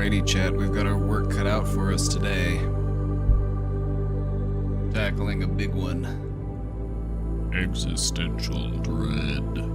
Alrighty, chat, we've got our work cut out for us today. Tackling a big one. Existential dread.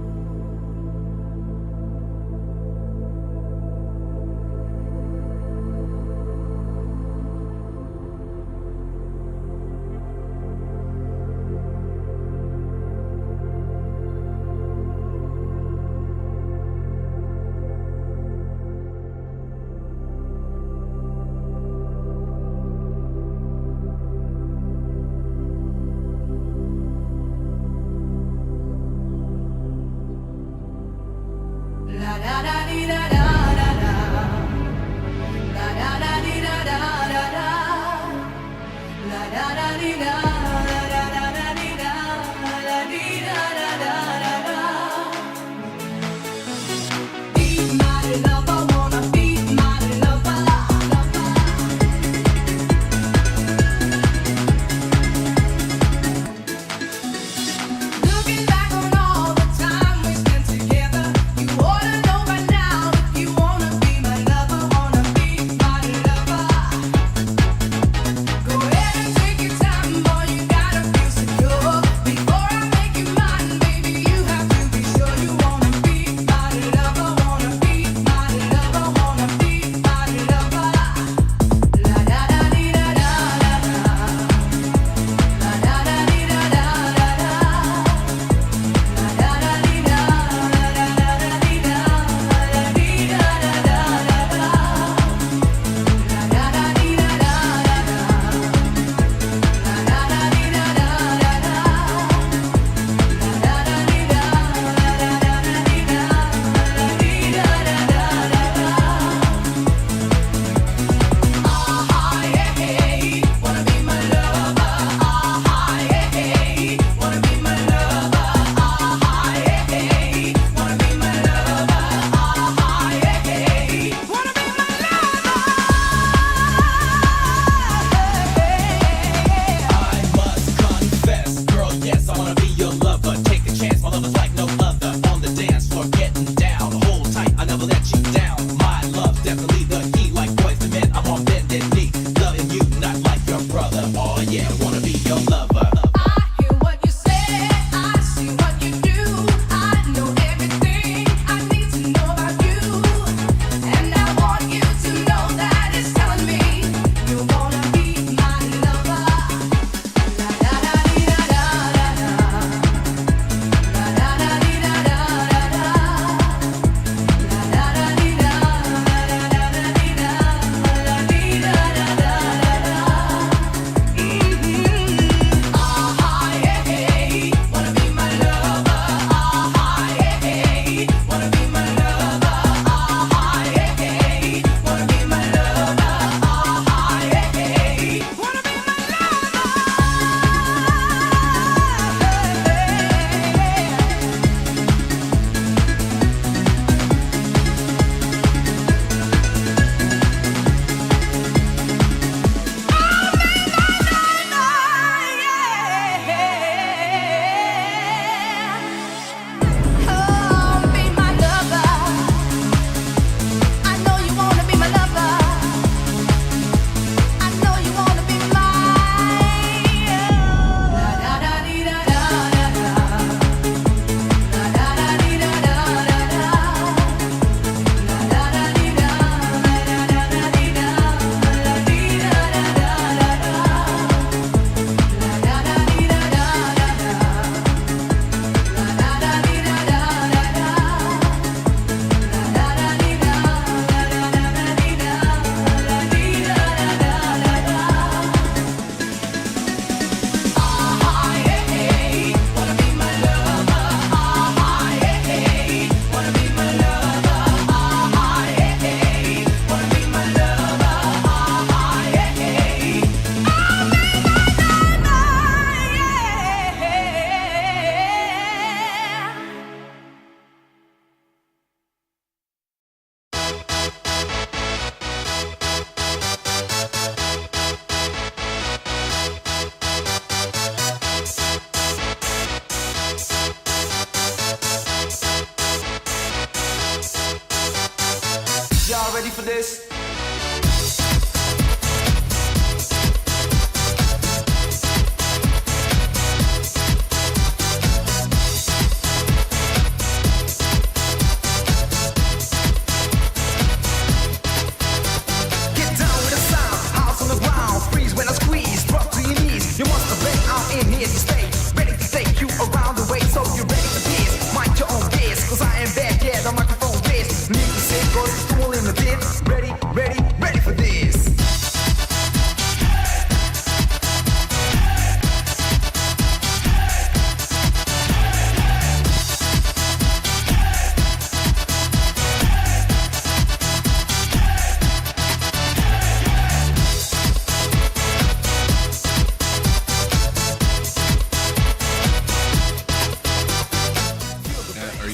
Y'all ready for this?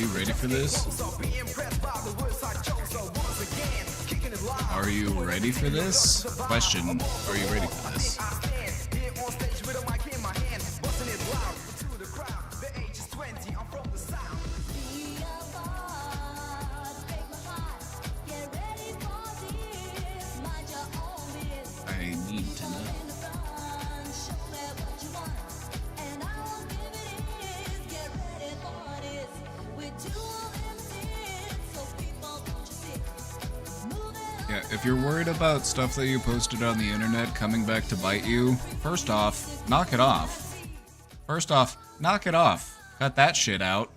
you ready for this? Are you ready for this? Question, are you ready for this? I need to know. Yeah, if you're worried about stuff that you posted on the internet coming back to bite you, first off, knock it off. First off, knock it off. Cut that shit out.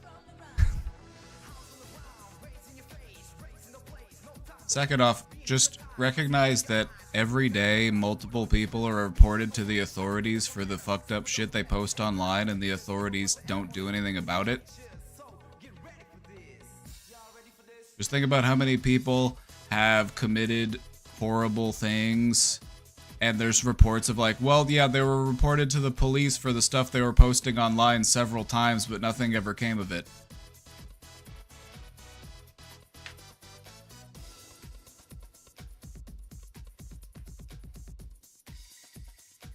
Second off, just recognize that every day multiple people are reported to the authorities for the fucked up shit they post online and the authorities don't do anything about it. Just think about how many people have committed horrible things and there's reports of like, well, yeah, they were reported to the police for the stuff they were posting online several times, but nothing ever came of it.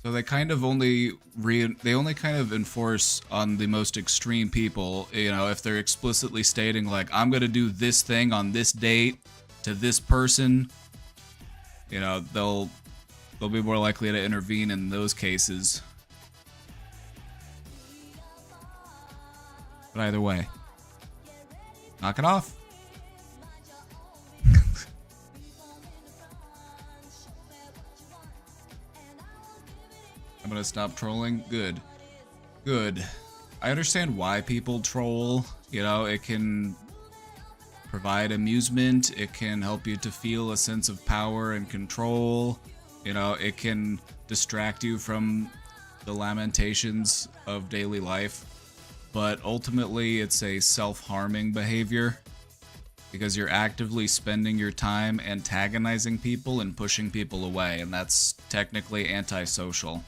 So they kind of only kind of enforce on the most extreme people, you know, if they're explicitly stating like, I'm gonna do this thing on this date to this person, you know, they'll be more likely to intervene in those cases. But either way, knock it off. I'm gonna stop trolling. Good. Good. I understand why people troll. You know, it can provide amusement. It can help you to feel a sense of power and control. You know, it can distract you from the lamentations of daily life. But ultimately, it's a self-harming behavior because you're actively spending your time antagonizing people and pushing people away, and that's technically antisocial.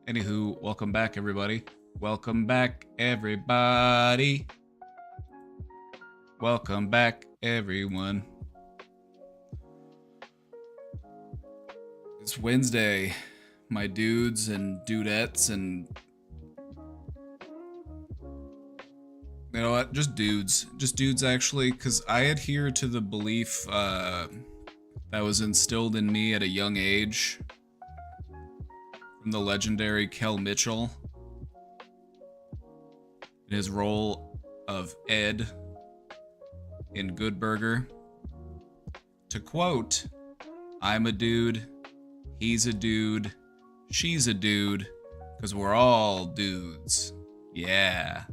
Anywho, welcome back, everybody. Welcome back, everybody. Welcome back, everyone. It's Wednesday, my dudes and dudettes and... You know what? Just dudes. Just dudes, actually, because I adhere to the belief that was instilled in me at a young age from the legendary Kel Mitchell in his role of Ed in Good Burger. To quote, I'm a dude, he's a dude, she's a dude, because we're all dudes. Yeah.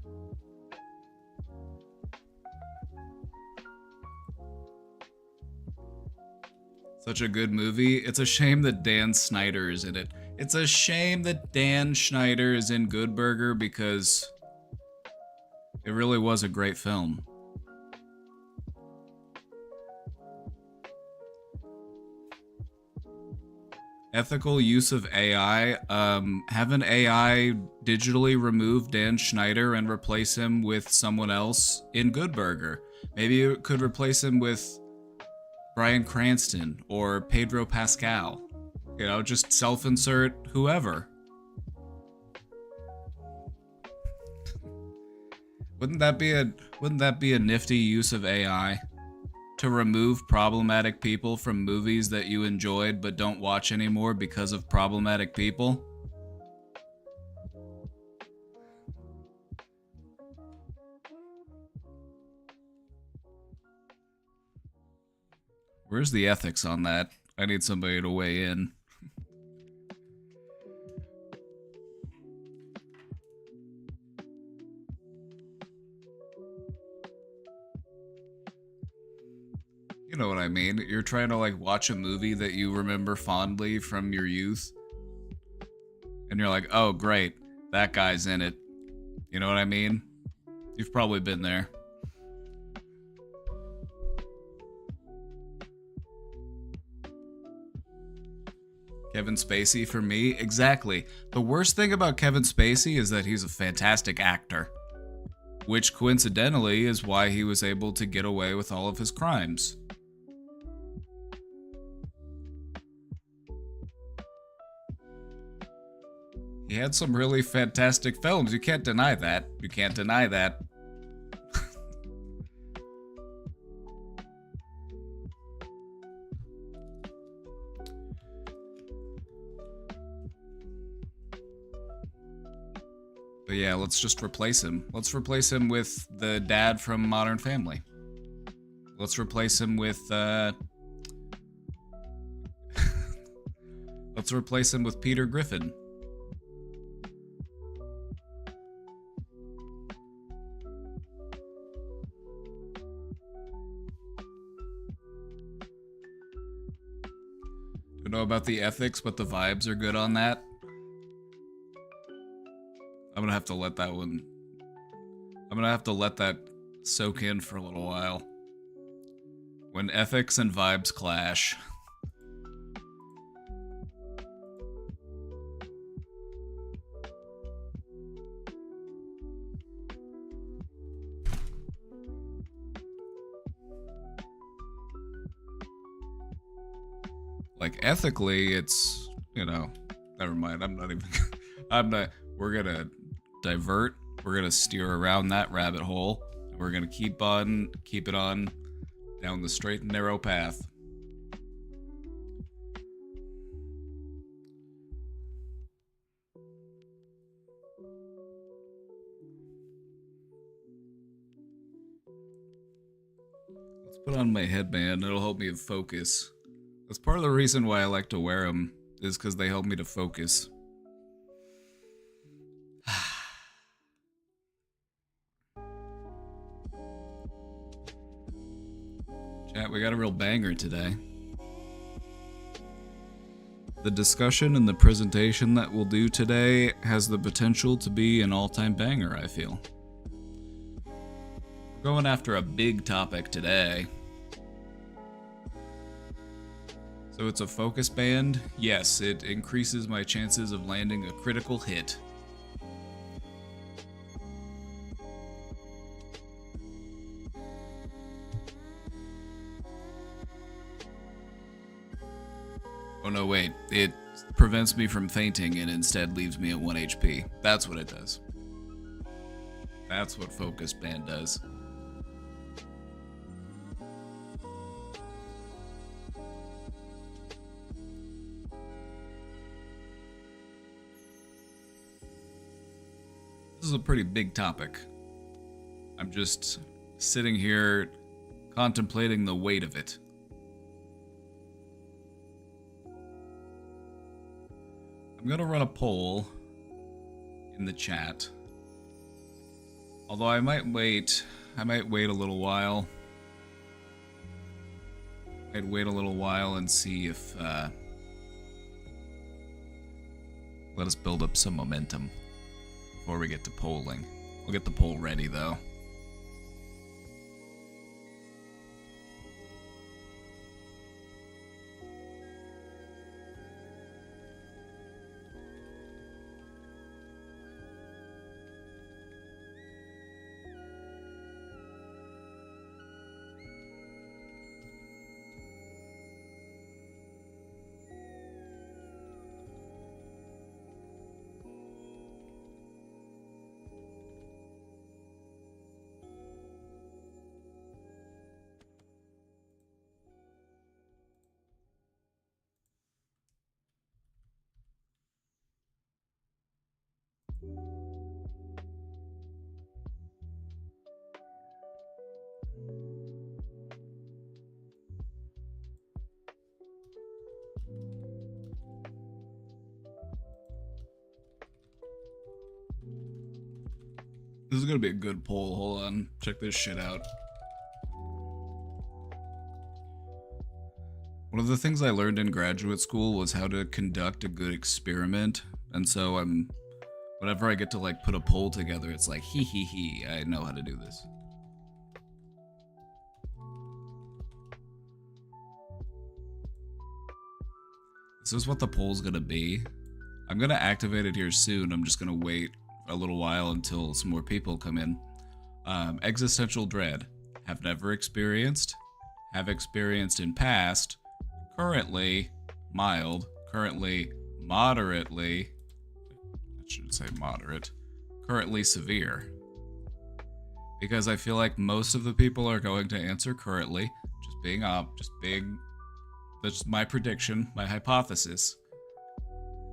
Such a good movie. It's a shame that Dan Snyder is in it. It's a shame that Dan Schneider is in Good Burger because it really was a great film. Ethical use of AI. Have an AI digitally remove Dan Schneider and replace him with someone else in Good Burger. Maybe you could replace him with Bryan Cranston or Pedro Pascal. You know, just self-insert whoever. Wouldn't that be a nifty use of AI? To remove problematic people from movies that you enjoyed but don't watch anymore because of problematic people? Where's the ethics on that? I need somebody to weigh in. You know what I mean? You're trying to like watch a movie that you remember fondly from your youth. And you're like, oh great, that guy's in it. You know what I mean? You've probably been there. Kevin Spacey for me? Exactly. The worst thing about Kevin Spacey is that he's a fantastic actor. Which coincidentally is why he was able to get away with all of his crimes. He had some really fantastic films. You can't deny that. You can't deny that. But yeah, let's just replace him. Let's replace him with the dad from Modern Family. Let's replace him with, let's replace him with Peter Griffin. Don't know about the ethics, but the vibes are good on that. I'm gonna have to let that one... I'm gonna have to let that soak in for a little while. When ethics and vibes clash. Like, ethically, it's, you know, never mind, I'm not even... we're gonna divert, we're gonna steer around that rabbit hole, and we're gonna keep it on down the straight and narrow path. Let's put on my headband, it'll help me focus. That's part of the reason why I like to wear them, is because they help me to focus. Chat, we got a real banger today. The discussion and the presentation that we'll do today has the potential to be an all-time banger, I feel. We're going after a big topic today. So it's a focus band. Yes, it increases my chances of landing a critical hit. Oh no, wait. It prevents me from fainting and instead leaves me at 1 HP. That's what it does. That's what focus band does. This is a pretty big topic. I'm just sitting here contemplating the weight of it. I'm gonna run a poll in the chat. Although I might wait a little while. I'd wait a little while and see if, let us build up some momentum before we get to polling. We'll get the poll ready though. This is gonna be a good poll. Hold on. Check this shit out. One of the things I learned in graduate school was how to conduct a good experiment. And so whenever I get to like put a poll together, it's like, hee, I know how to do this. This is what the poll's gonna be. I'm gonna activate it here soon. I'm just gonna wait a little while until some more people come in. Existential dread. Have never experienced. Have experienced in past. Currently mild. Currently moderately. I should say moderate. Currently severe. Because I feel like most of the people are going to answer currently. That's my prediction, my hypothesis.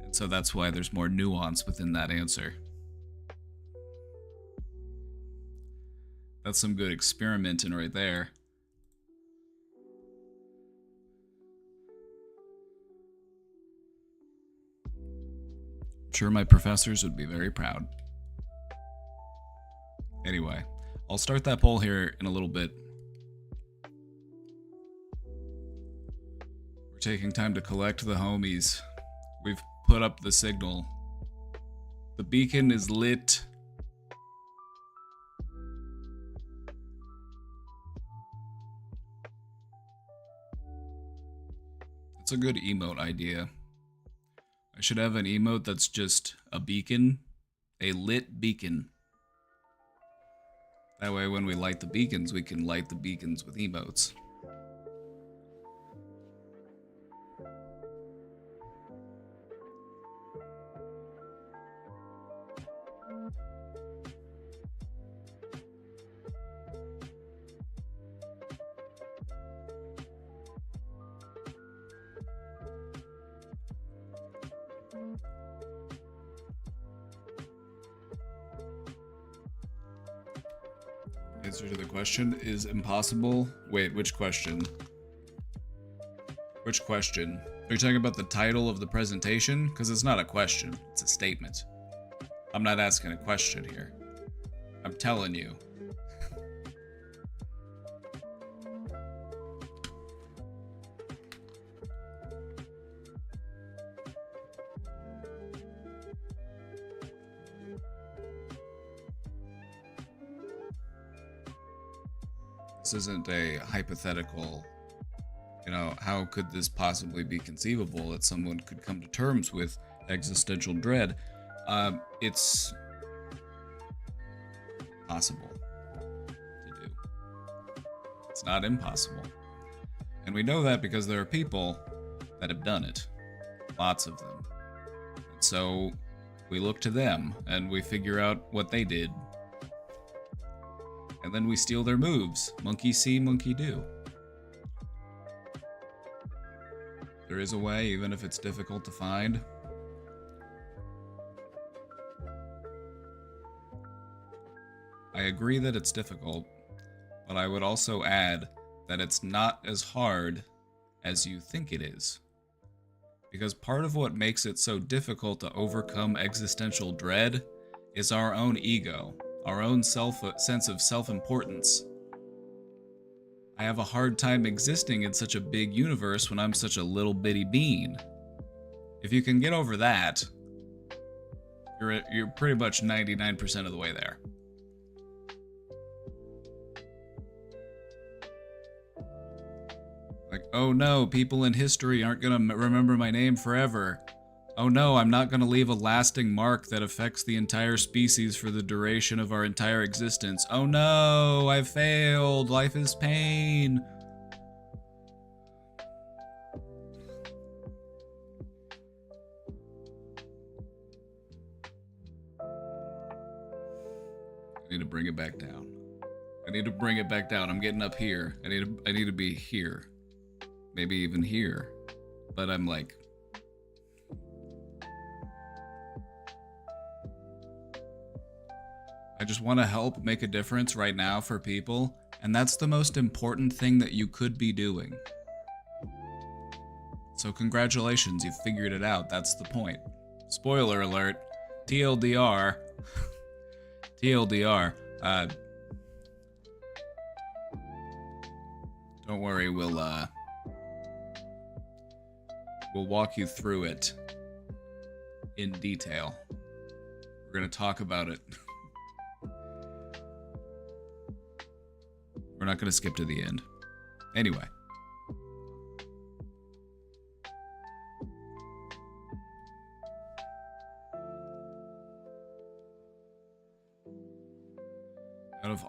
And so that's why there's more nuance within that answer. That's some good experimenting right there. I'm sure my professors would be very proud. Anyway, I'll start that poll here in a little bit. We're taking time to collect the homies. We've put up the signal. The beacon is lit. It's a good emote idea. I should have an emote that's just a beacon. A lit beacon. That way when we light the beacons, we can light the beacons with emotes. Answer to the question is impossible. Wait, which question? Which question? Are you talking about the title of the presentation? Because it's not a question, it's a statement. I'm not asking a question here. I'm telling you. This isn't a hypothetical, how could this possibly be conceivable that someone could come to terms with existential dread? It's possible to do. It's not impossible. And we know that because there are people that have done it. Lots of them. And so we look to them and we figure out what they did. And then we steal their moves. Monkey see, monkey do. There is a way, even if it's difficult to find. I agree that it's difficult, but I would also add that it's not as hard as you think it is. Because part of what makes it so difficult to overcome existential dread is our own ego. Our own sense of self-importance. I have a hard time existing in such a big universe when I'm such a little bitty bean. If you can get over that, you're pretty much 99% of the way there. Like, oh no, people in history aren't gonna remember my name forever. Oh no, I'm not going to leave a lasting mark that affects the entire species for the duration of our entire existence. Oh no, I failed. Life is pain. I need to bring it back down. I need to bring it back down. I'm getting up here. I need to be here. Maybe even here. But I'm like... I just want to help make a difference right now for people, and that's the most important thing that you could be doing. So congratulations, you figured it out, that's the point. Spoiler alert, TLDR. TLDR, don't worry, we'll walk you through it in detail. We're gonna talk about it. We're not going to skip to the end. Anyway.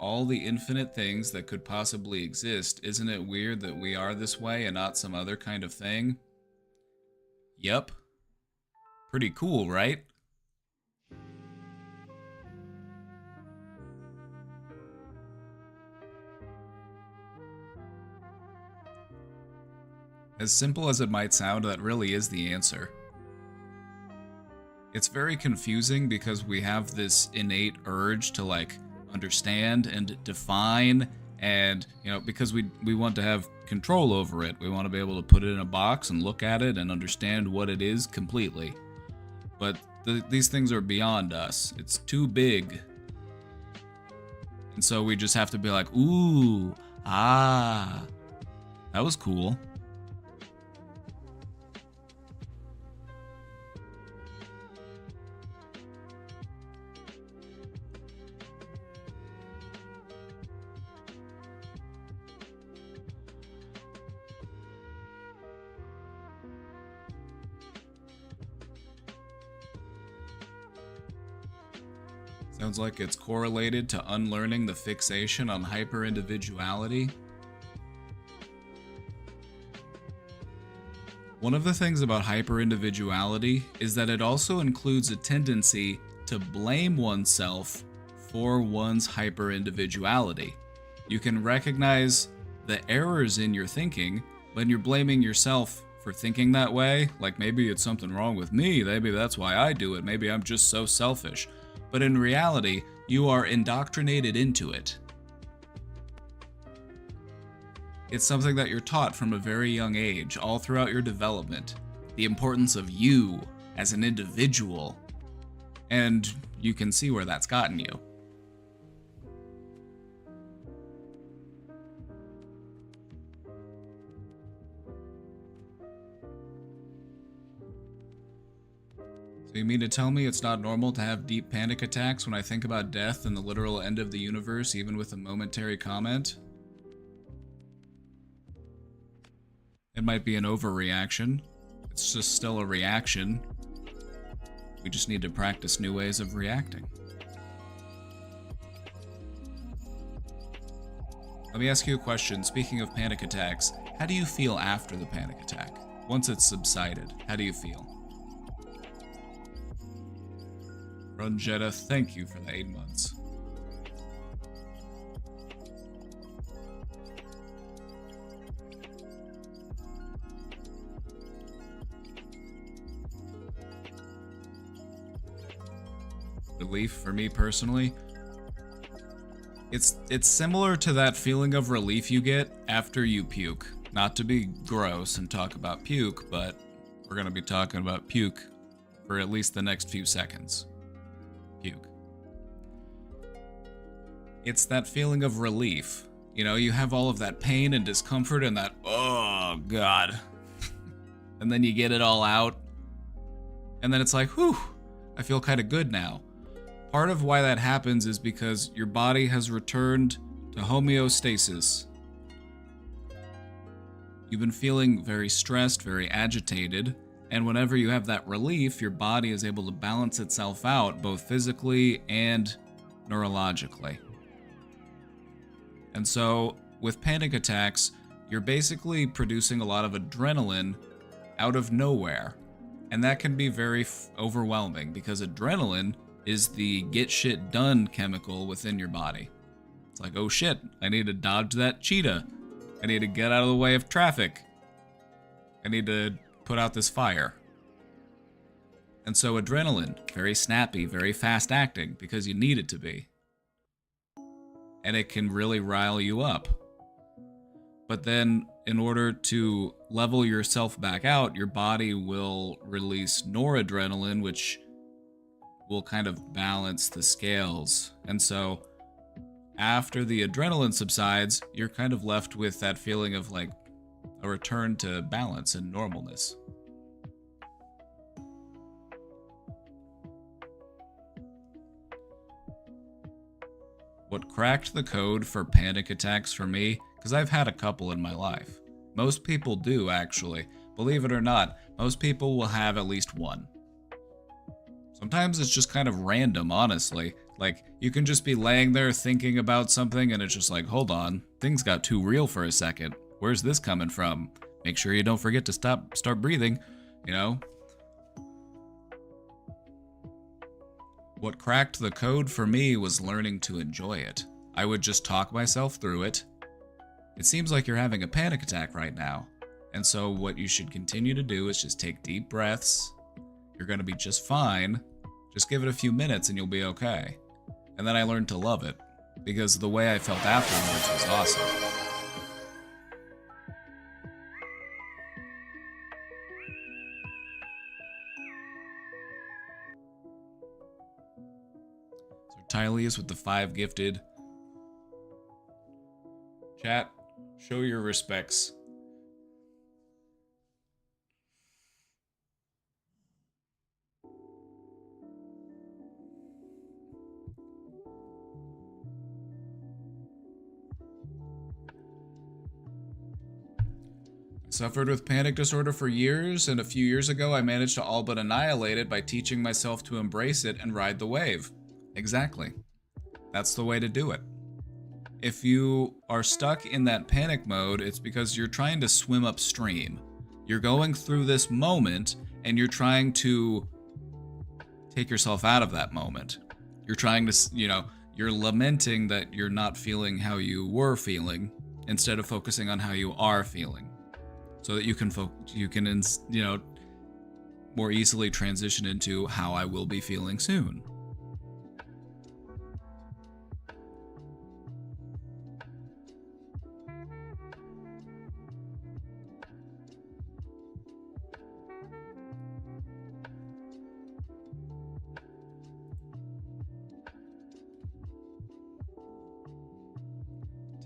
all the infinite things that could possibly exist, isn't it weird that we are this way and not some other kind of thing? Yep. Pretty cool, right? As simple as it might sound, that really is the answer. It's very confusing because we have this innate urge to like understand and define, and because we want to have control over it. We want to be able to put it in a box and look at it and understand what it is completely. But these things are beyond us. It's too big. And so we just have to be like, ooh, ah, that was cool. Sounds like it's correlated to unlearning the fixation on hyper-individuality. One of the things about hyper-individuality is that it also includes a tendency to blame oneself for one's hyper-individuality. You can recognize the errors in your thinking, but you're blaming yourself for thinking that way. Like, maybe it's something wrong with me, maybe that's why I do it, maybe I'm just so selfish. But in reality, you are indoctrinated into it. It's something that you're taught from a very young age, all throughout your development. The importance of you as an individual. And you can see where that's gotten you. So you mean to tell me it's not normal to have deep panic attacks when I think about death and the literal end of the universe, even with a momentary comment? It might be an overreaction. It's just still a reaction. We just need to practice new ways of reacting. Let me ask you a question. Speaking of panic attacks, how do you feel after the panic attack? Once it's subsided, how do you feel? Runjetta, thank you for the 8 months. Relief for me personally, it's similar to that feeling of relief you get after you puke. Not to be gross and talk about puke, but we're gonna be talking about puke for at least the next few seconds. Puke. It's that feeling of relief. You have all of that pain and discomfort and that, oh god. And then you get it all out. And then it's like, whew, I feel kind of good now. Part of why that happens is because your body has returned to homeostasis. You've been feeling very stressed, very agitated. And whenever you have that relief, your body is able to balance itself out, both physically and neurologically. And so, with panic attacks, you're basically producing a lot of adrenaline out of nowhere. And that can be very overwhelming, because adrenaline is the get shit done chemical within your body. It's like, oh shit, I need to dodge that cheetah. I need to get out of the way of traffic. I need to put out this fire. And so adrenaline, very snappy, very fast acting, because you need it to be. And it can really rile you up. But then, in order to level yourself back out, your body will release noradrenaline, which will kind of balance the scales. And so, after the adrenaline subsides, you're kind of left with that feeling of like a return to balance and normalness. What cracked the code for panic attacks for me, because I've had a couple in my life. Most people do, actually. Believe it or not, most people will have at least one. Sometimes it's just kind of random, honestly. Like, you can just be laying there thinking about something and it's just like, hold on, things got too real for a second. Where's this coming from? Make sure you don't forget to start breathing, you know? What cracked the code for me was learning to enjoy it. I would just talk myself through it. It seems like you're having a panic attack right now. And so what you should continue to do is just take deep breaths. You're going to be just fine. Just give it a few minutes and you'll be okay. And then I learned to love it, because the way I felt afterwards was awesome. So Tyleus with the 5 gifted. Chat, show your respects. I suffered with panic disorder for years, and a few years ago I managed to all but annihilate it by teaching myself to embrace it and ride the wave. Exactly. That's the way to do it. If you are stuck in that panic mode, it's because you're trying to swim upstream. You're going through this moment, and you're trying to take yourself out of that moment. You're trying to, you're lamenting that you're not feeling how you were feeling, instead of focusing on how you are feeling. So that you can more easily transition into how I will be feeling soon.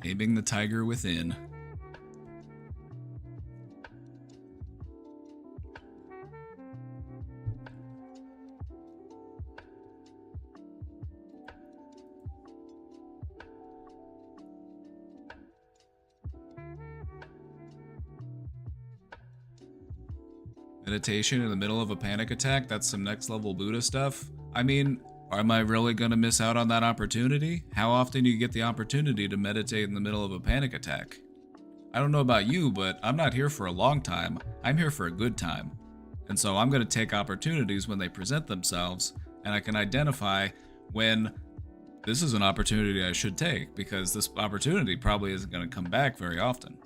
Taming the tiger within. Meditation in the middle of a panic attack? That's some next level Buddha stuff. I mean, am I really gonna miss out on that opportunity? How often do you get the opportunity to meditate in the middle of a panic attack? I don't know about you, but I'm not here for a long time. I'm here for a good time. And so I'm gonna take opportunities when they present themselves, and I can identify when this is an opportunity I should take, because this opportunity probably isn't gonna come back very often.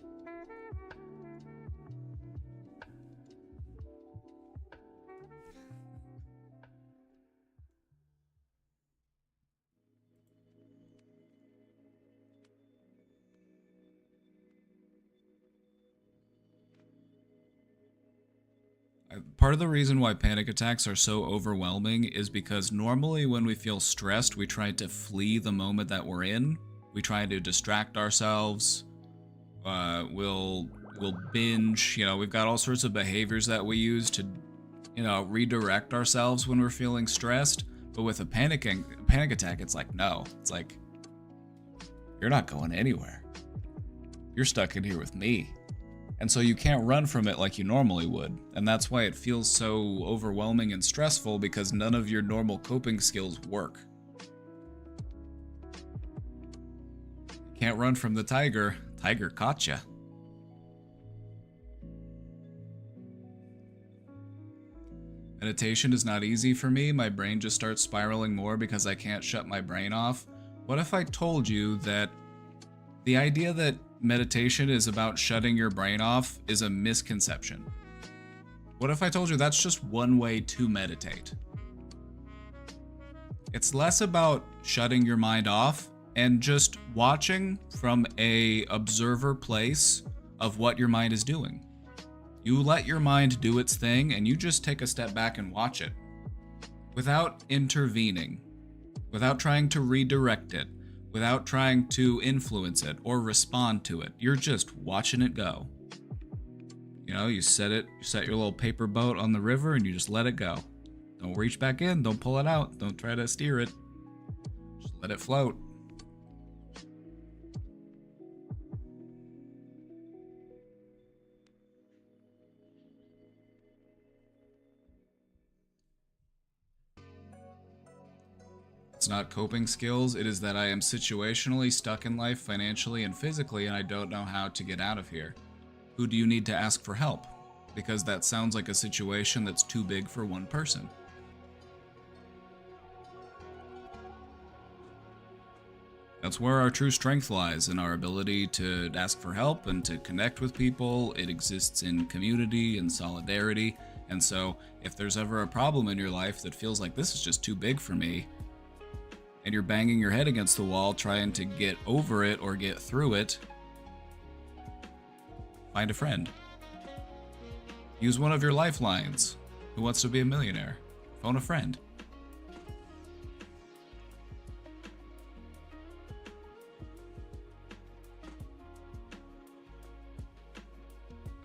Part of the reason why panic attacks are so overwhelming is because normally when we feel stressed, we try to flee the moment that we're in. We try to distract ourselves. We'll binge. We've got all sorts of behaviors that we use to, redirect ourselves when we're feeling stressed. But with a panic attack, it's like, no. It's like, you're not going anywhere. You're stuck in here with me. And so you can't run from it like you normally would. And that's why it feels so overwhelming and stressful, because none of your normal coping skills work. You can't run from the tiger. Tiger caught ya. Meditation is not easy for me. My brain just starts spiraling more because I can't shut my brain off. What if I told you that the idea that meditation is about shutting your brain off is a misconception? What if I told you that's just one way to meditate? It's less about shutting your mind off and just watching from a observer place of what your mind is doing. You let your mind do its thing and you just take a step back and watch it without intervening, without trying to redirect it, without trying to influence it or respond to it. You're just watching it go. You set your little paper boat on the river and you just let it go. Don't reach back in, don't pull it out, don't try to steer it. Just let it float. It's not coping skills. It is that I am situationally stuck in life financially and physically, and I don't know how to get out of here. Who do you need to ask for help? Because that sounds like a situation that's too big for one person. That's where our true strength lies, in our ability to ask for help and to connect with people. It exists in community and solidarity. And so, if there's ever a problem in your life that feels like this is just too big for me, and you're banging your head against the wall trying to get over it or get through it, find a friend. Use one of your lifelines. Who wants to be a millionaire? Phone a friend.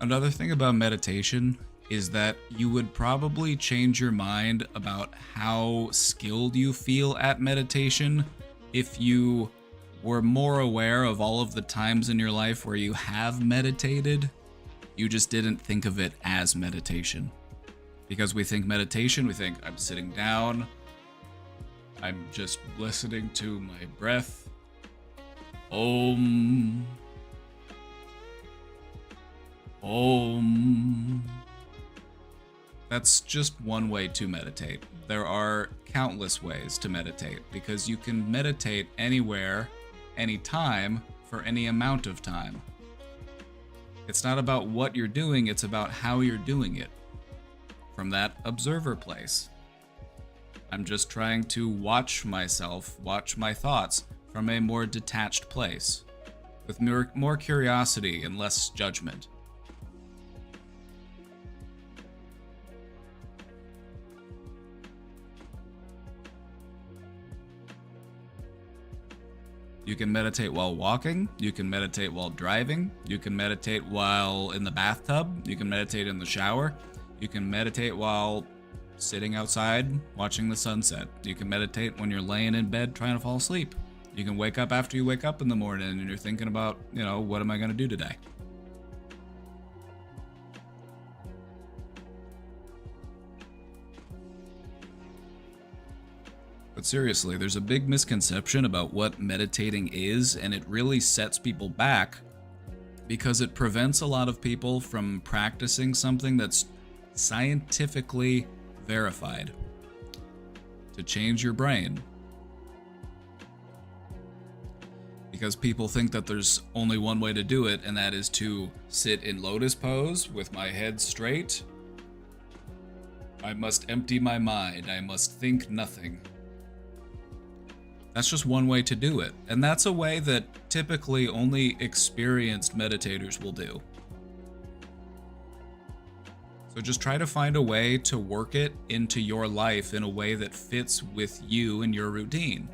Another thing about meditation is that you would probably change your mind about how skilled you feel at meditation if you were more aware of all of the times in your life where you have meditated. You just didn't think of it as meditation. Because we think meditation, we think I'm sitting down, I'm just listening to my breath. Om. Om. That's just one way to meditate. There are countless ways to meditate because you can meditate anywhere, anytime, for any amount of time. It's not about what you're doing, it's about how you're doing it. From that observer place. I'm just trying to watch myself, watch my thoughts from a more detached place, with more curiosity and less judgment. You can meditate while walking, you can meditate while driving, you can meditate while in the bathtub, you can meditate in the shower, you can meditate while sitting outside watching the sunset, you can meditate when you're laying in bed trying to fall asleep, you can wake up after you wake up in the morning and you're thinking about, what am I going to do today? But seriously, there's a big misconception about what meditating is, and it really sets people back because it prevents a lot of people from practicing something that's scientifically verified to change your brain. Because people think that there's only one way to do it, and that is to sit in lotus pose with my head straight. I must empty my mind. I must think nothing. That's just one way to do it, and that's a way that typically only experienced meditators will do. So just try to find a way to work it into your life in a way that fits with you and your routine.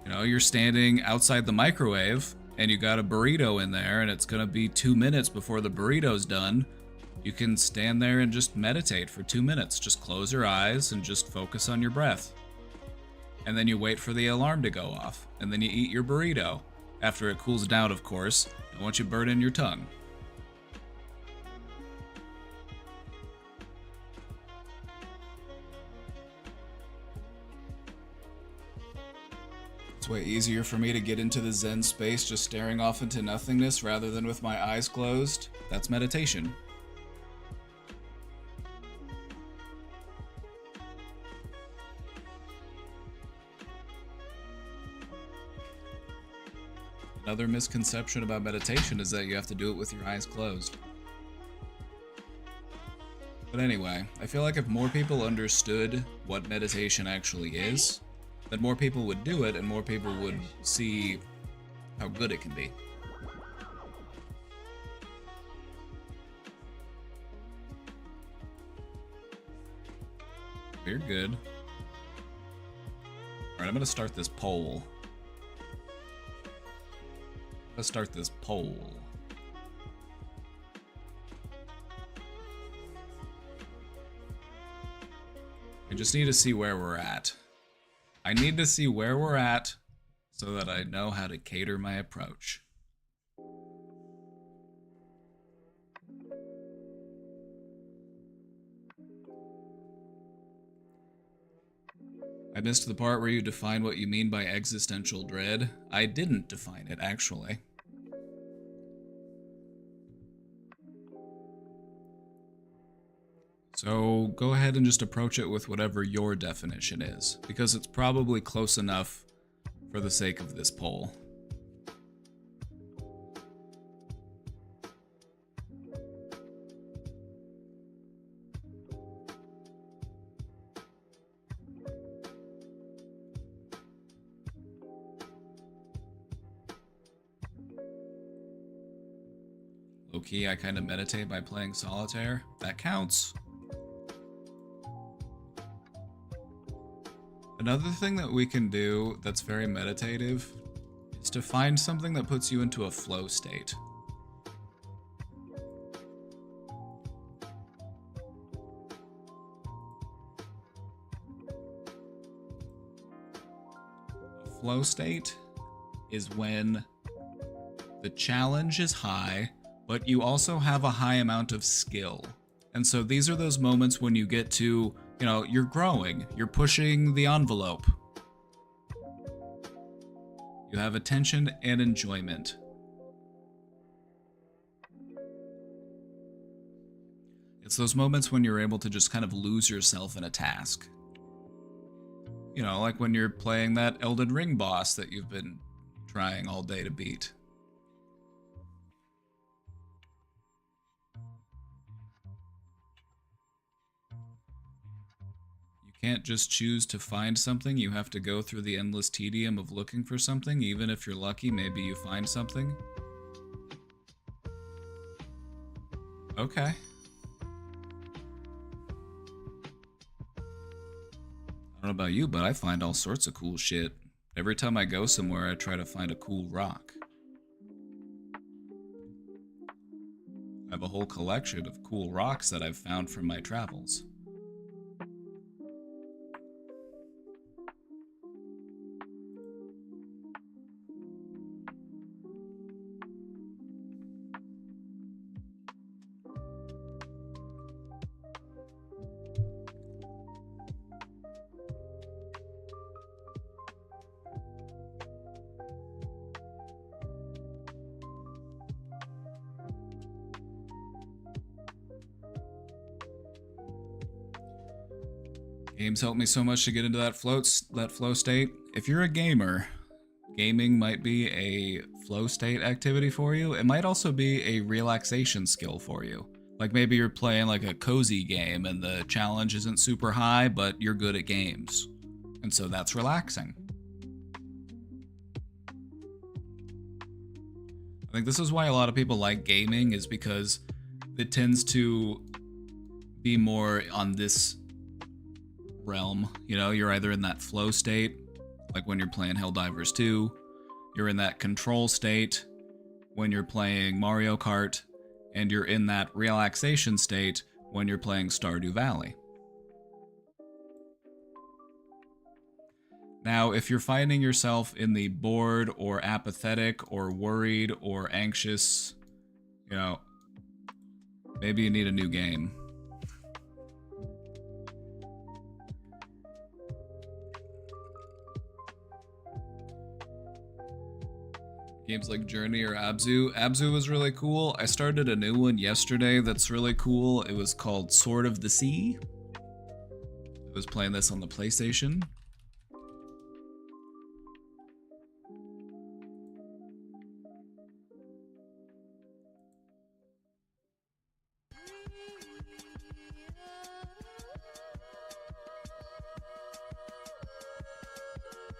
You're standing outside the microwave, and you got a burrito in there, and it's gonna be 2 minutes before the burrito's done. You can stand there and just meditate for 2 minutes. Just close your eyes and just focus on your breath. And then you wait for the alarm to go off, and then you eat your burrito. After it cools down, of course. Don't want you burning your tongue. It's way easier for me to get into the Zen space just staring off into nothingness rather than with my eyes closed. That's meditation. Another misconception about meditation is that you have to do it with your eyes closed. But anyway, I feel like if more people understood what meditation actually is, then more people would do it and more people would see how good it can be. You're good. Alright, I'm gonna start this poll. Let's start this poll. I just need to see where we're at. I need to see where we're at so that I know how to cater my approach. I missed the part where you define what you mean by existential dread. I didn't define it, actually. So go ahead and just approach it with whatever your definition is, because it's probably close enough for the sake of this poll. Low-key, I kind of meditate by playing solitaire. That counts. Another thing that we can do that's very meditative is to find something that puts you into a flow state. A flow state is when the challenge is high, but you also have a high amount of skill. And so these are those moments when you get to, you know, you're growing, you're pushing the envelope. You have attention and enjoyment. It's those moments when you're able to just kind of lose yourself in a task. You know, like when you're playing that Elden Ring boss that you've been trying all day to beat. Can't just choose to find something, you have to go through the endless tedium of looking for something, even if you're lucky, maybe you find something. Okay. I don't know about you, but I find all sorts of cool shit. Every time I go somewhere, I try to find a cool rock. I have a whole collection of cool rocks that I've found from my travels. Games help me so much to get into that flow state. If you're a gamer, gaming might be a flow state activity for you. It might also be a relaxation skill for you. Like maybe you're playing like a cozy game and the challenge isn't super high, but you're good at games. And so that's relaxing. I think this is why a lot of people like gaming, is because it tends to be more on this realm. You know, you're either in that flow state, like when you're playing Helldivers 2, you're in that control state when you're playing Mario Kart, and you're in that relaxation state when you're playing Stardew Valley. Now, if you're finding yourself in the bored or apathetic or worried or anxious, you know, maybe you need a new game. Games like Journey or Abzu. Abzu was really cool. I started a new one yesterday that's really cool. It was called Sword of the Sea. I was playing this on the PlayStation.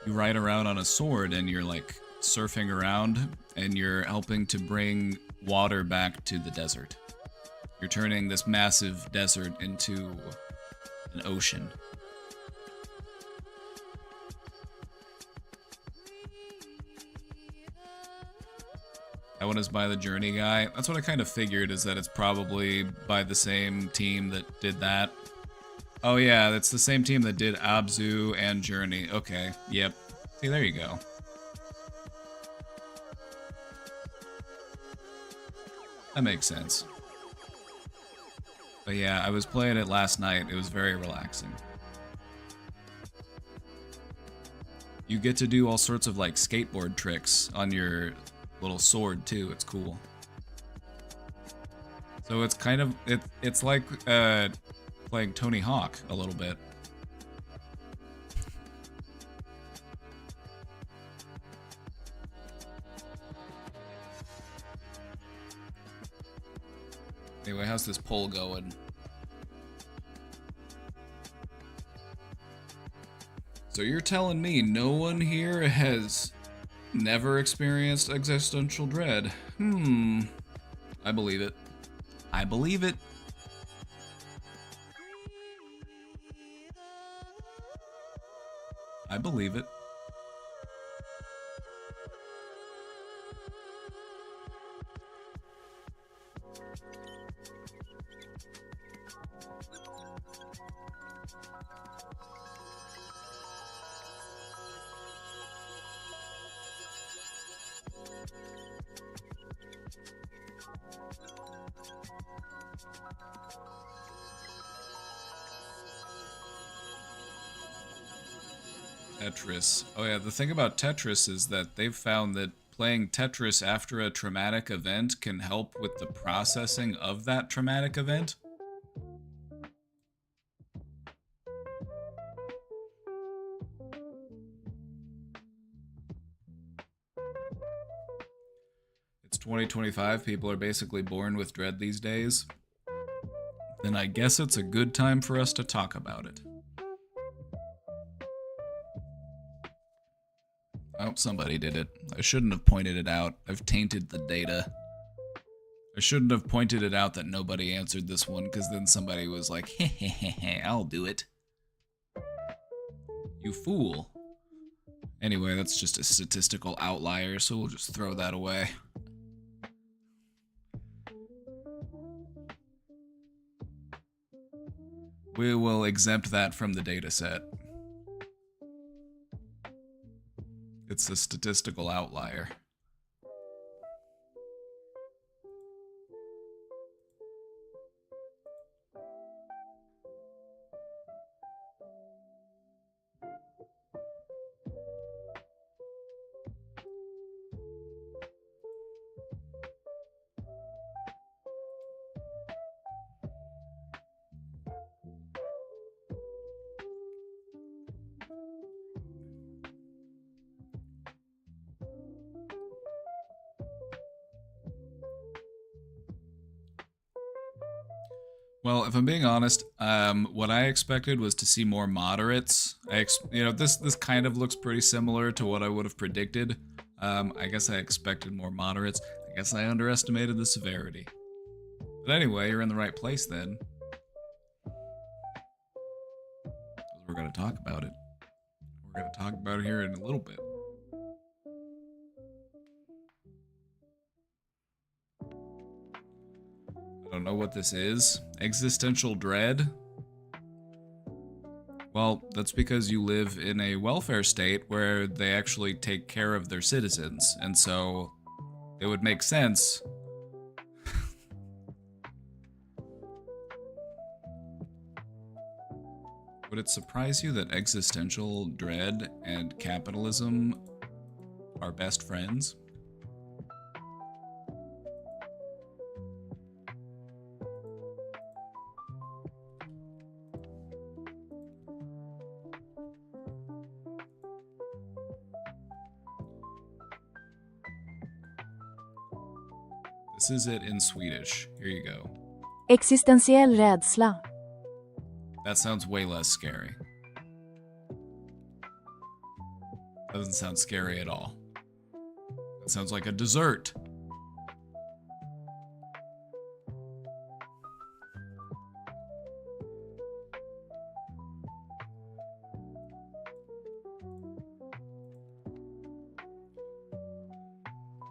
You ride around on a sword and you're like surfing around, and you're helping to bring water back to the desert. You're turning this massive desert into an ocean. That one is by the Journey guy. That's what I kind of figured, is that it's probably by the same team that did that. Oh yeah, that's the same team that did Abzu and Journey. Okay, yep. See, there you go. That makes sense. But yeah, I was playing it last night. It was very relaxing. You get to do all sorts of like skateboard tricks on your little sword too. It's cool. So it's kind of it's like playing Tony Hawk a little bit. Anyway, how's this poll going? So you're telling me no one here has never experienced existential dread? I believe it. I believe it. I believe it. Tetris. Oh yeah, the thing about Tetris is that they've found that playing Tetris after a traumatic event can help with the processing of that traumatic event. It's 2025, people are basically born with dread these days. Then I guess it's a good time for us to talk about it. Oh, somebody did it. I shouldn't have pointed it out. I've tainted the data. I shouldn't have pointed it out that nobody answered this one, because then somebody was like, hey, I'll do it. You fool. Anyway, that's just a statistical outlier, so we'll just throw that away. We will exempt that from the data set. It's a statistical outlier. Well, if I'm being honest, what I expected was to see more moderates. This kind of looks pretty similar to what I would have predicted. I guess I expected more moderates. I guess I underestimated the severity. But anyway, you're in the right place then. We're going to talk about it. We're going to talk about it here in a little bit. I don't know what this is. Existential dread? Well, that's because you live in a welfare state where they actually take care of their citizens, and so it would make sense. Would it surprise you that existential dread and capitalism are best friends? This is it in Swedish. Here you go. Existentiell rädsla. That sounds way less scary. Doesn't sound scary at all. That sounds like a dessert.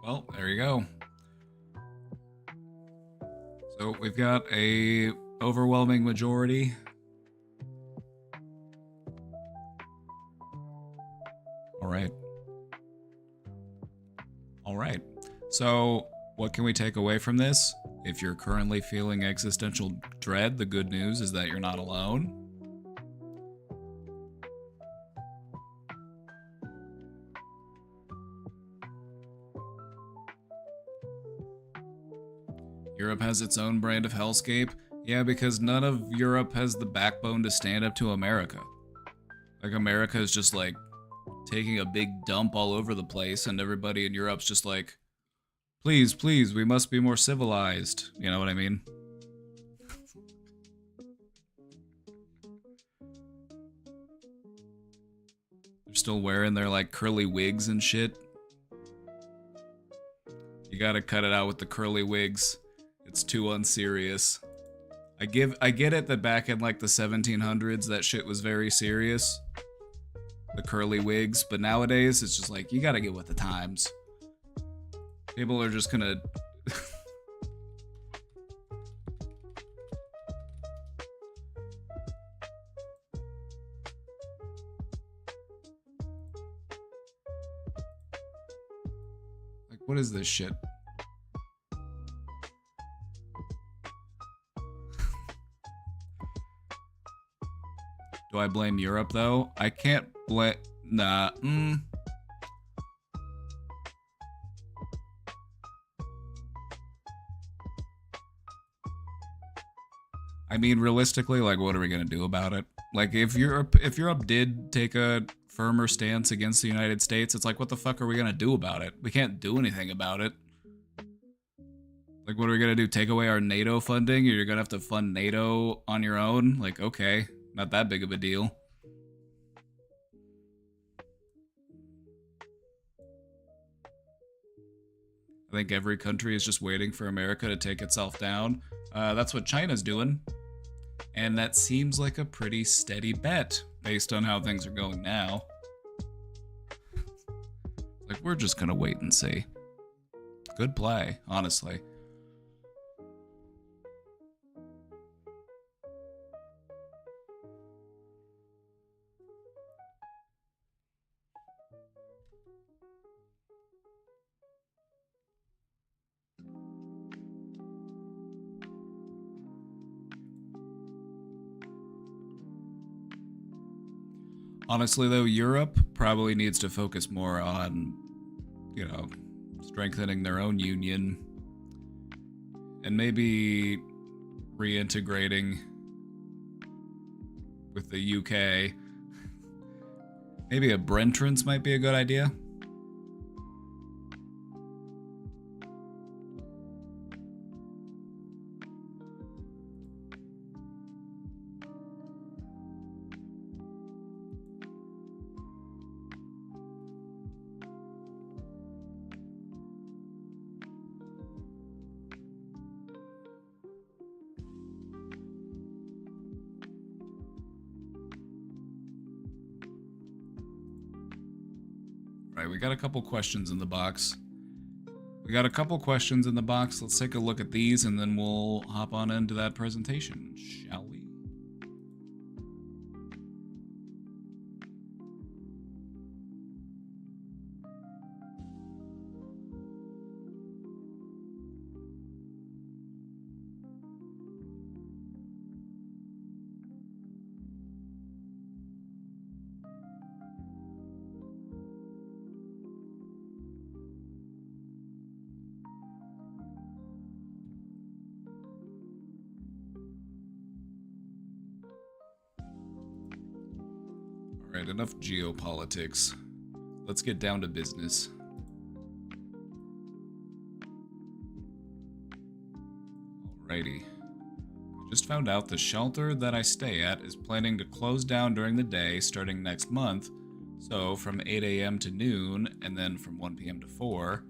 Well, there you go. So we've got a overwhelming majority. All right. So what can we take away from this? If you're currently feeling existential dread, the good news is that you're not alone. Europe has its own brand of hellscape. Yeah, because none of Europe has the backbone to stand up to America. Like, America is just, like, taking a big dump all over the place, and everybody in Europe's just like, please, please, we must be more civilized. You know what I mean? They're still wearing their, like, curly wigs and shit. You gotta cut it out with the curly wigs. It's too unserious. I get it that back in, like, the 1700s, that shit was very serious. The curly wigs, but nowadays, it's just like, you gotta get with the times. People are just gonna... like, what is this shit? Do I blame Europe, though? I can't blame... Nah, I mean, realistically, like, what are we gonna do about it? Like, if Europe did take a firmer stance against the United States, it's like, what the fuck are we gonna do about it? We can't do anything about it. Like, what are we gonna do? Take away our NATO funding? Or you're gonna have to fund NATO on your own? Like, okay, not that big of a deal. I think every country is just waiting for America to take itself down. That's what China's doing. And that seems like a pretty steady bet, based on how things are going now. Like, we're just gonna wait and see. Good play, honestly. Honestly, though, Europe probably needs to focus more on, you know, strengthening their own union and maybe reintegrating with the UK. Maybe a Brentrance might be a good idea. Right, we got a couple questions in the box. Let's take a look at these and then we'll hop on into that presentation, shall we? Alright, enough geopolitics. Let's get down to business. Alrighty. I just found out the shelter that I stay at is planning to close down during the day starting next month. So from 8 a.m. to noon, and then from 1 p.m. to 4.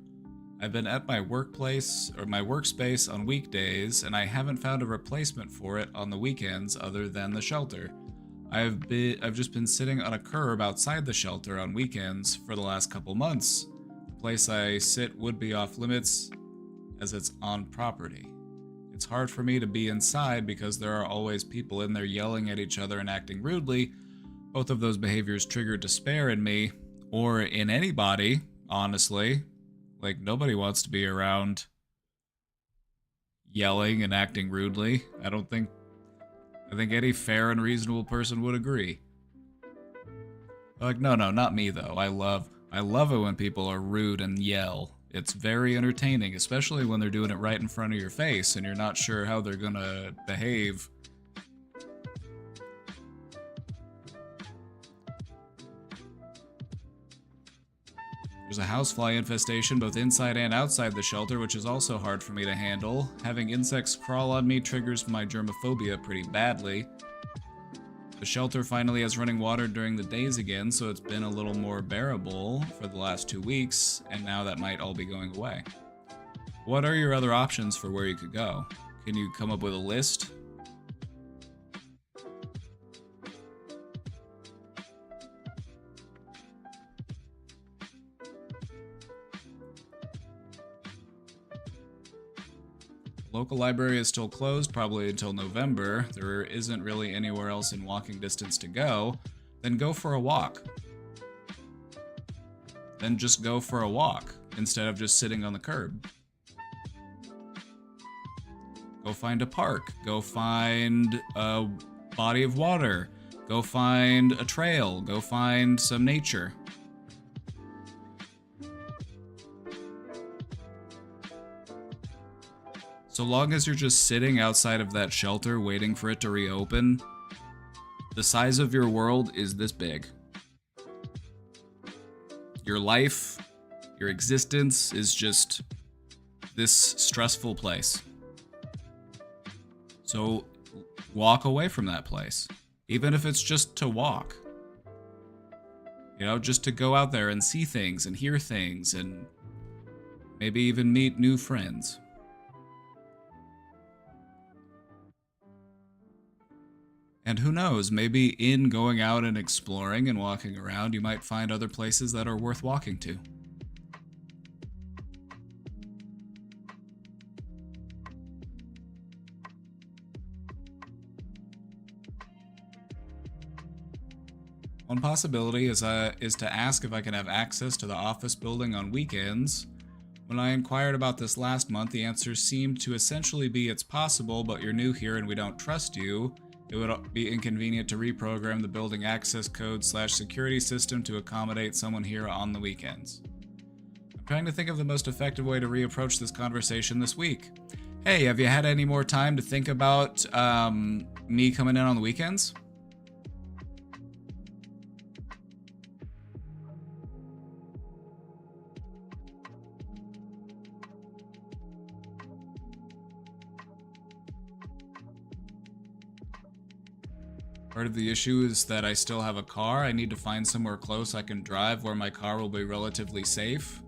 I've been at my workplace, or my workspace on weekdays, and I haven't found a replacement for it on the weekends other than the shelter. I've just been sitting on a curb outside the shelter on weekends for the last couple months. The place I sit would be off limits as it's on property. It's hard for me to be inside because there are always people in there yelling at each other and acting rudely. Both of those behaviors trigger despair in me, or in anybody, honestly. Like, nobody wants to be around yelling and acting rudely. I think any fair and reasonable person would agree. Like, no, not me though. I love it when people are rude and yell. It's very entertaining, especially when they're doing it right in front of your face and you're not sure how they're gonna behave. There's a housefly infestation both inside and outside the shelter, which is also hard for me to handle. Having insects crawl on me triggers my germophobia pretty badly. The shelter finally has running water during the days again, so it's been a little more bearable for the last 2 weeks, and now that might all be going away. What are your other options for where you could go? Can you come up with a list? Local library is still closed, probably until November. There isn't really anywhere else in walking distance to go. Then go for a walk. Then just go for a walk instead of just sitting on the curb. Go find a park. Go find a body of water. Go find a trail. Go find some nature. So long as you're just sitting outside of that shelter waiting for it to reopen, the size of your world is this big. Your life, your existence is just this stressful place. So walk away from that place, even if it's just to walk. You know, just to go out there and see things and hear things and maybe even meet new friends. And who knows, maybe in going out and exploring and walking around, you might find other places that are worth walking to. One possibility is to ask if I can have access to the office building on weekends. When I inquired about this last month, the answer seemed to essentially be it's possible, but you're new here and we don't trust you. It would be inconvenient to reprogram the building access code / security system to accommodate someone here on the weekends. I'm trying to think of the most effective way to reapproach this conversation this week. Hey, have you had any more time to think about me coming in on the weekends? Part of the issue is that I still have a car. I need to find somewhere close I can drive where my car will be relatively safe.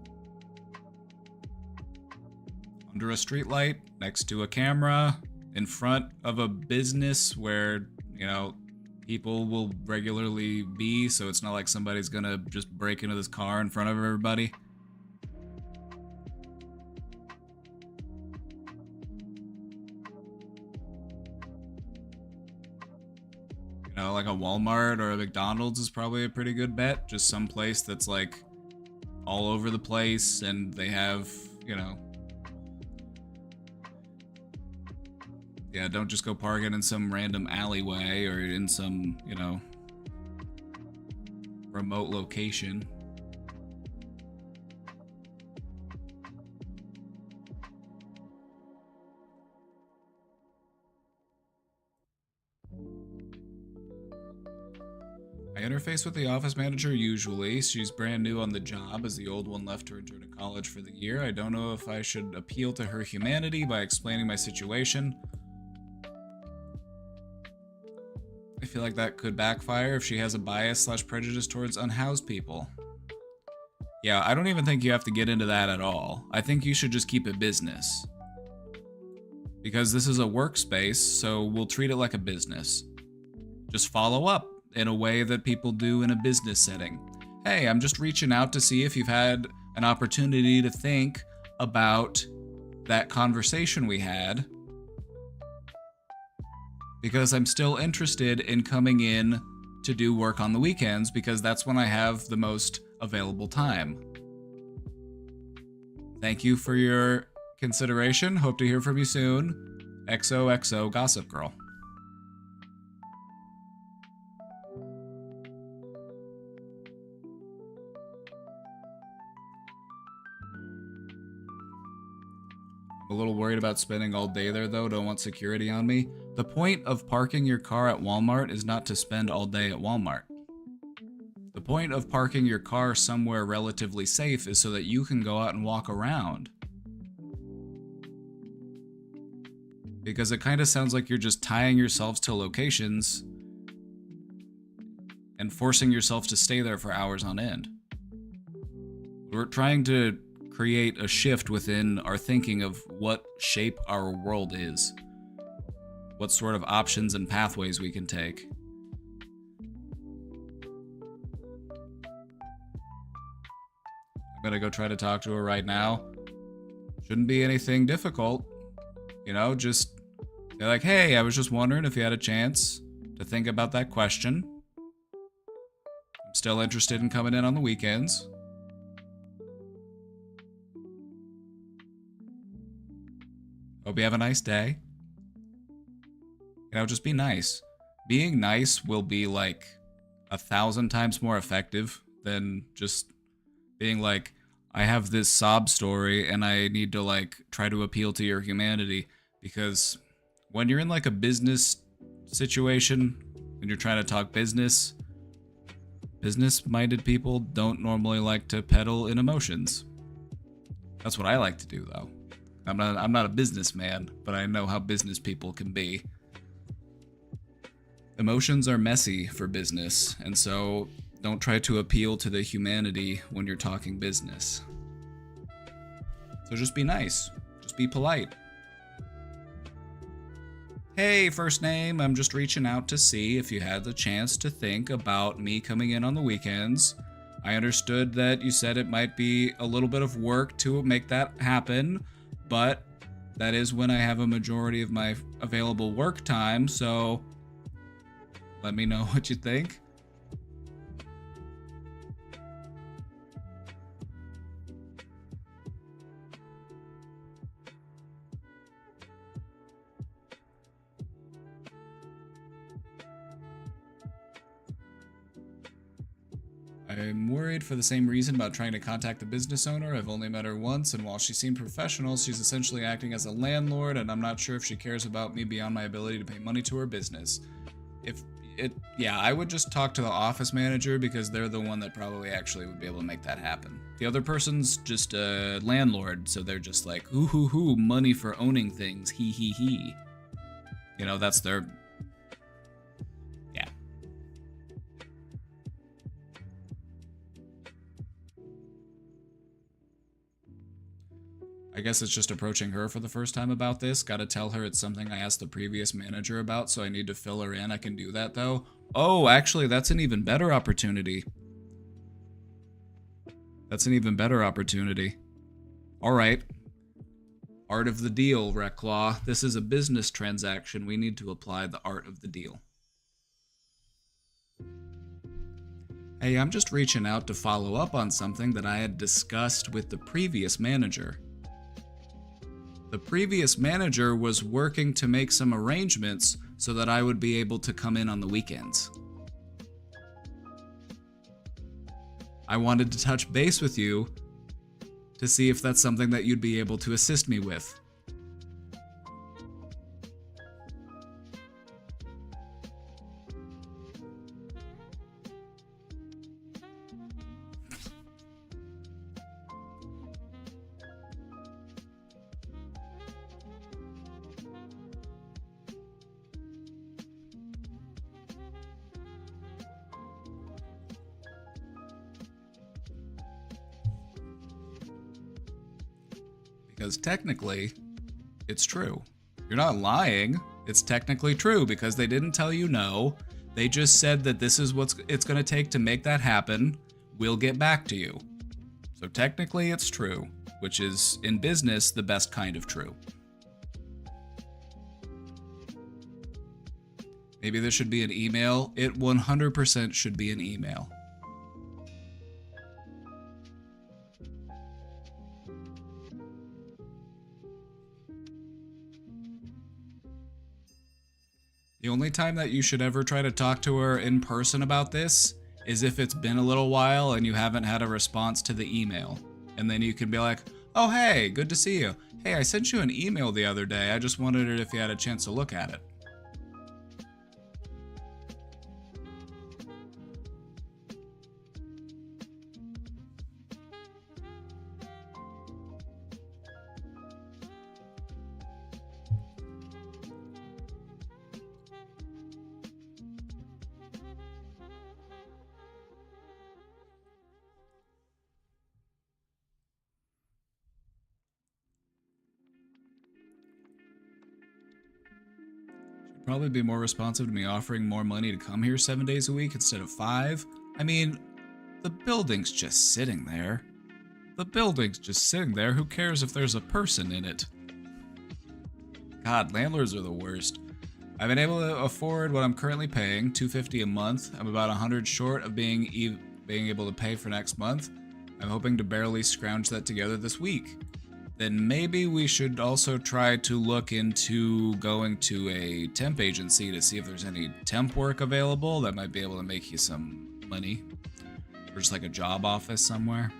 Under a streetlight, next to a camera, in front of a business where, you know, people will regularly be, so it's not like somebody's gonna just break into this car in front of everybody. You know, like a Walmart or a McDonald's is probably a pretty good bet. Just some place that's like all over the place and they have, you know... Yeah, don't just go park it in some random alleyway or in some, you know, remote location. I interface with the office manager usually. She's brand new on the job as the old one left to return to college for the year. I don't know if I should appeal to her humanity by explaining my situation. I feel like that could backfire if she has a bias / prejudice towards unhoused people. Yeah, I don't even think you have to get into that at all. I think you should just keep it business. Because this is a workspace, so we'll treat it like a business. Just follow up in a way that people do in a business setting. Hey, I'm just reaching out to see if you've had an opportunity to think about that conversation we had, because I'm still interested in coming in to do work on the weekends because that's when I have the most available time. Thank you for your consideration. Hope to hear from you soon. XOXO Gossip Girl. A little worried about spending all day there though, don't want security on me. The point of parking your car at Walmart is not to spend all day at Walmart. The point of parking your car somewhere relatively safe is so that you can go out and walk around. Because it kind of sounds like you're just tying yourselves to locations and forcing yourself to stay there for hours on end. We're trying to create a shift within our thinking of what shape our world is, what sort of options and pathways we can take. I'm gonna go try to talk to her right now. Shouldn't be anything difficult. You know, just be like, hey, I was just wondering if you had a chance to think about that question. I'm still interested in coming in on the weekends. Hope you have a nice day. You know, just be nice. Being nice will be like 1,000 times more effective than just being like, I have this sob story and I need to like try to appeal to your humanity. Because when you're in like a business situation and you're trying to talk business, business-minded people don't normally like to peddle in emotions. That's what I like to do though. I'm not a businessman, but I know how business people can be. Emotions are messy for business, and so don't try to appeal to the humanity when you're talking business. So just be nice. Just be polite. Hey, first name, I'm just reaching out to see if you had the chance to think about me coming in on the weekends. I understood that you said it might be a little bit of work to make that happen, but that is when I have a majority of my available work time, so let me know what you think. I'm worried for the same reason about trying to contact the business owner. I've only met her once, and while she seemed professional, she's essentially acting as a landlord, and I'm not sure if she cares about me beyond my ability to pay money to her business. Yeah, I would just talk to the office manager because they're the one that probably actually would be able to make that happen. The other person's just a landlord, so they're just like, ooh hoo hoo, money for owning things, hee hee hee. You know, that's their... yeah. I guess it's just approaching her for the first time about this. Gotta tell her it's something I asked the previous manager about, so I need to fill her in. I can do that, though. Oh, actually, that's an even better opportunity. That's an even better opportunity. Alright. Art of the deal, Reclaw. This is a business transaction. We need to apply the art of the deal. Hey, I'm just reaching out to follow up on something that I had discussed with the previous manager. The previous manager was working to make some arrangements so that I would be able to come in on the weekends. I wanted to touch base with you to see if that's something that you'd be able to assist me with. Because technically, it's true. You're not lying. It's technically true because they didn't tell you no. They just said that this is what it's going to take to make that happen. We'll get back to you. So technically it's true, which is, in business, the best kind of true. Maybe there should be an email. It 100% should be an email. The only time that you should ever try to talk to her in person about this is if it's been a little while and you haven't had a response to the email. And then you can be like, oh hey, good to see you. Hey, I sent you an email the other day. I just wondered if you had a chance to look at it. Probably be more responsive to me offering more money to come here 7 days a week instead of 5. I mean, the building's just sitting there. The building's just sitting there. Who cares if there's a person in it? God, landlords are the worst. I've been able to afford what I'm currently paying, $250 a month. I'm about $100 short of being able to pay for next month. I'm hoping to barely scrounge that together this week. Then maybe we should also try to look into going to a temp agency to see if there's any temp work available that might be able to make you some money. Or just like a job office somewhere.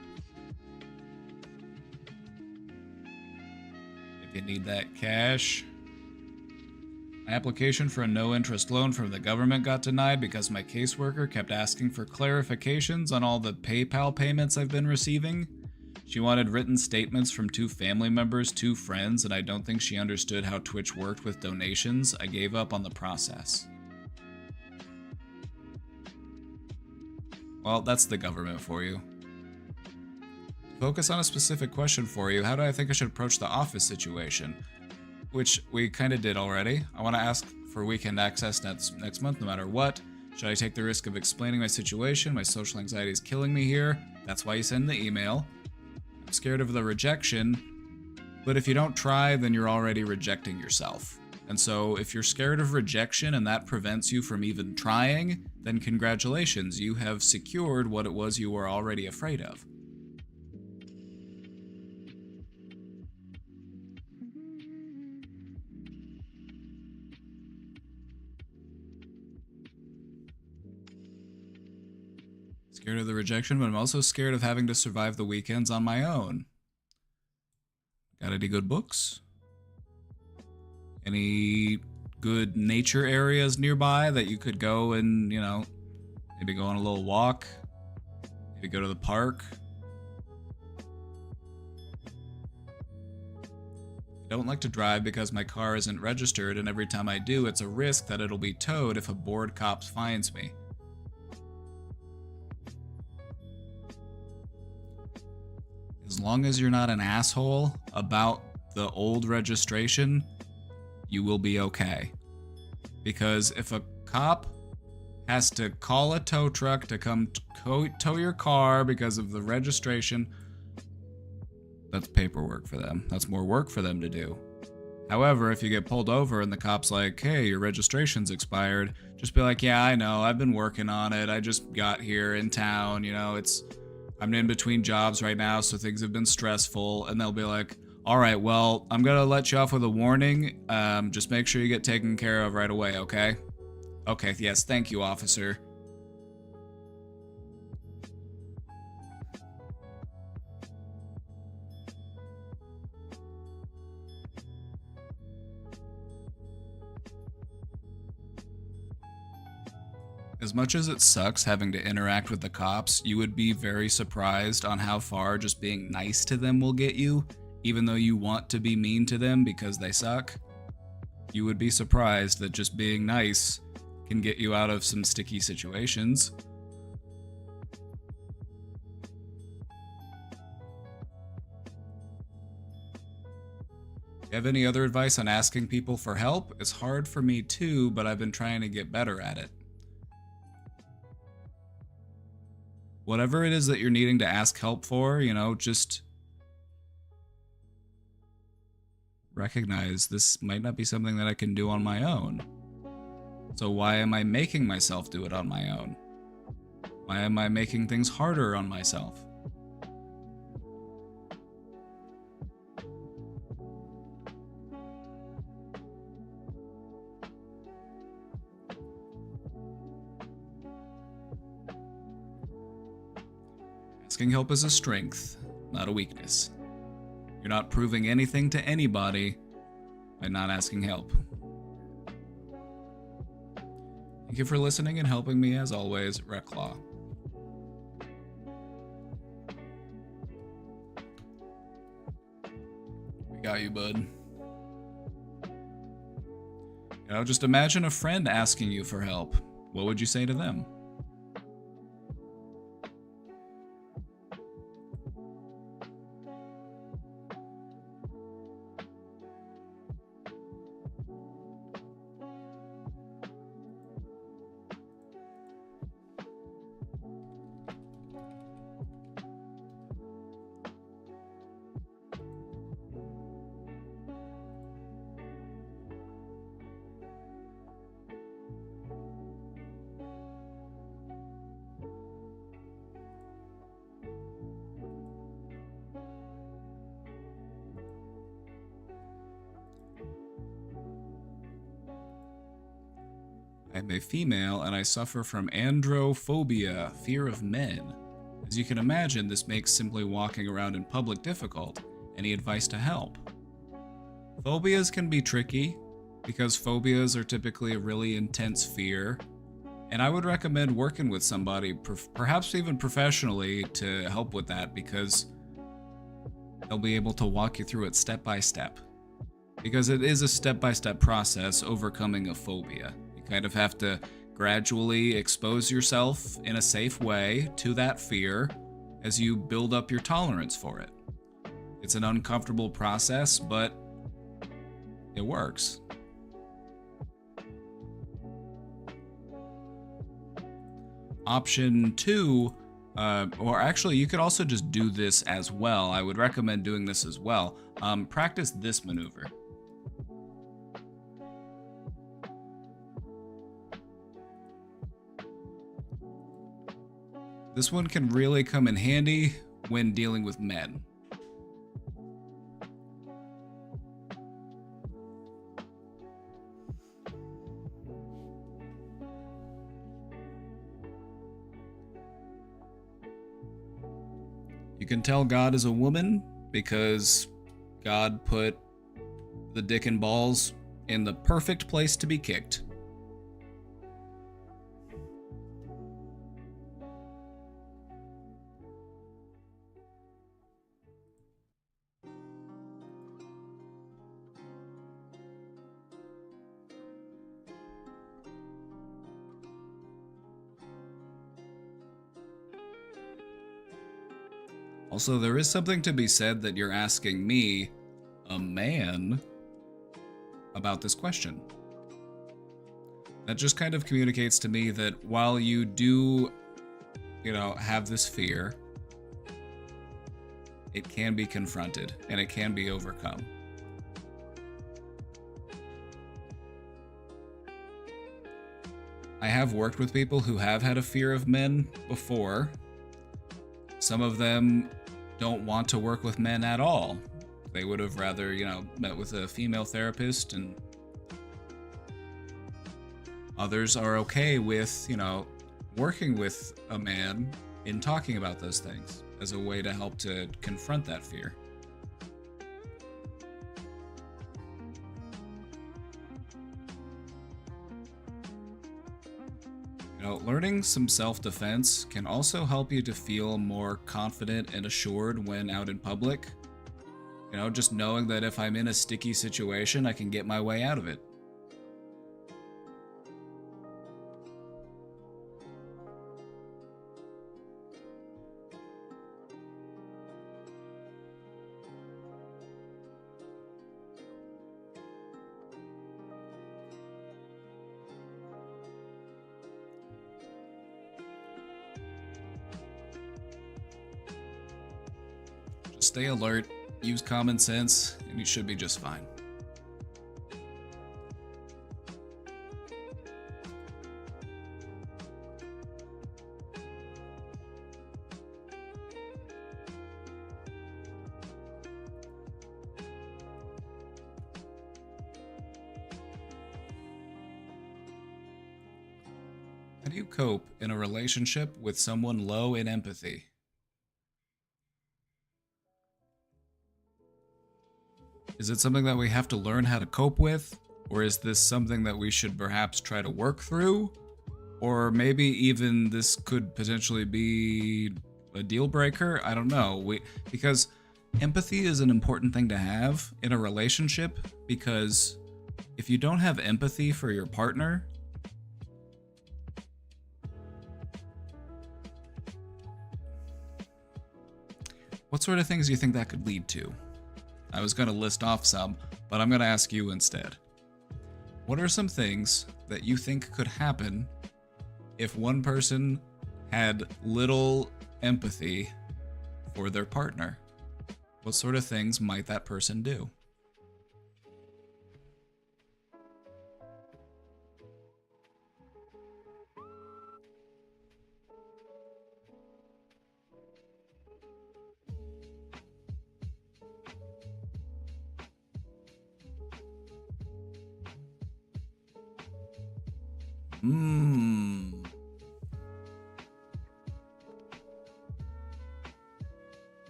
If you need that cash. My application for a no-interest loan from the government got denied because my caseworker kept asking for clarifications on all the PayPal payments I've been receiving. She wanted written statements from 2 family members, 2 friends, and I don't think she understood how Twitch worked with donations. I gave up on the process. Well, that's the government for you. Focus on a specific question for you. How do I think I should approach the office situation? Which we kind of did already. I want to ask for weekend access next month no matter what. Should I take the risk of explaining my situation? My social anxiety is killing me here. That's why you send the email. I'm scared of the rejection, but if you don't try, then you're already rejecting yourself. And so if you're scared of rejection and that prevents you from even trying, then congratulations, you have secured what it was you were already afraid of. Scared of the rejection, but I'm also scared of having to survive the weekends on my own. Got any good books? Any good nature areas nearby that you could go and, you know, maybe go on a little walk? Maybe go to the park? I don't like to drive because my car isn't registered, and every time I do, it's a risk that it'll be towed if a bored cop finds me. As long as you're not an asshole about the old registration, you will be okay. Because if a cop has to call a tow truck to come tow your car because of the registration, that's paperwork for them. That's more work for them to do. However, if you get pulled over and the cop's like, hey, your registration's expired, just be like, yeah, I know, I've been working on it. I just got here in town, you know, I'm in between jobs right now, so things have been stressful. And they'll be like, all right, well, I'm going to let you off with a warning. Just make sure you get taken care of right away, okay? Okay, yes, thank you, officer. As much as it sucks having to interact with the cops, you would be very surprised on how far just being nice to them will get you, even though you want to be mean to them because they suck. You would be surprised that just being nice can get you out of some sticky situations. You have any other advice on asking people for help? It's hard for me too, but I've been trying to get better at it. Whatever it is that you're needing to ask help for, you know, just recognize this might not be something that I can do on my own. So why am I making myself do it on my own? Why am I making things harder on myself? Asking help is a strength, not a weakness. You're not proving anything to anybody by not asking help. Thank you for listening and helping me as always, Reclaw. We got you, bud. You know, just imagine a friend asking you for help. What would you say to them? I'm a female and I suffer from androphobia, fear of men. As you can imagine, this makes simply walking around in public difficult. Any advice to help? Phobias can be tricky because phobias are typically a really intense fear, and I would recommend working with somebody, perhaps even professionally, to help with that because they'll be able to walk you through it step by step. Because it is a step-by-step process overcoming a phobia. Kind of have to gradually expose yourself in a safe way to that fear as you build up your tolerance for it. It's an uncomfortable process, but it works. Option 2, or actually you could also just do this as well. I would recommend doing this as well. Practice this maneuver. This one can really come in handy when dealing with men. You can tell God is a woman because God put the dick and balls in the perfect place to be kicked. Also, there is something to be said that you're asking me, a man, about this question. That just kind of communicates to me that while you do, have this fear, it can be confronted and it can be overcome. I have worked with people who have had a fear of men before. Some of them don't want to work with men at all. They would have rather, met with a female therapist, and others are okay with, working with a man in talking about those things as a way to help to confront that fear. Learning some self-defense can also help you to feel more confident and assured when out in public. Just knowing that if I'm in a sticky situation, I can get my way out of it. Stay alert, use common sense, and you should be just fine. How do you cope in a relationship with someone low in empathy? Is it something that we have to learn how to cope with? Or is this something that we should perhaps try to work through? Or maybe even this could potentially be a deal breaker? I don't know. Because empathy is an important thing to have in a relationship, because if you don't have empathy for your partner, what sort of things do you think that could lead to? I was going to list off some, but I'm going to ask you instead. What are some things that you think could happen if one person had little empathy for their partner? What sort of things might that person do?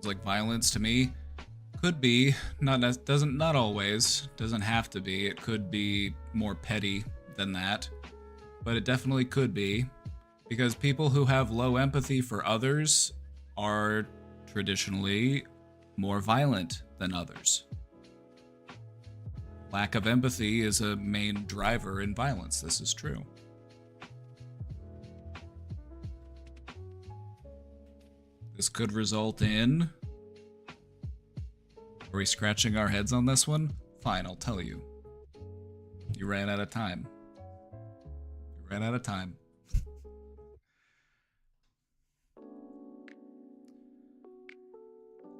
Sounds like violence to me. Could be, not always, doesn't have to be. It could be more petty than that, but it definitely could be, because people who have low empathy for others are traditionally more violent than others. Lack of empathy is a main driver in violence. This is true. This could result in... Are we scratching our heads on this one? Fine, I'll tell you. You ran out of time. You ran out of time.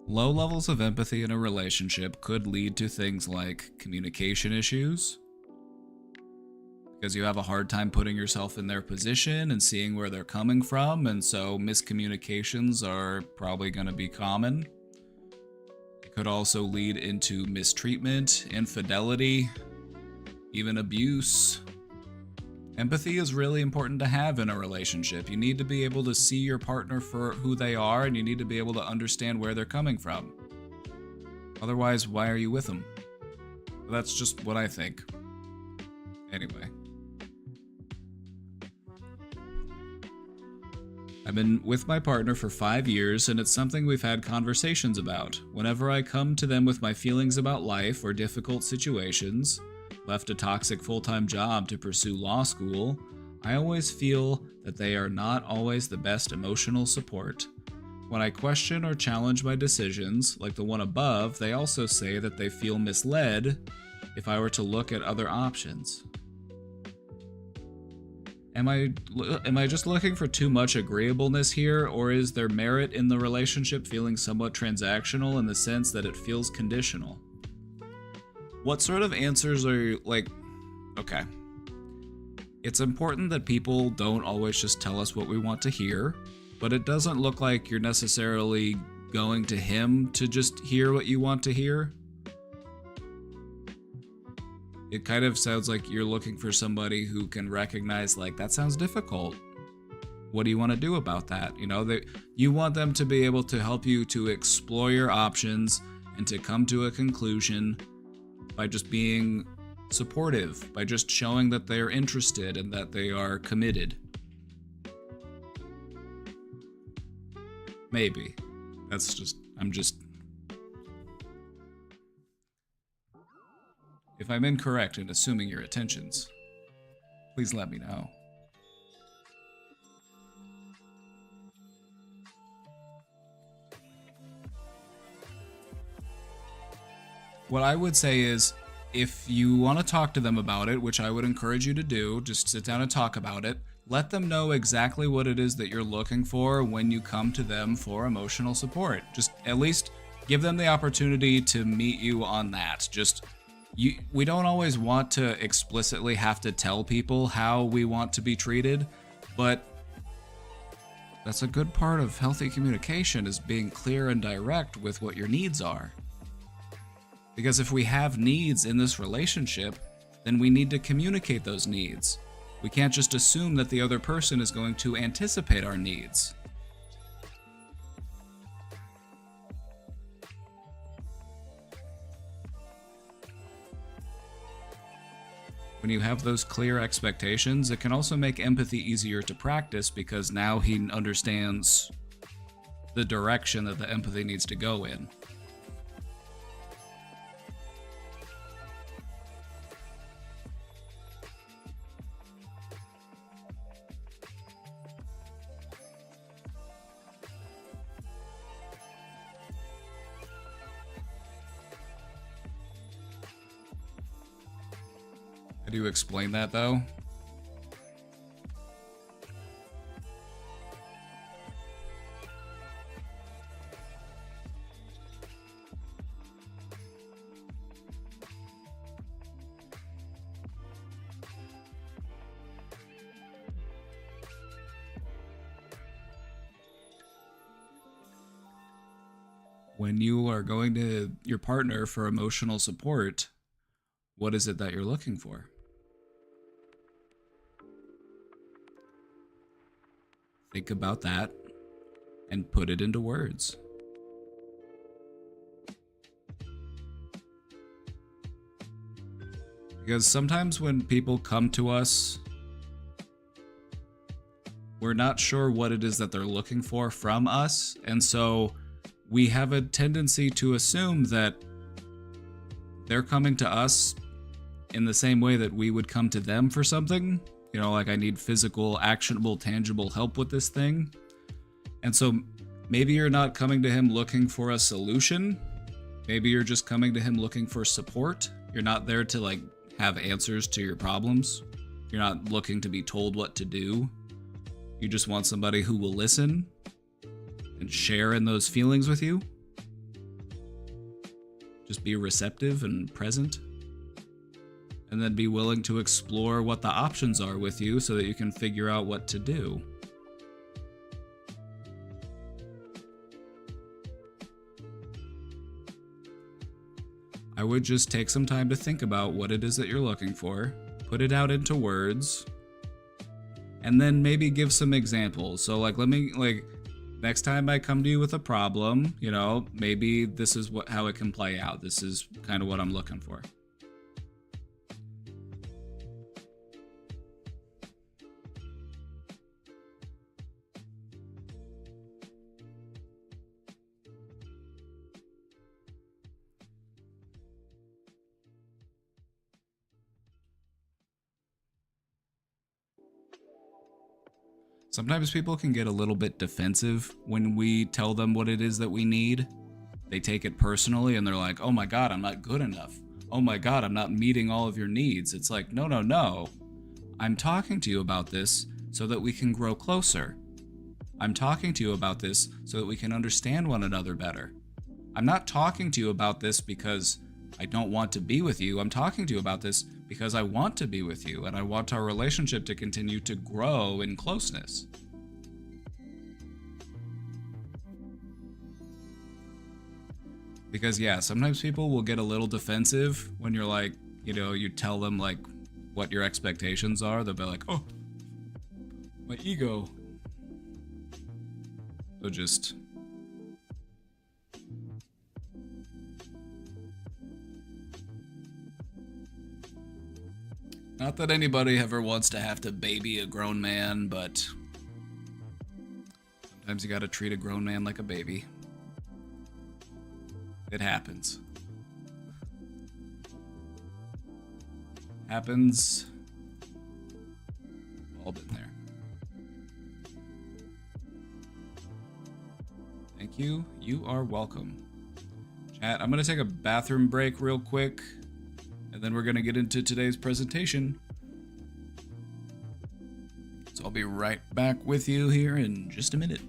Low levels of empathy in a relationship could lead to things like communication issues, because you have a hard time putting yourself in their position and seeing where they're coming from, and so miscommunications are probably going to be common. It could also lead into mistreatment, infidelity, even abuse. Empathy is really important to have in a relationship. You need to be able to see your partner for who they are, and you need to be able to understand where they're coming from. Otherwise, why are you with them? That's just what I think. Anyway. I've been with my partner for 5 years, and it's something we've had conversations about. Whenever I come to them with my feelings about life or difficult situations, left a toxic full-time job to pursue law school, I always feel that they are not always the best emotional support. When I question or challenge my decisions, like the one above, they also say that they feel misled if I were to look at other options. Am I just looking for too much agreeableness here, or is there merit in the relationship feeling somewhat transactional in the sense that it feels conditional? What sort of answers are you, like, okay. It's important that people don't always just tell us what we want to hear, but it doesn't look like you're necessarily going to him to just hear what you want to hear. It kind of sounds like you're looking for somebody who can recognize, like, that sounds difficult. What do you want to do about that? You know, you want them to be able to help you to explore your options and to come to a conclusion by just being supportive, by just showing that they're interested and that they are committed. Maybe. If I'm incorrect in assuming your intentions, please let me know. What I would say is, if you want to talk to them about it, which I would encourage you to do, just sit down and talk about it. Let them know exactly what it is that you're looking for when you come to them for emotional support. Just at least give them the opportunity to meet you on that. We don't always want to explicitly have to tell people how we want to be treated, but that's a good part of healthy communication, is being clear and direct with what your needs are. Because if we have needs in this relationship, then we need to communicate those needs. We can't just assume that the other person is going to anticipate our needs. When you have those clear expectations, it can also make empathy easier to practice because now he understands the direction that the empathy needs to go in. How do you explain that, though? When you are going to your partner for emotional support, what is it that you're looking for? Think about that and put it into words. Because sometimes when people come to us, we're not sure what it is that they're looking for from us, and so we have a tendency to assume that they're coming to us in the same way that we would come to them for something. You know, like I need physical, actionable, tangible help with this thing. And so maybe you're not coming to him looking for a solution. Maybe you're just coming to him looking for support. You're not there to like have answers to your problems. You're not looking to be told what to do. You just want somebody who will listen and share in those feelings with you. Just be receptive and present. And then be willing to explore what the options are with you so that you can figure out what to do. I would just take some time to think about what it is that you're looking for, put it out into words, and then maybe give some examples. So next time I come to you with a problem, you know, maybe this is how it can play out. This is kind of what I'm looking for. Sometimes people can get a little bit defensive when we tell them what it is that we need. They take it personally and they're like, oh my God, I'm not good enough. Oh my God, I'm not meeting all of your needs. It's like, no. I'm talking to you about this so that we can grow closer. I'm talking to you about this so that we can understand one another better. I'm not talking to you about this because I don't want to be with you. I'm talking to you about this because I want to be with you and I want our relationship to continue to grow in closeness. Because yeah, sometimes people will get a little defensive when you're like, you know, you tell them like what your expectations are. They'll be like, oh, my ego. So just not that anybody ever wants to have to baby a grown man, but sometimes you gotta treat a grown man like a baby. It happens. Happens. All been there. Thank you. You are welcome. Chat, I'm gonna take a bathroom break real quick. And then we're going to get into today's presentation. So I'll be right back with you here in just a minute.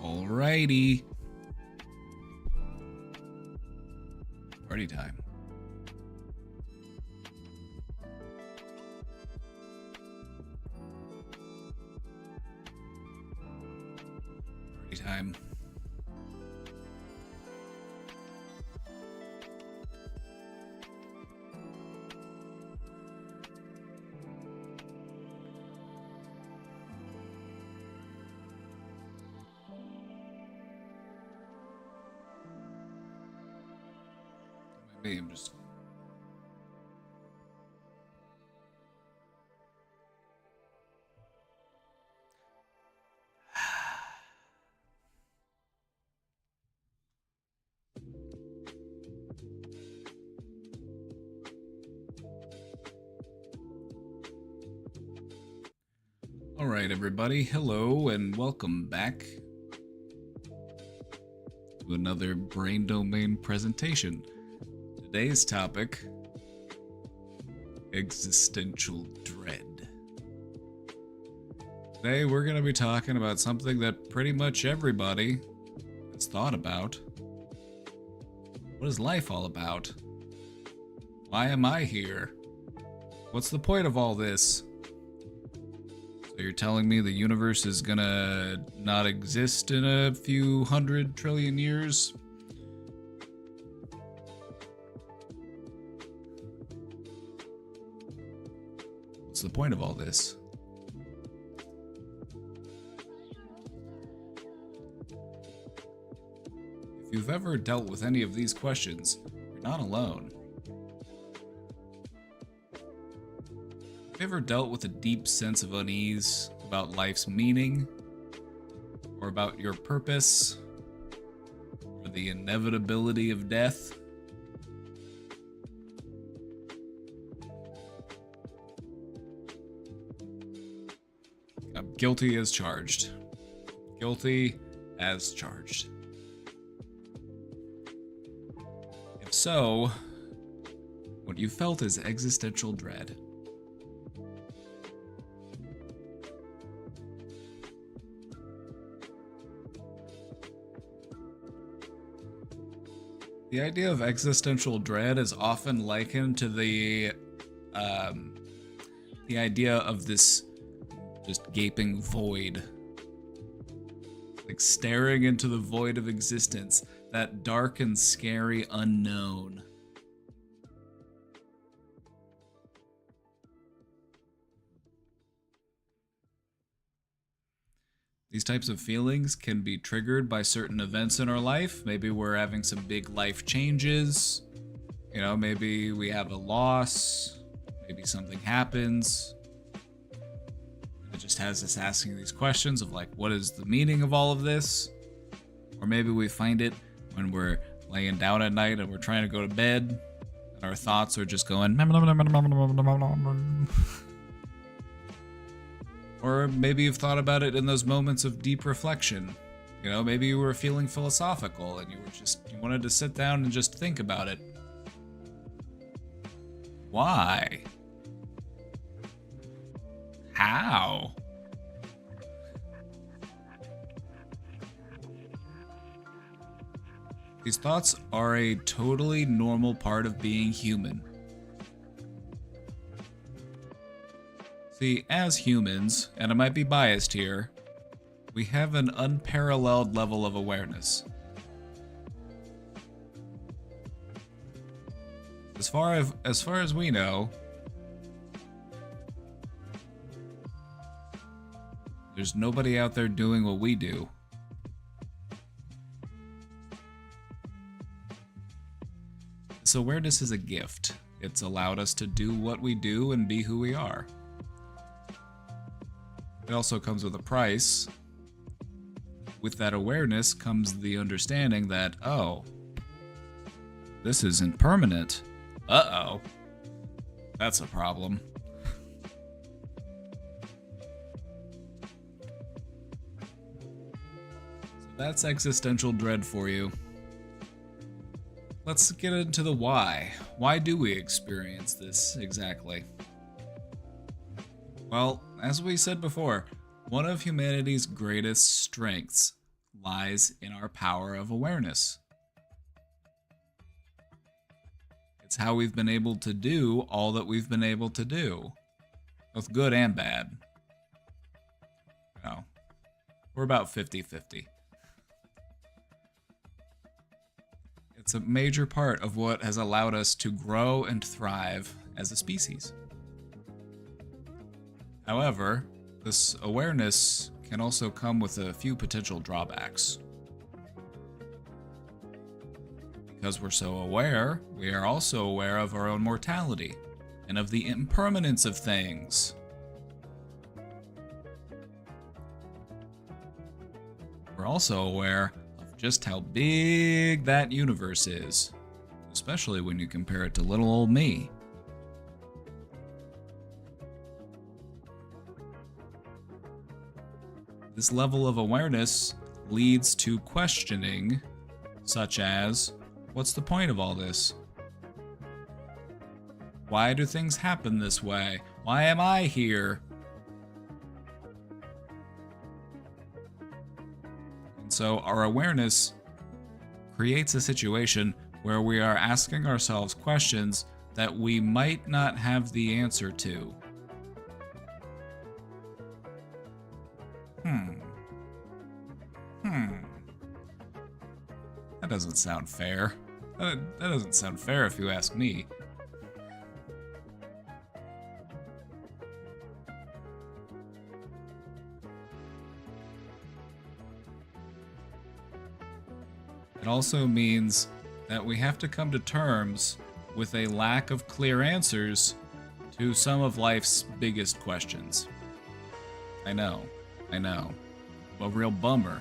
Alrighty. Party time. Party time. Maybe I'm just... Alright, everybody. Hello, and welcome back to another Brain Domain presentation. Today's topic, existential dread. Today we're going to be talking about something that pretty much everybody has thought about. What is life all about? Why am I here? What's the point of all this? So you're telling me the universe is gonna not exist in a few 100 trillion years? What's the point of all this? If you've ever dealt with any of these questions, you're not alone. Have you ever dealt with a deep sense of unease about life's meaning, or about your purpose, or the inevitability of death? I'm guilty as charged. Guilty as charged. If so, what you felt is existential dread. The idea of existential dread is often likened to the idea of this just gaping void. Like staring into the void of existence, that dark and scary unknown. These types of feelings can be triggered by certain events in our life. Maybe we're having some big life changes. You know, maybe we have a loss. Maybe something happens. It just has us asking these questions of like, what is the meaning of all of this? Or maybe we find it when we're laying down at night and we're trying to go to bed and our thoughts are just going... Or maybe you've thought about it in those moments of deep reflection. You know, maybe you were feeling philosophical and you wanted to sit down and just think about it. Why? How? These thoughts are a totally normal part of being human. See, as humans, and I might be biased here, we have an unparalleled level of awareness. As far as we know, there's nobody out there doing what we do. This awareness is a gift. It's allowed us to do what we do and be who we are. It also comes with a price. With that awareness comes the understanding that, oh, this isn't permanent. Uh-oh. That's a problem. So that's existential dread for you. Let's get into the why. Why do we experience this exactly? Well, as we said before, one of humanity's greatest strengths lies in our power of awareness. It's how we've been able to do all that we've been able to do, both good and bad. You know, we're about 50-50. It's a major part of what has allowed us to grow and thrive as a species. However, this awareness can also come with a few potential drawbacks. Because we're so aware, we are also aware of our own mortality and of the impermanence of things. We're also aware of just how big that universe is, especially when you compare it to little old me. This level of awareness leads to questioning, such as, what's the point of all this? Why do things happen this way? Why am I here? And so our awareness creates a situation where we are asking ourselves questions that we might not have the answer to. That doesn't sound fair. That doesn't sound fair if you ask me. It also means that we have to come to terms with a lack of clear answers to some of life's biggest questions. I know. A real bummer.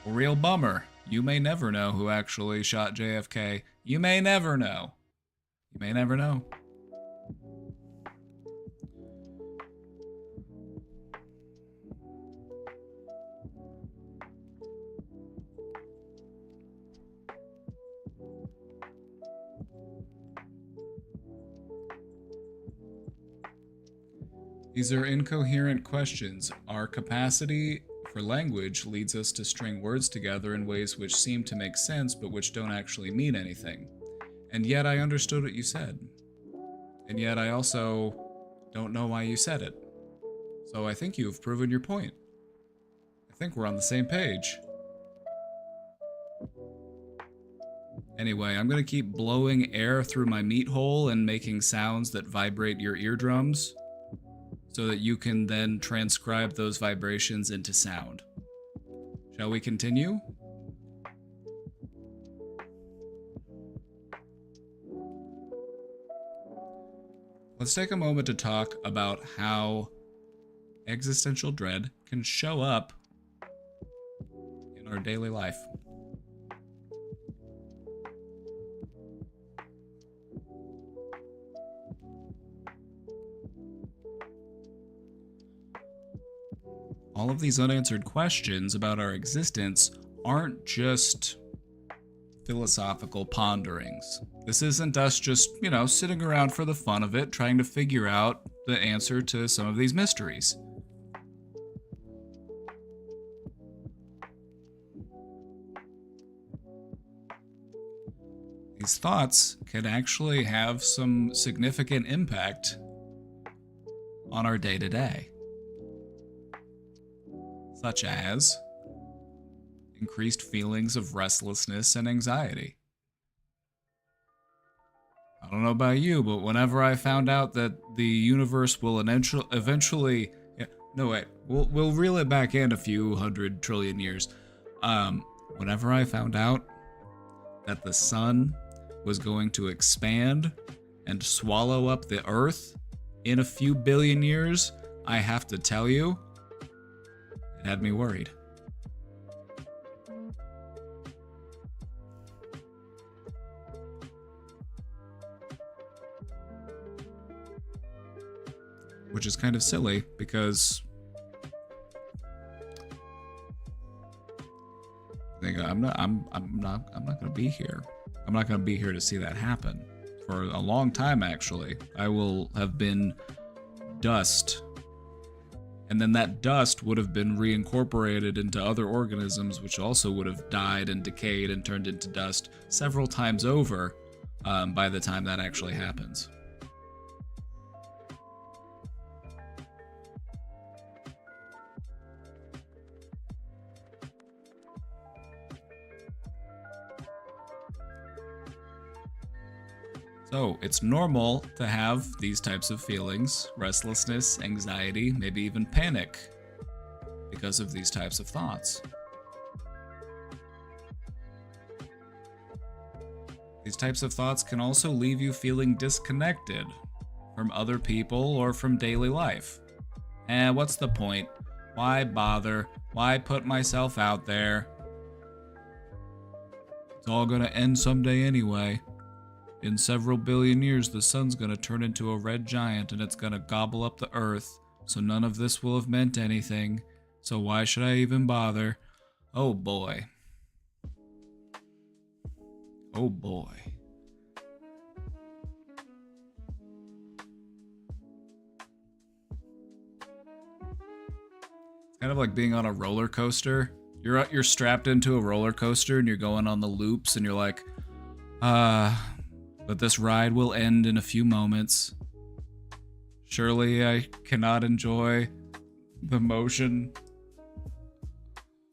A real bummer. You may never know who actually shot JFK. You may never know. You may never know. These are incoherent questions. Our capacity for language leads us to string words together in ways which seem to make sense but which don't actually mean anything. And yet I understood what you said. And yet I also don't know why you said it. So I think you've proven your point. I think we're on the same page. Anyway, I'm gonna keep blowing air through my meat hole and making sounds that vibrate your eardrums, so that you can then transcribe those vibrations into sound. Shall we continue? Let's take a moment to talk about how existential dread can show up in our daily life. All of these unanswered questions about our existence aren't just philosophical ponderings. This isn't us just, sitting around for the fun of it, trying to figure out the answer to some of these mysteries. these thoughts can actually have some significant impact on our day-to-day, such as increased feelings of restlessness and anxiety. I don't know about you, but whenever I found out that the universe will eventually no wait, we'll reel it back in a few 100 trillion years. Whenever I found out that the sun was going to expand and swallow up the earth in a few billion years, I have to tell you, it had me worried. Which is kind of silly because I'm not gonna be here. I'm not gonna be here to see that happen. For a long time, actually. I will have been dust. And then that dust would have been reincorporated into other organisms, which also would have died and decayed and turned into dust several times over by the time that actually happens. So, it's normal to have these types of feelings, restlessness, anxiety, maybe even panic, because of these types of thoughts. These types of thoughts can also leave you feeling disconnected from other people or from daily life. And what's the point? Why bother? Why put myself out there? It's all gonna end someday anyway. In several billion years, the sun's gonna turn into a red giant and it's gonna gobble up the earth, so none of this will have meant anything, so why should I even bother? Oh boy. Oh boy. It's kind of like being on a roller coaster. You're strapped into a roller coaster and you're going on the loops and you're like, but this ride will end in a few moments. Surely I cannot enjoy the motion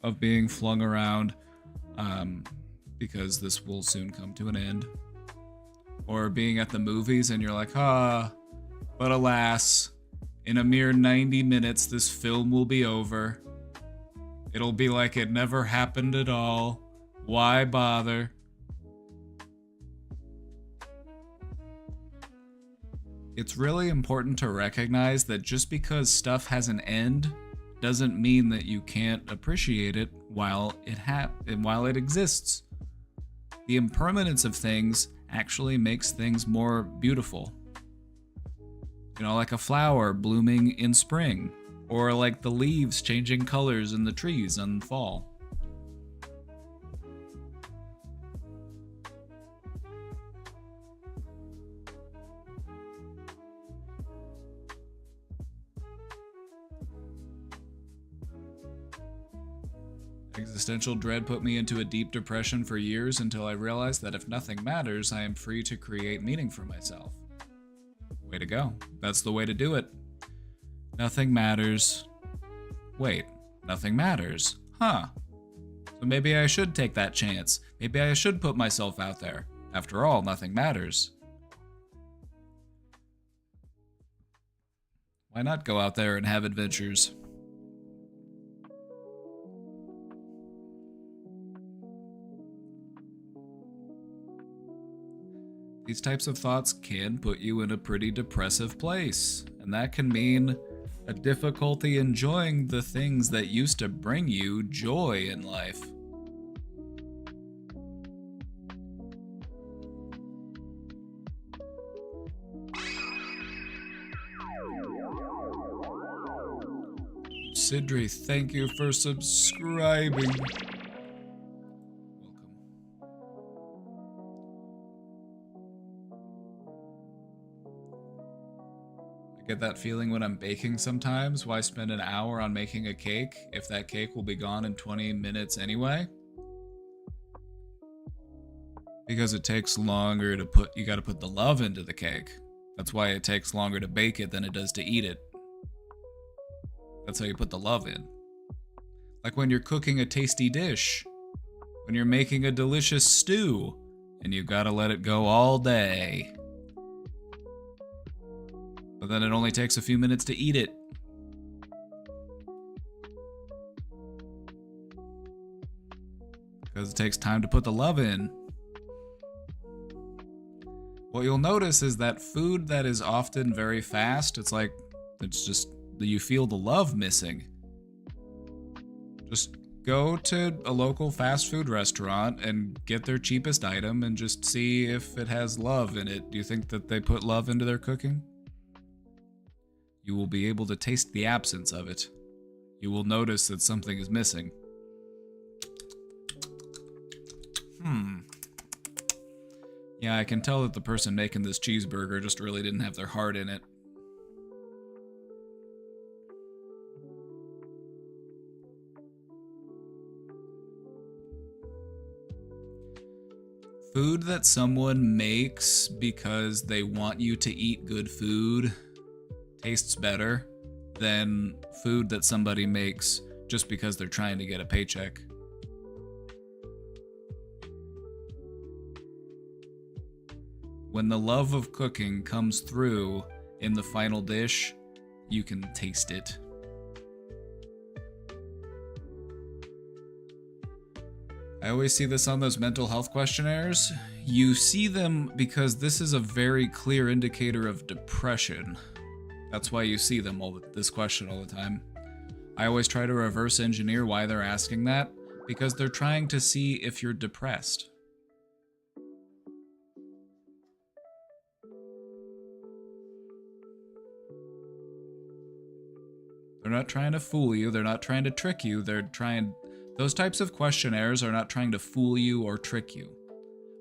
of being flung around because this will soon come to an end. Or being at the movies and you're like, but alas, in a mere 90 minutes this film will be over. It'll be like it never happened at all. Why bother? It's really important to recognize that just because stuff has an end doesn't mean that you can't appreciate it while it exists. The impermanence of things actually makes things more beautiful. You know, like a flower blooming in spring, or like the leaves changing colors in the trees in fall. Existential dread put me into a deep depression for years until I realized that if nothing matters, I am free to create meaning for myself. Way to go. That's the way to do it. Nothing matters. Wait, nothing matters. Huh. So maybe I should take that chance. Maybe I should put myself out there. After all, nothing matters. Why not go out there and have adventures? These types of thoughts can put you in a pretty depressive place, and that can mean a difficulty enjoying the things that used to bring you joy in life. Sidri, thank you for subscribing. Get that feeling when I'm baking sometimes. Why spend an hour on making a cake if that cake will be gone in 20 minutes anyway? Because it takes longer to put, you gotta put the love into the cake. That's why it takes longer to bake it than it does to eat it. That's how you put the love in. Like when you're cooking a tasty dish, when you're making a delicious stew, and you gotta let it go all day. But then it only takes a few minutes to eat it. Because it takes time to put the love in. What you'll notice is that food that is often very fast, it's just you feel the love missing. Just go to a local fast food restaurant and get their cheapest item and just see if it has love in it. Do you think that they put love into their cooking? You will be able to taste the absence of it. You will notice that something is missing. Yeah, I can tell that the person making this cheeseburger just really didn't have their heart in it. Food that someone makes because they want you to eat good food tastes better than food that somebody makes just because they're trying to get a paycheck. When the love of cooking comes through in the final dish, you can taste it. I always see this on those mental health questionnaires. You see them because this is a very clear indicator of depression. That's why you see them this question all the time. I always try to reverse engineer why they're asking that, because they're trying to see if you're depressed. They're not trying to fool you, they're not trying to trick you, those types of questionnaires are not trying to fool you or trick you.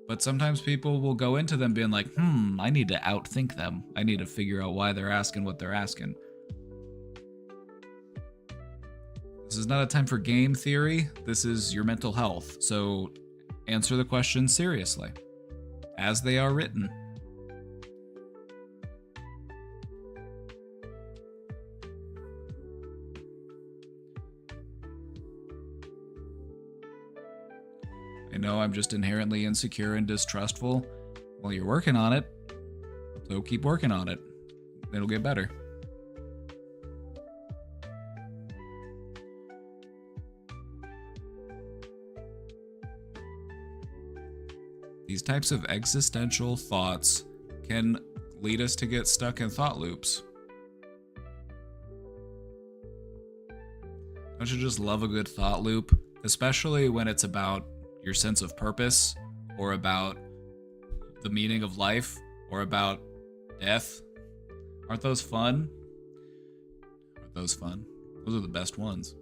But sometimes people will go into them being like, I need to outthink them. I need to figure out why they're asking what they're asking. This is not a time for game theory, this is your mental health. So answer the questions seriously, as they are written. I know I'm just inherently insecure and distrustful. Well, you're working on it, so keep working on it. It'll get better. These types of existential thoughts can lead us to get stuck in thought loops. Don't you just love a good thought loop? Especially when it's about your sense of purpose, or about the meaning of life, or about death. Aren't those fun? Aren't those fun? Those are the best ones.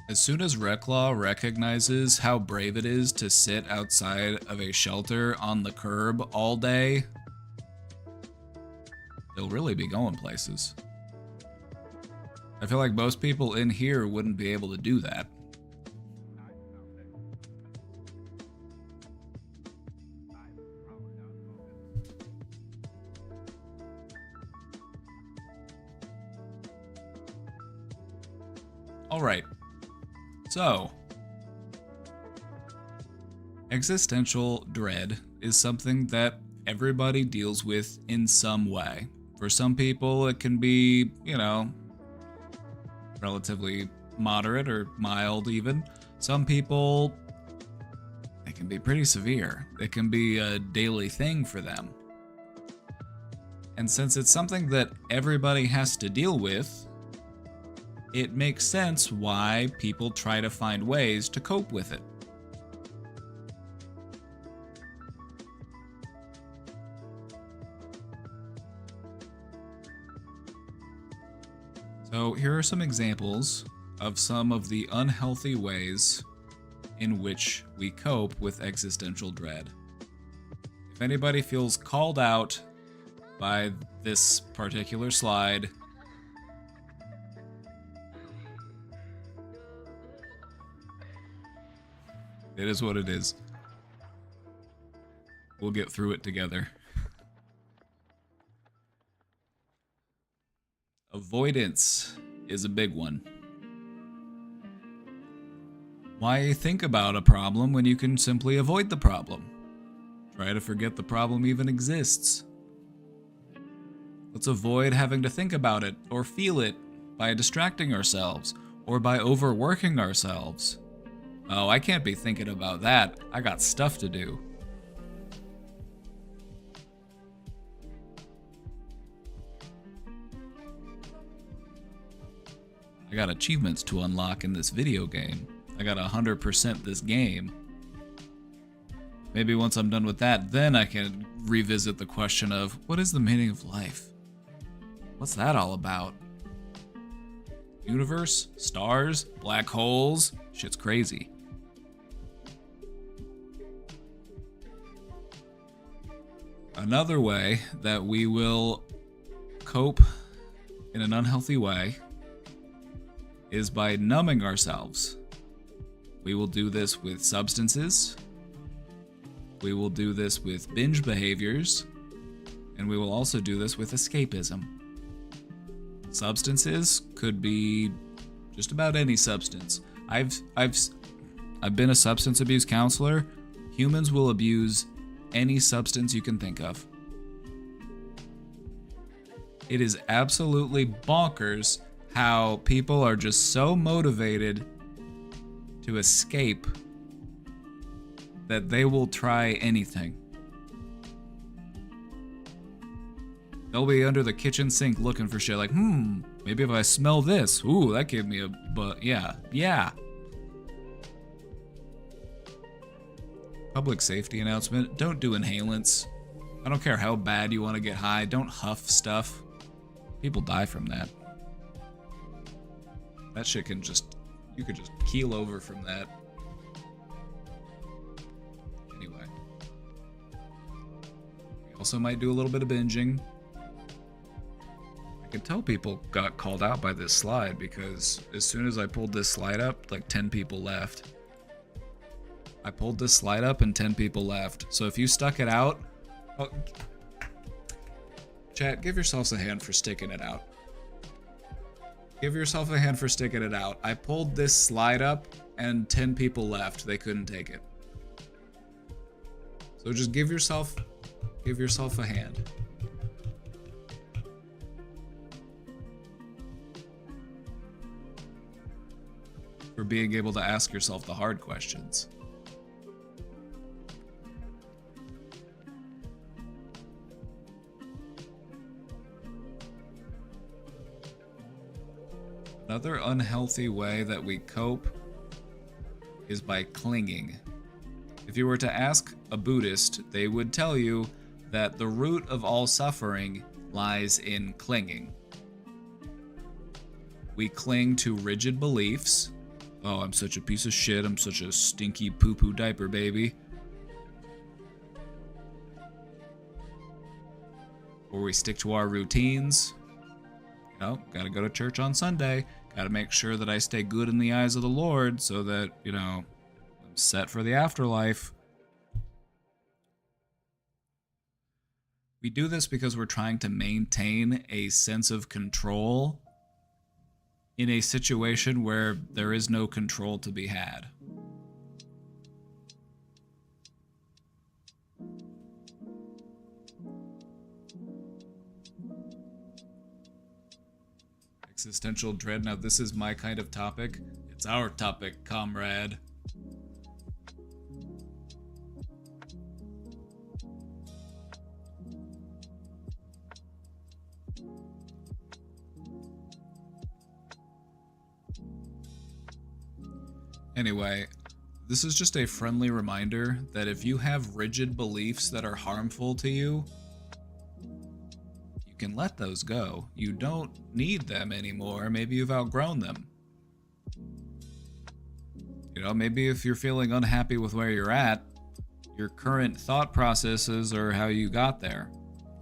As soon as Reclaw recognizes how brave it is to sit outside of a shelter on the curb all day, they'll really be going places. I feel like most people in here wouldn't be able to do that. All right. So, existential dread is something that everybody deals with in some way. For some people, it can be, relatively moderate or mild even. Some people, it can be pretty severe. It can be a daily thing for them. And since it's something that everybody has to deal with, it makes sense why people try to find ways to cope with it. So here are some examples of some of the unhealthy ways in which we cope with existential dread. If anybody feels called out by this particular slide. It is what it is. We'll get through it together. Avoidance is a big one. Why think about a problem when you can simply avoid the problem? Try to forget the problem even exists. Let's avoid having to think about it or feel it by distracting ourselves or by overworking ourselves. Oh, I can't be thinking about that. I got stuff to do. I got achievements to unlock in this video game. I got 100% this game. Maybe once I'm done with that, then I can revisit the question of, what is the meaning of life? What's that all about? Universe? Stars? Black holes? Shit's crazy. Another way that we will cope in an unhealthy way is by numbing ourselves. We will do this with substances. We will do this with binge behaviors. And we will also do this with escapism. Substances could be just about any substance. I've been a substance abuse counselor. Humans will abuse any substance you can think of. It is absolutely bonkers how people are just so motivated to escape that they will try anything. They'll be under the kitchen sink looking for shit like, maybe if I smell this, ooh, that gave me a but yeah. Public safety announcement, don't do inhalants. I don't care how bad you want to get high, don't huff stuff. People die from that. That shit can just, you could just keel over from that. Anyway. We also might do a little bit of binging. I can tell people got called out by this slide because as soon as I pulled this slide up, like 10 people left. I pulled this slide up and 10 people left. So if you stuck it out, oh, chat, give yourselves a hand for sticking it out. Give yourself a hand for sticking it out. I pulled this slide up and 10 people left. They couldn't take it. So just give yourself a hand. For being able to ask yourself the hard questions. Another unhealthy way that we cope is by clinging. If you were to ask a Buddhist, they would tell you that the root of all suffering lies in clinging. We cling to rigid beliefs. Oh, I'm such a piece of shit. I'm such a stinky poo-poo diaper baby. Or we stick to our routines. You know, gotta go to church on Sunday. Gotta make sure that I stay good in the eyes of the Lord so that, you know, I'm set for the afterlife. We do this because we're trying to maintain a sense of control in a situation where there is no control to be had. Existential dread. Now this is my kind of topic. It's our topic, comrade. Anyway, this is just a friendly reminder that if you have rigid beliefs that are harmful to you, you can let those go. You don't need them anymore. Maybe you've outgrown them. You know, maybe if you're feeling unhappy with where you're at, your current thought processes are how you got there.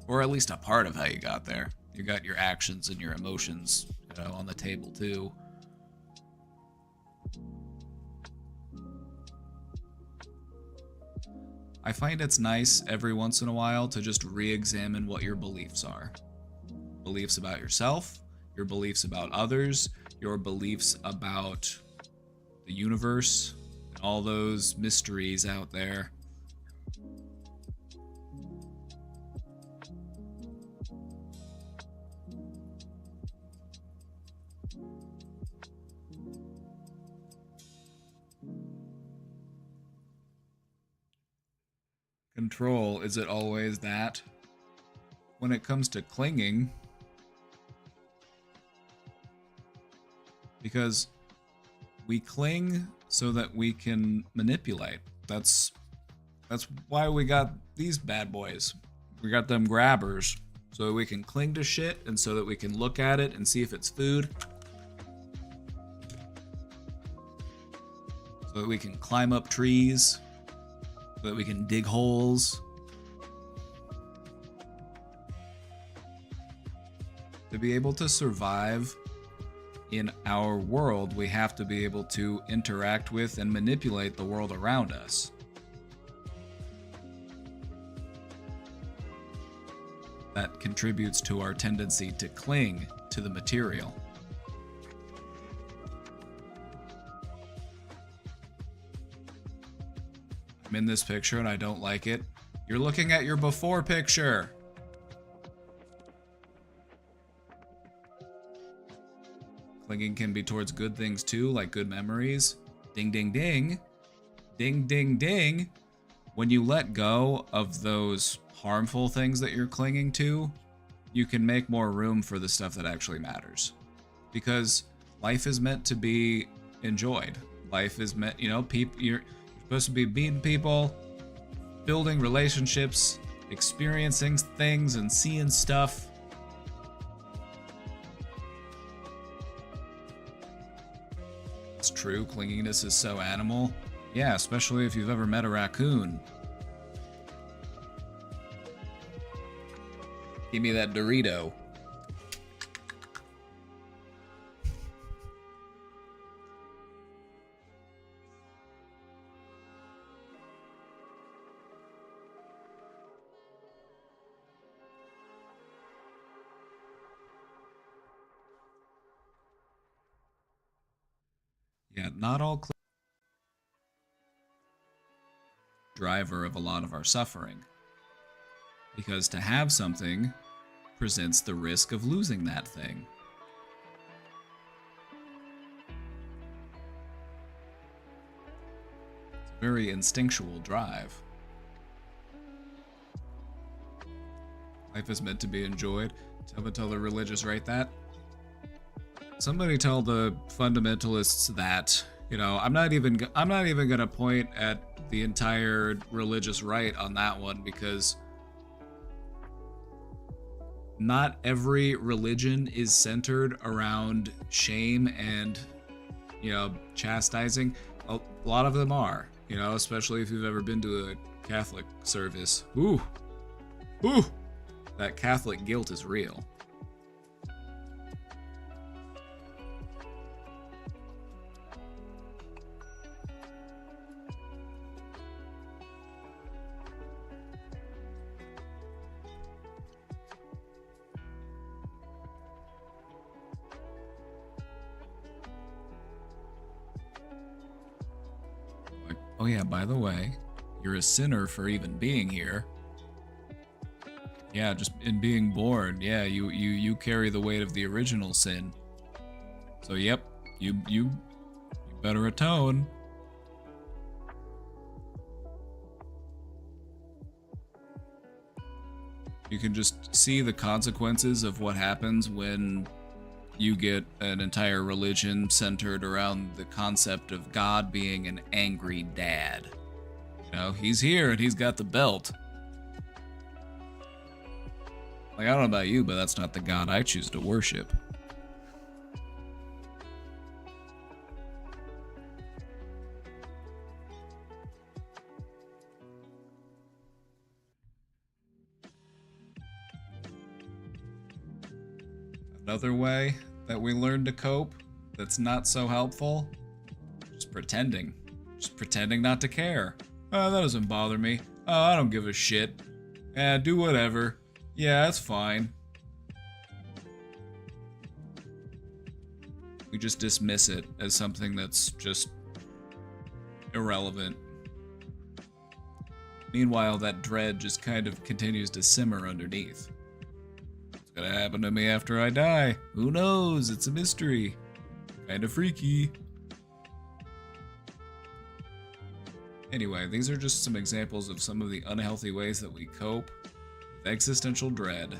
Or at least a part of how you got there. You got your actions and your emotions, you know, on the table too. I find it's nice every once in a while to just re-examine what your beliefs are. Beliefs about yourself, your beliefs about others, your beliefs about the universe, and all those mysteries out there. Control, is it always that? When it comes to clinging, because we cling so that we can manipulate. That's why we got these bad boys. We got them grabbers so that we can cling to shit and so that we can look at it and see if it's food. So that we can climb up trees. So that we can dig holes. To be able to survive in our world, we have to be able to interact with and manipulate the world around us. That contributes to our tendency to cling to the material. I'm in this picture and I don't like it. You're looking at your before picture. Clinging can be towards good things too, like good memories. Ding, ding, ding. Ding, ding, ding. When you let go of those harmful things that you're clinging to, you can make more room for the stuff that actually matters. Because life is meant to be enjoyed. Life is meant, you know, you're supposed to be meeting people, building relationships, experiencing things and seeing stuff. It's true, clinginess is so animal. Yeah, especially if you've ever met a raccoon. Give me that Dorito. Yeah, not all driver of a lot of our suffering. Because to have something presents the risk of losing that thing. It's a very instinctual drive. Life is meant to be enjoyed. Tell the religious right that. Somebody tell the fundamentalists that, you know, I'm not even gonna point at the entire religious right on that one, because not every religion is centered around shame and, you know, chastising. A lot of them are, you know, especially if you've ever been to a Catholic service. Ooh, that Catholic guilt is real. Oh yeah, by the way, you're a sinner for even being here. Yeah, just in being born. Yeah, you carry the weight of the original sin. So yep, you better atone. You can just see the consequences of what happens when you get an entire religion centered around the concept of God being an angry dad. You know, he's here and he's got the belt. Like, I don't know about you, but that's not the God I choose to worship. Another way that we learn to cope that's not so helpful, just pretending. Just pretending not to care. Oh, that doesn't bother me. Oh, I don't give a shit. Do whatever. Yeah, that's fine. We just dismiss it as something that's just irrelevant. Meanwhile, that dread just kind of continues to simmer underneath. What's gonna happen to me after I die? Who knows? It's a mystery. Kinda freaky. Anyway, these are just some examples of some of the unhealthy ways that we cope with existential dread.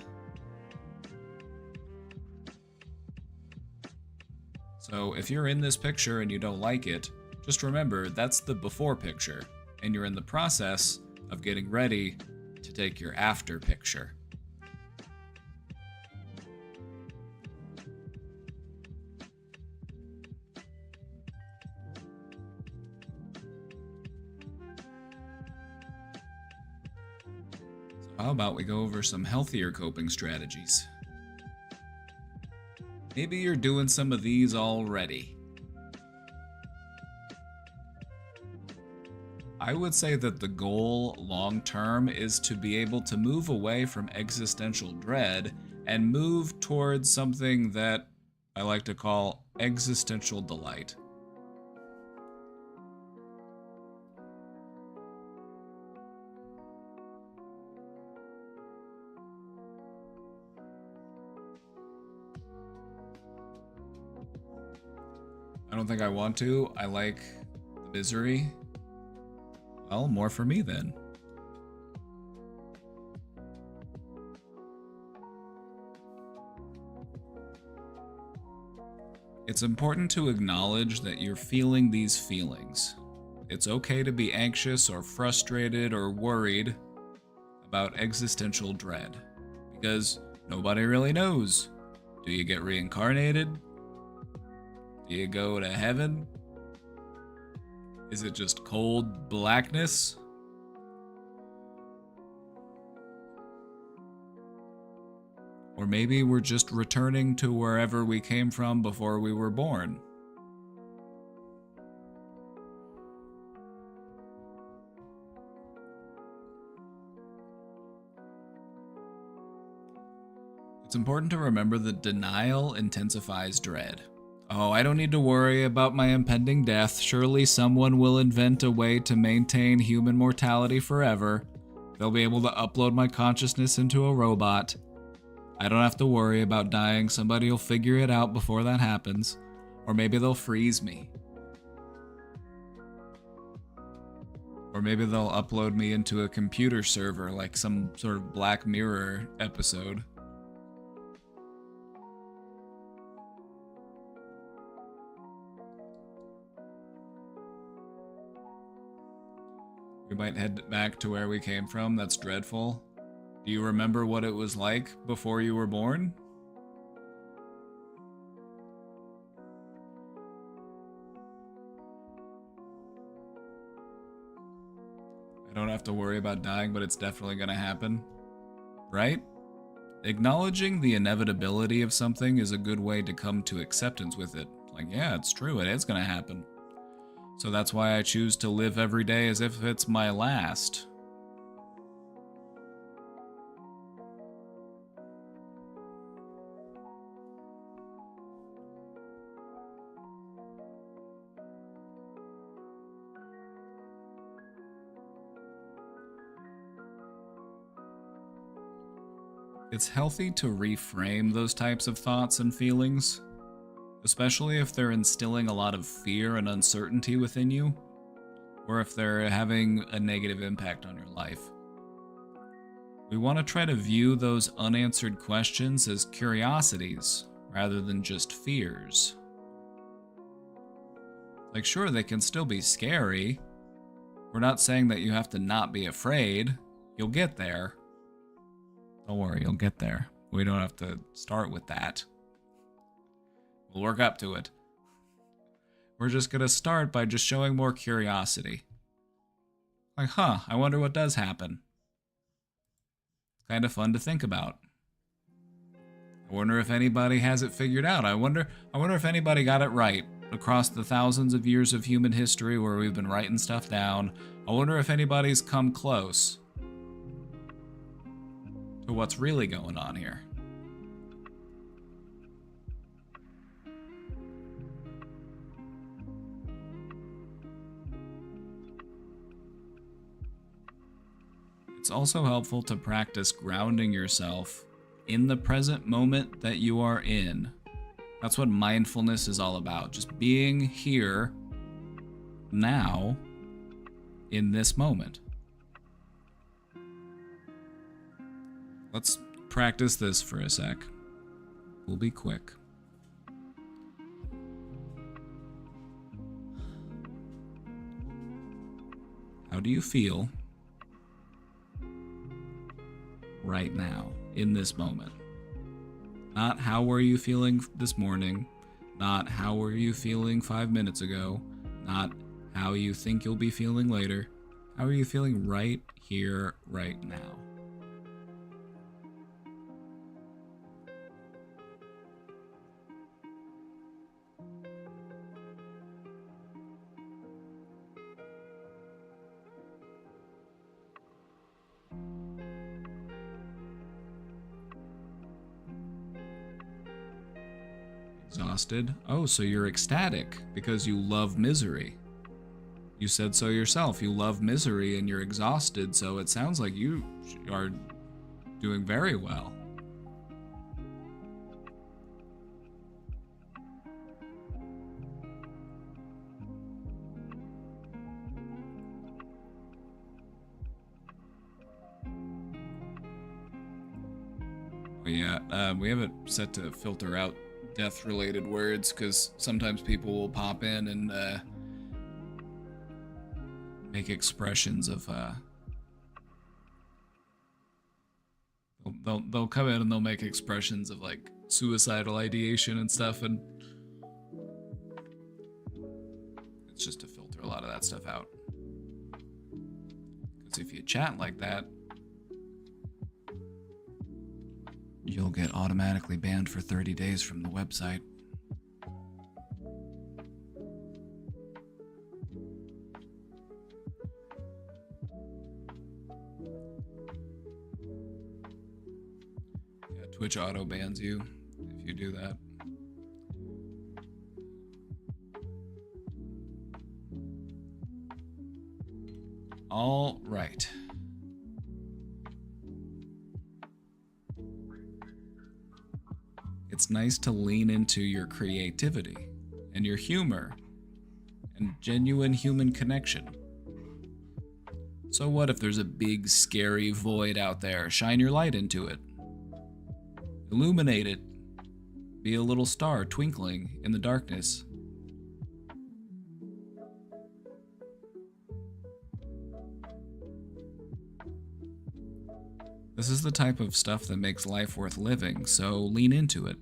So if you're in this picture and you don't like it, just remember that's the before picture, and you're in the process of getting ready to take your after picture. So how about we go over some healthier coping strategies? Maybe you're doing some of these already. I would say that the goal long term is to be able to move away from existential dread and move towards something that I like to call existential delight. I don't think I want to. I like the misery. Well, more for me then. It's important to acknowledge that you're feeling these feelings. It's okay to be anxious or frustrated or worried about existential dread, because nobody really knows. Do you get reincarnated? Do you go to heaven? Is it just cold blackness? Or maybe we're just returning to wherever we came from before we were born. It's important to remember that denial intensifies dread. Oh, I don't need to worry about my impending death. Surely someone will invent a way to maintain human mortality forever. They'll be able to upload my consciousness into a robot. I don't have to worry about dying. Somebody will figure it out before that happens. Or maybe they'll freeze me. Or maybe they'll upload me into a computer server like some sort of Black Mirror episode. We might head back to where we came from. That's dreadful. Do you remember what it was like before you were born? I don't have to worry about dying, but it's definitely gonna happen. Right? Acknowledging the inevitability of something is a good way to come to acceptance with it. Like, yeah, it's true, it is gonna happen. So that's why I choose to live every day as if it's my last. It's healthy to reframe those types of thoughts and feelings, especially if they're instilling a lot of fear and uncertainty within you, or if they're having a negative impact on your life. We want to try to view those unanswered questions as curiosities rather than just fears. Like, sure, they can still be scary. We're not saying that you have to not be afraid. You'll get there. Don't worry, you'll get there. We don't have to start with that. We'll work up to it. We're just gonna start by just showing more curiosity. Like, I wonder what does happen. It's kind of fun to think about. I I wonder if anybody has it figured out. I wonder if anybody got it right across the thousands of years of human history where we've been writing stuff down. I wonder if anybody's come close to what's really going on here. It's also helpful to practice grounding yourself in the present moment that you are in. That's what mindfulness is all about. Just being here, now, in this moment. Let's practice this for a sec. We'll be quick. How do you feel right now, in this moment? Not how were you feeling this morning, not how were you feeling 5 minutes ago, not how you think you'll be feeling later. How are you feeling right here, right now? Exhausted? Oh, so you're ecstatic because you love misery. You said so yourself. You love misery and you're exhausted, so it sounds like you are doing very well. Oh, yeah, we have it set to filter out death-related words because sometimes people will pop in and make expressions of they'll come in and they'll make expressions of like suicidal ideation and stuff, and it's just to filter a lot of that stuff out. Because if you chat like that, you'll get automatically banned for 30 days from the website. Yeah, Twitch auto bans you if you do that. All right. It's nice to lean into your creativity and your humor and genuine human connection. So what if there's a big, scary void out there? Shine your light into it. Illuminate it. Be a little star twinkling in the darkness. This is the type of stuff that makes life worth living, so lean into it.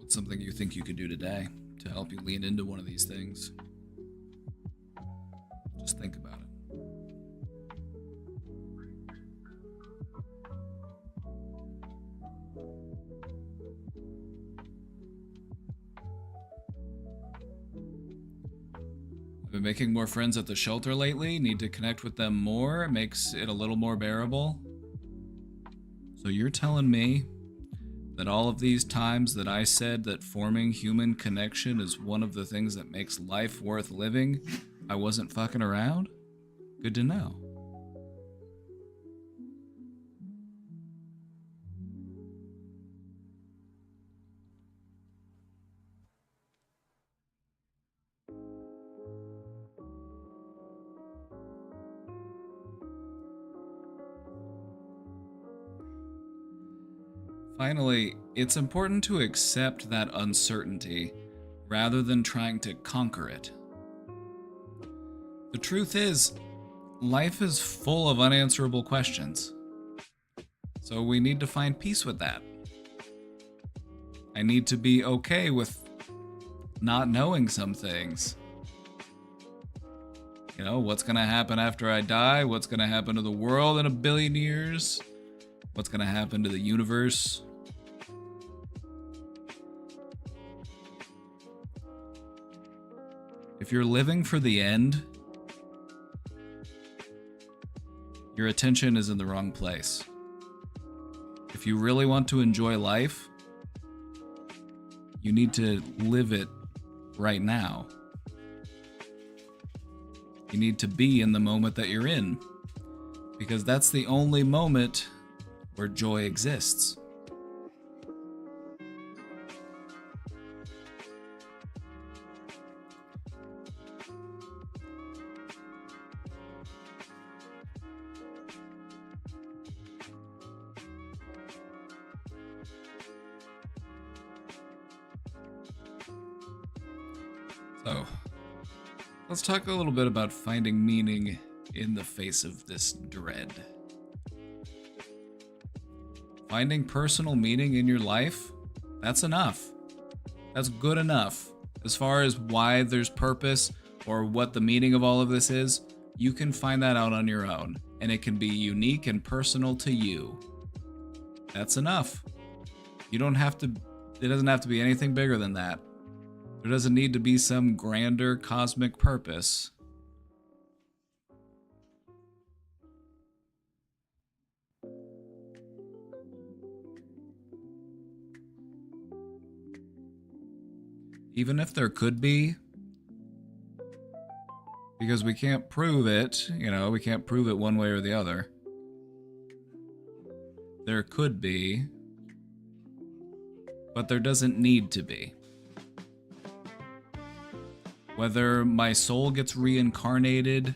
Something you think you could do today to help you lean into one of these things. Just think about it. I've been making more friends at the shelter lately. Need to connect with them more. Makes it a little more bearable. So you're telling me that all of these times that I said that forming human connection is one of the things that makes life worth living, I wasn't fucking around? Good to know. Finally, it's important to accept that uncertainty rather than trying to conquer it. The truth is, life is full of unanswerable questions. So we need to find peace with that. I need to be okay with not knowing some things. You know, what's gonna happen after I die? What's gonna happen to the world in 1,000,000,000 years? What's gonna happen to the universe? If you're living for the end, your attention is in the wrong place. If you really want to enjoy life, you need to live it right now. You need to be in the moment that you're in, because that's the only moment where joy exists. So, let's talk a little bit about finding meaning in the face of this dread. Finding personal meaning in your life, that's enough. That's good enough. As far as why there's purpose or what the meaning of all of this is, you can find that out on your own, and it can be unique and personal to you. That's enough. You don't have to, it doesn't have to be anything bigger than that. There doesn't need to be some grander cosmic purpose. Even if there could be, because we can't prove it, you know, we can't prove it one way or the other. There could be, but there doesn't need to be. Whether my soul gets reincarnated,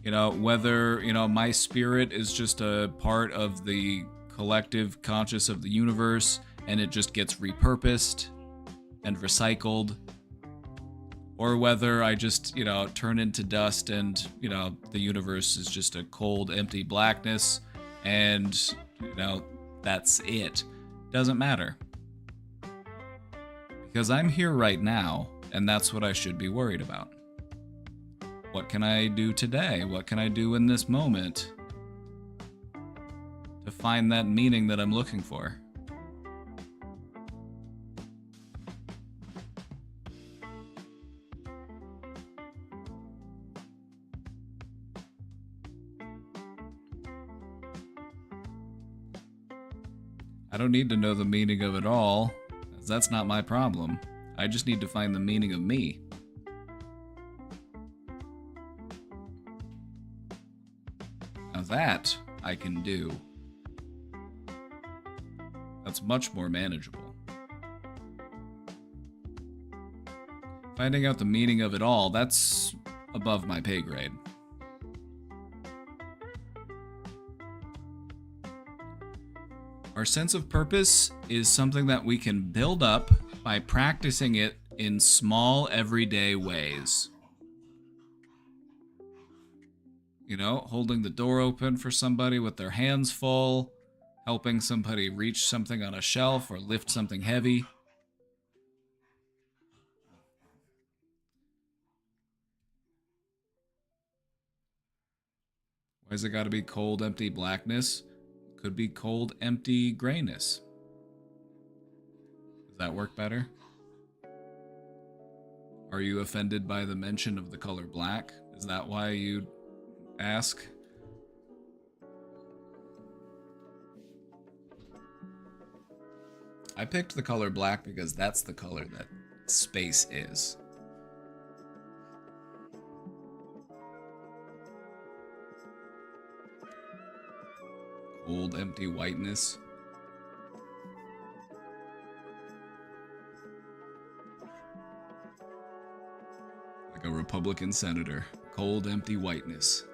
you know, whether, you know, my spirit is just a part of the collective conscious of the universe and it just gets repurposed and recycled, or whether I just, you know, turn into dust and, you know, the universe is just a cold, empty blackness and, you know, that's it. Doesn't matter. Because I'm here right now. And that's what I should be worried about. What can I do today? What can I do in this moment to find that meaning that I'm looking for? I don't need to know the meaning of it all, as that's not my problem. I just need to find the meaning of me. Now that I can do. That's much more manageable. Finding out the meaning of it all, that's above my pay grade. Our sense of purpose is something that we can build up by practicing it in small, everyday ways. You know, holding the door open for somebody with their hands full, helping somebody reach something on a shelf or lift something heavy. Why has it got to be cold, empty blackness? Could be cold, empty grayness. Does that work better? Are you offended by the mention of the color black? Is that why you ask? I picked the color black because that's the color that space is. Cold, empty whiteness. Like a Republican senator. Cold, empty whiteness.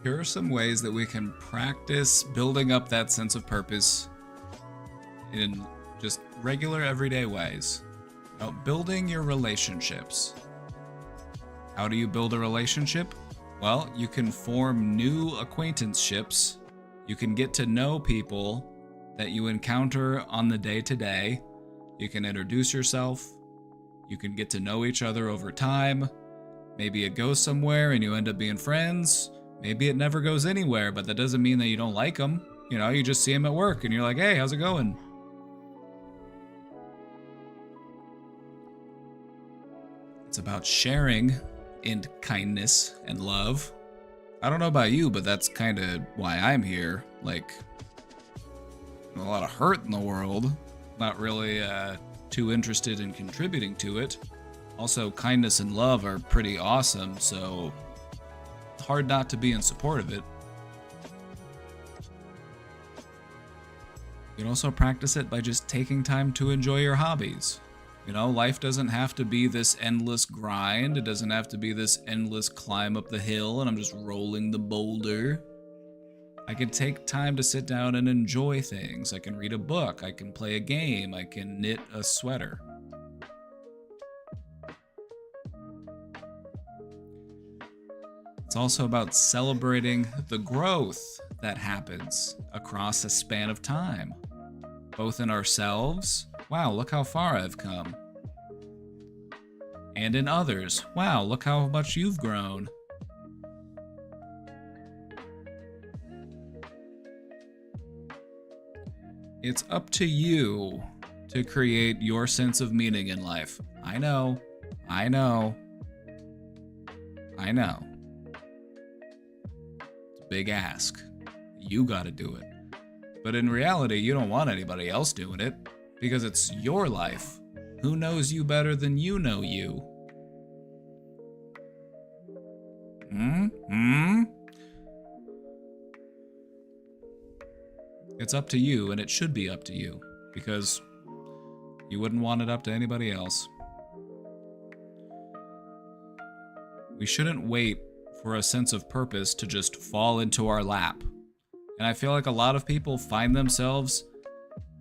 Here are some ways that we can practice building up that sense of purpose in just regular everyday ways. Now, building your relationships. How do you build a relationship? Well, you can form new acquaintanceships. You can get to know people that you encounter on the day-to-day. You can introduce yourself. You can get to know each other over time. Maybe it goes somewhere and you end up being friends. Maybe it never goes anywhere, but that doesn't mean that you don't like them. You know, you just see them at work and you're like, hey, how's it going? It's about sharing in kindness and love. I don't know about you, but that's kind of why I'm here. Like, a lot of hurt in the world. Not really too interested in contributing to it. Also, kindness and love are pretty awesome, so it's hard not to be in support of it. You can also practice it by just taking time to enjoy your hobbies. You know, life doesn't have to be this endless grind. It doesn't have to be this endless climb up the hill and I'm just rolling the boulder. I can take time to sit down and enjoy things. I can read a book. I can play a game. I can knit a sweater. It's also about celebrating the growth that happens across a span of time, both in ourselves. Wow, look how far I've come. And in others. Wow, look how much you've grown. It's up to you to create your sense of meaning in life. I know. It's a big ask. You gotta do it. But in reality, you don't want anybody else doing it because it's your life. Who knows you better than you know you? It's up to you, and it should be up to you, because you wouldn't want it up to anybody else. We shouldn't wait for a sense of purpose to just fall into our lap. And I feel like a lot of people find themselves,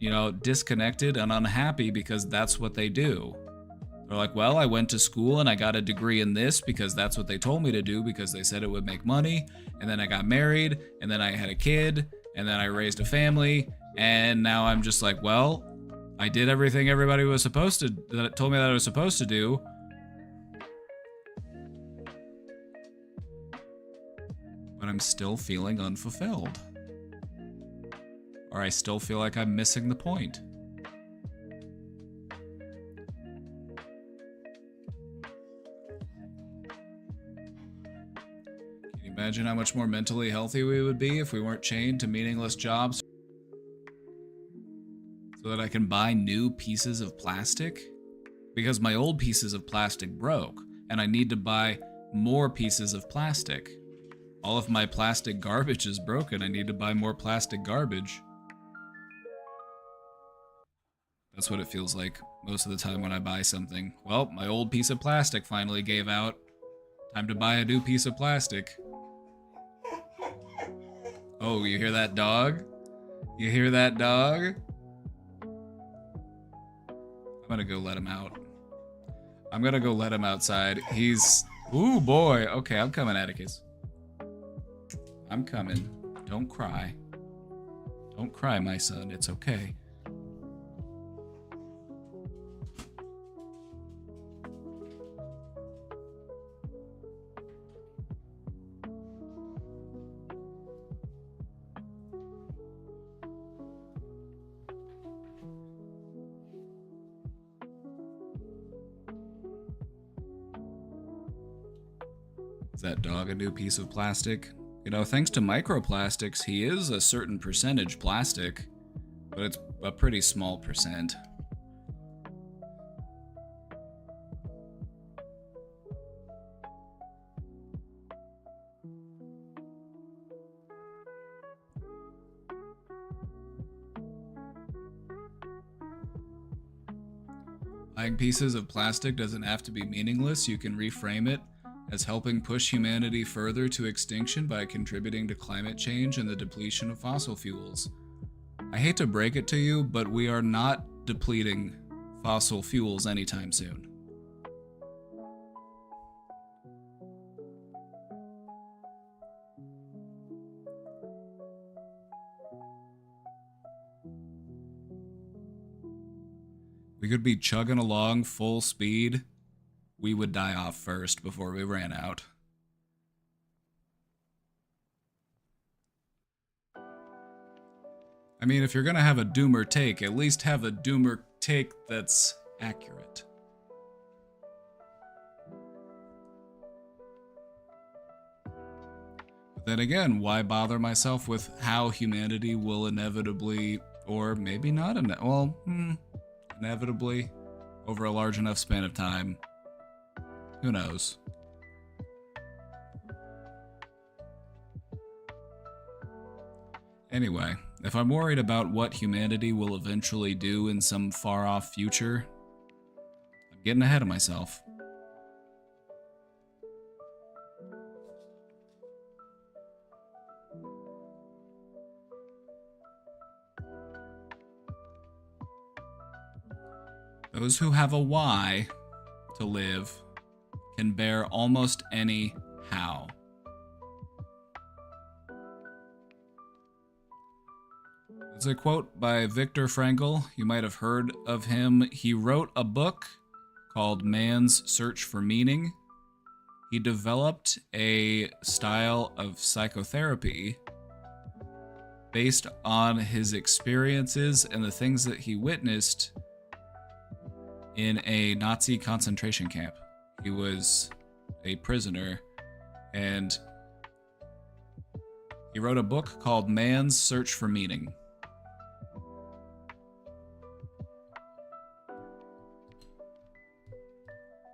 you know, disconnected and unhappy because that's what they do. They're like, well, I went to school and I got a degree in this because that's what they told me to do because they said it would make money. And then I got married, and then I had a kid, and then I raised a family, and now I'm just like, well, I did everything everybody was supposed to, that told me that I was supposed to do. But I'm still feeling unfulfilled. Or I still feel like I'm missing the point. Can you imagine how much more mentally healthy we would be if we weren't chained to meaningless jobs? So that I can buy new pieces of plastic? Because my old pieces of plastic broke, and I need to buy more pieces of plastic. All of my plastic garbage is broken. I need to buy more plastic garbage. That's what it feels like most of the time when I buy something. Well, my old piece of plastic finally gave out. Time to buy a new piece of plastic. Oh, you hear that dog? You hear that dog? I'm gonna go let him out. I'm gonna go let him outside. He's... Ooh, boy. Okay, I'm coming, Atticus. I'm coming. Don't cry. Don't cry, my son. It's okay. Is that dog a new piece of plastic? You know, thanks to microplastics, he is a certain percentage plastic, but it's a pretty small percent. Buying pieces of plastic doesn't have to be meaningless. You can reframe it as helping push humanity further to extinction by contributing to climate change and the depletion of fossil fuels. I hate to break it to you, but we are not depleting fossil fuels anytime soon. We could be chugging along full speed. We would die off first before we ran out. I mean, if you're gonna have a doomer take, at least have a doomer take that's accurate. But then again, why bother myself with how humanity will inevitably, or maybe not, inevitably, over a large enough span of time. Who knows? Anyway, if I'm worried about what humanity will eventually do in some far-off future, I'm getting ahead of myself. Those who have a why to live can bear almost any how. It's a quote by Viktor Frankl. You might have heard of him. He wrote a book called Man's Search for Meaning. He developed a style of psychotherapy based on his experiences and the things that he witnessed in a Nazi concentration camp. He was a prisoner, and he wrote a book called Man's Search for Meaning.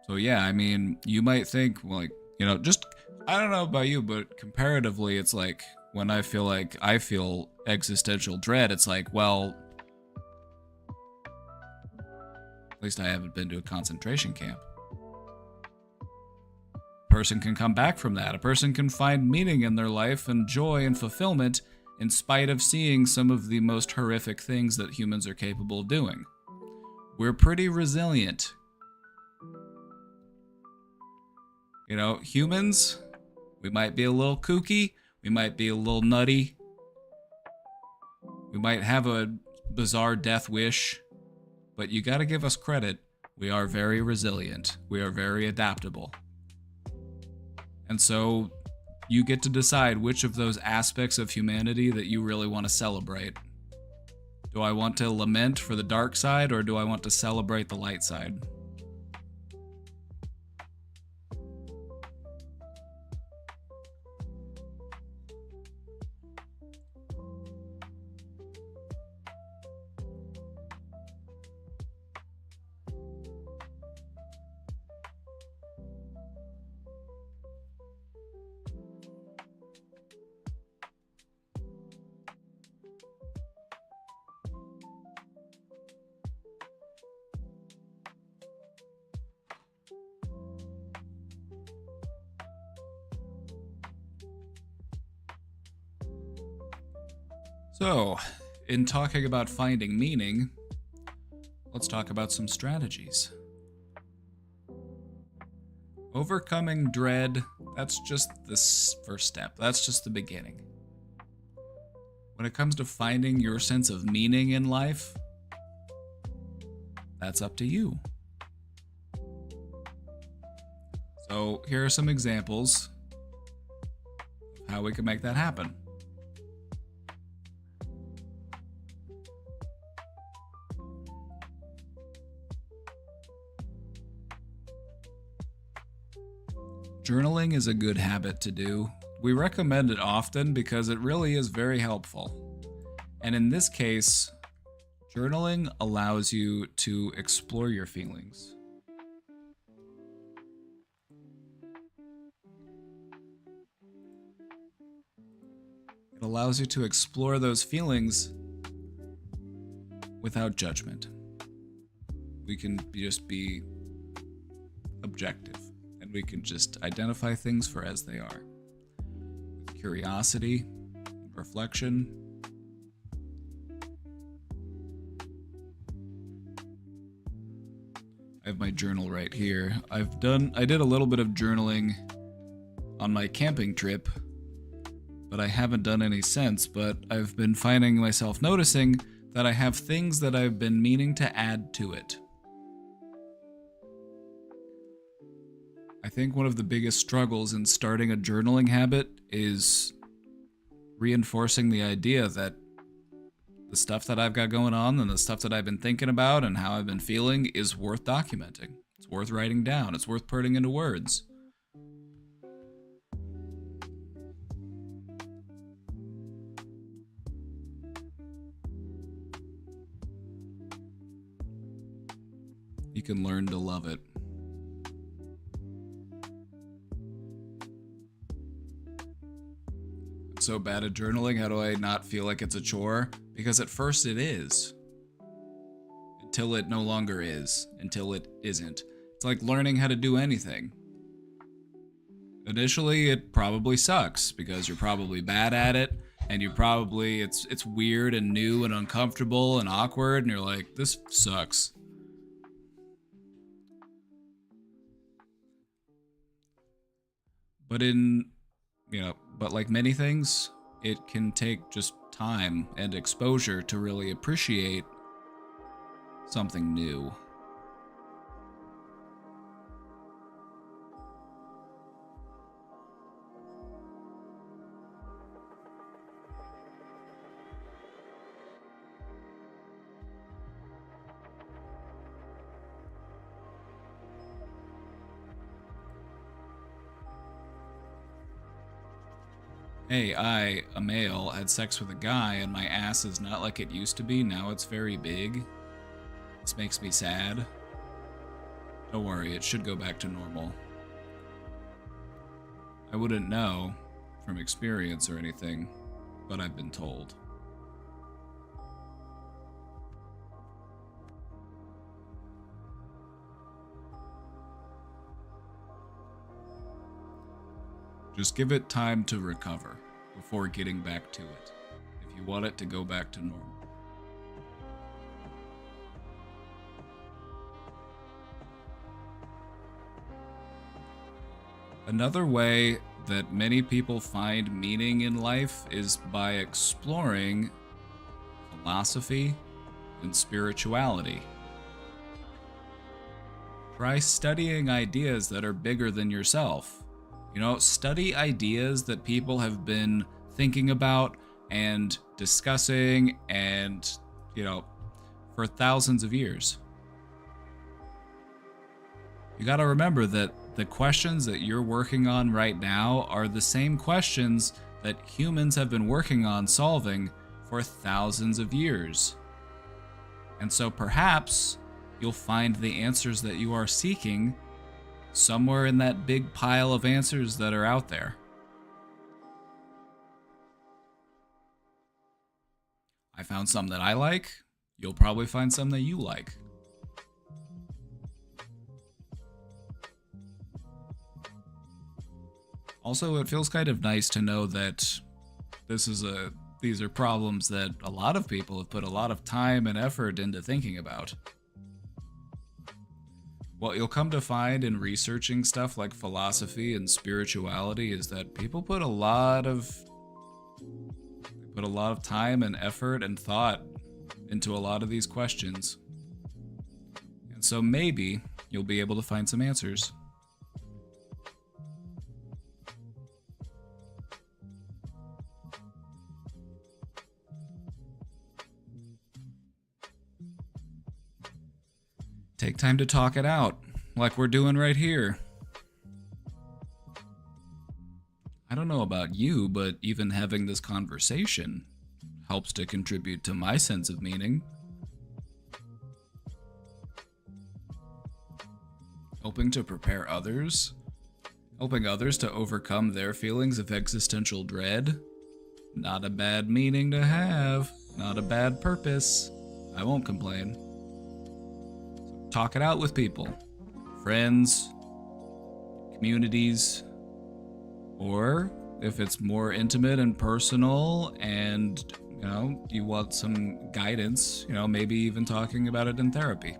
So yeah, I mean, you might think, like, you know, just, I don't know about you, but comparatively, it's like, when I feel existential dread, it's like, well, at least I haven't been to a concentration camp. A person can come back from that. A person can find meaning in their life and joy and fulfillment in spite of seeing some of the most horrific things that humans are capable of doing. We're pretty resilient. You know, humans, we might be a little kooky, we might be a little nutty, we might have a bizarre death wish, but you gotta give us credit. We are very resilient. We are very adaptable. And so you get to decide which of those aspects of humanity that you really want to celebrate. Do I want to lament for the dark side, or do I want to celebrate the light side? So, in talking about finding meaning, let's talk about some strategies. Overcoming dread, that's just the first step. That's just the beginning. When it comes to finding your sense of meaning in life, that's up to you. So, here are some examples of how we can make that happen. Journaling is a good habit to do. We recommend it often because it really is very helpful. And in this case, journaling allows you to explore your feelings. It allows you to explore those feelings without judgment. We can just be objective. And We can just identify things for as they are. With curiosity, reflection. I have my journal right here. I did a little bit of journaling on my camping trip, but I haven't done any since, but I've been finding myself noticing that I have things that I've been meaning to add to it. I think one of the biggest struggles in starting a journaling habit is reinforcing the idea that the stuff that I've got going on and the stuff that I've been thinking about and how I've been feeling is worth documenting. It's worth writing down. It's worth putting into words. You can learn to love it. I'm so bad at journaling, how do I not feel like it's a chore? Because at first it is. Until it no longer is. Until it isn't. It's like learning how to do anything. Initially, it probably sucks, because you're probably bad at it, and it's weird and new and uncomfortable and awkward, and you're like, this sucks. But like many things, it can take just time and exposure to really appreciate something new. Hey, I, a male, had sex with a guy and my ass is not like it used to be. Now it's very big. This makes me sad. Don't worry, it should go back to normal. I wouldn't know from experience or anything, but I've been told. Just give it time to recover before getting back to it, if you want it to go back to normal. Another way that many people find meaning in life is by exploring philosophy and spirituality. Try studying ideas that are bigger than yourself. Study ideas that people have been thinking about and discussing and, for thousands of years. You gotta remember that the questions that you're working on right now are the same questions that humans have been working on solving for thousands of years. And so perhaps you'll find the answers that you are seeking somewhere in that big pile of answers that are out there. I found some that I like. You'll probably find some that you like. Also, it feels kind of nice to know that these are problems that a lot of people have put a lot of time and effort into thinking about. What you'll come to find in researching stuff like philosophy and spirituality is that people put a lot of time and effort and thought into a lot of these questions. And so maybe you'll be able to find some answers. Take time to talk it out, like we're doing right here. I don't know about you, but even having this conversation helps to contribute to my sense of meaning. Helping to prepare others, helping others to overcome their feelings of existential dread. Not a bad meaning to have, not a bad purpose. I won't complain. Talk it out with people, friends, communities, or if it's more intimate and personal and, you want some guidance, maybe even talking about it in therapy.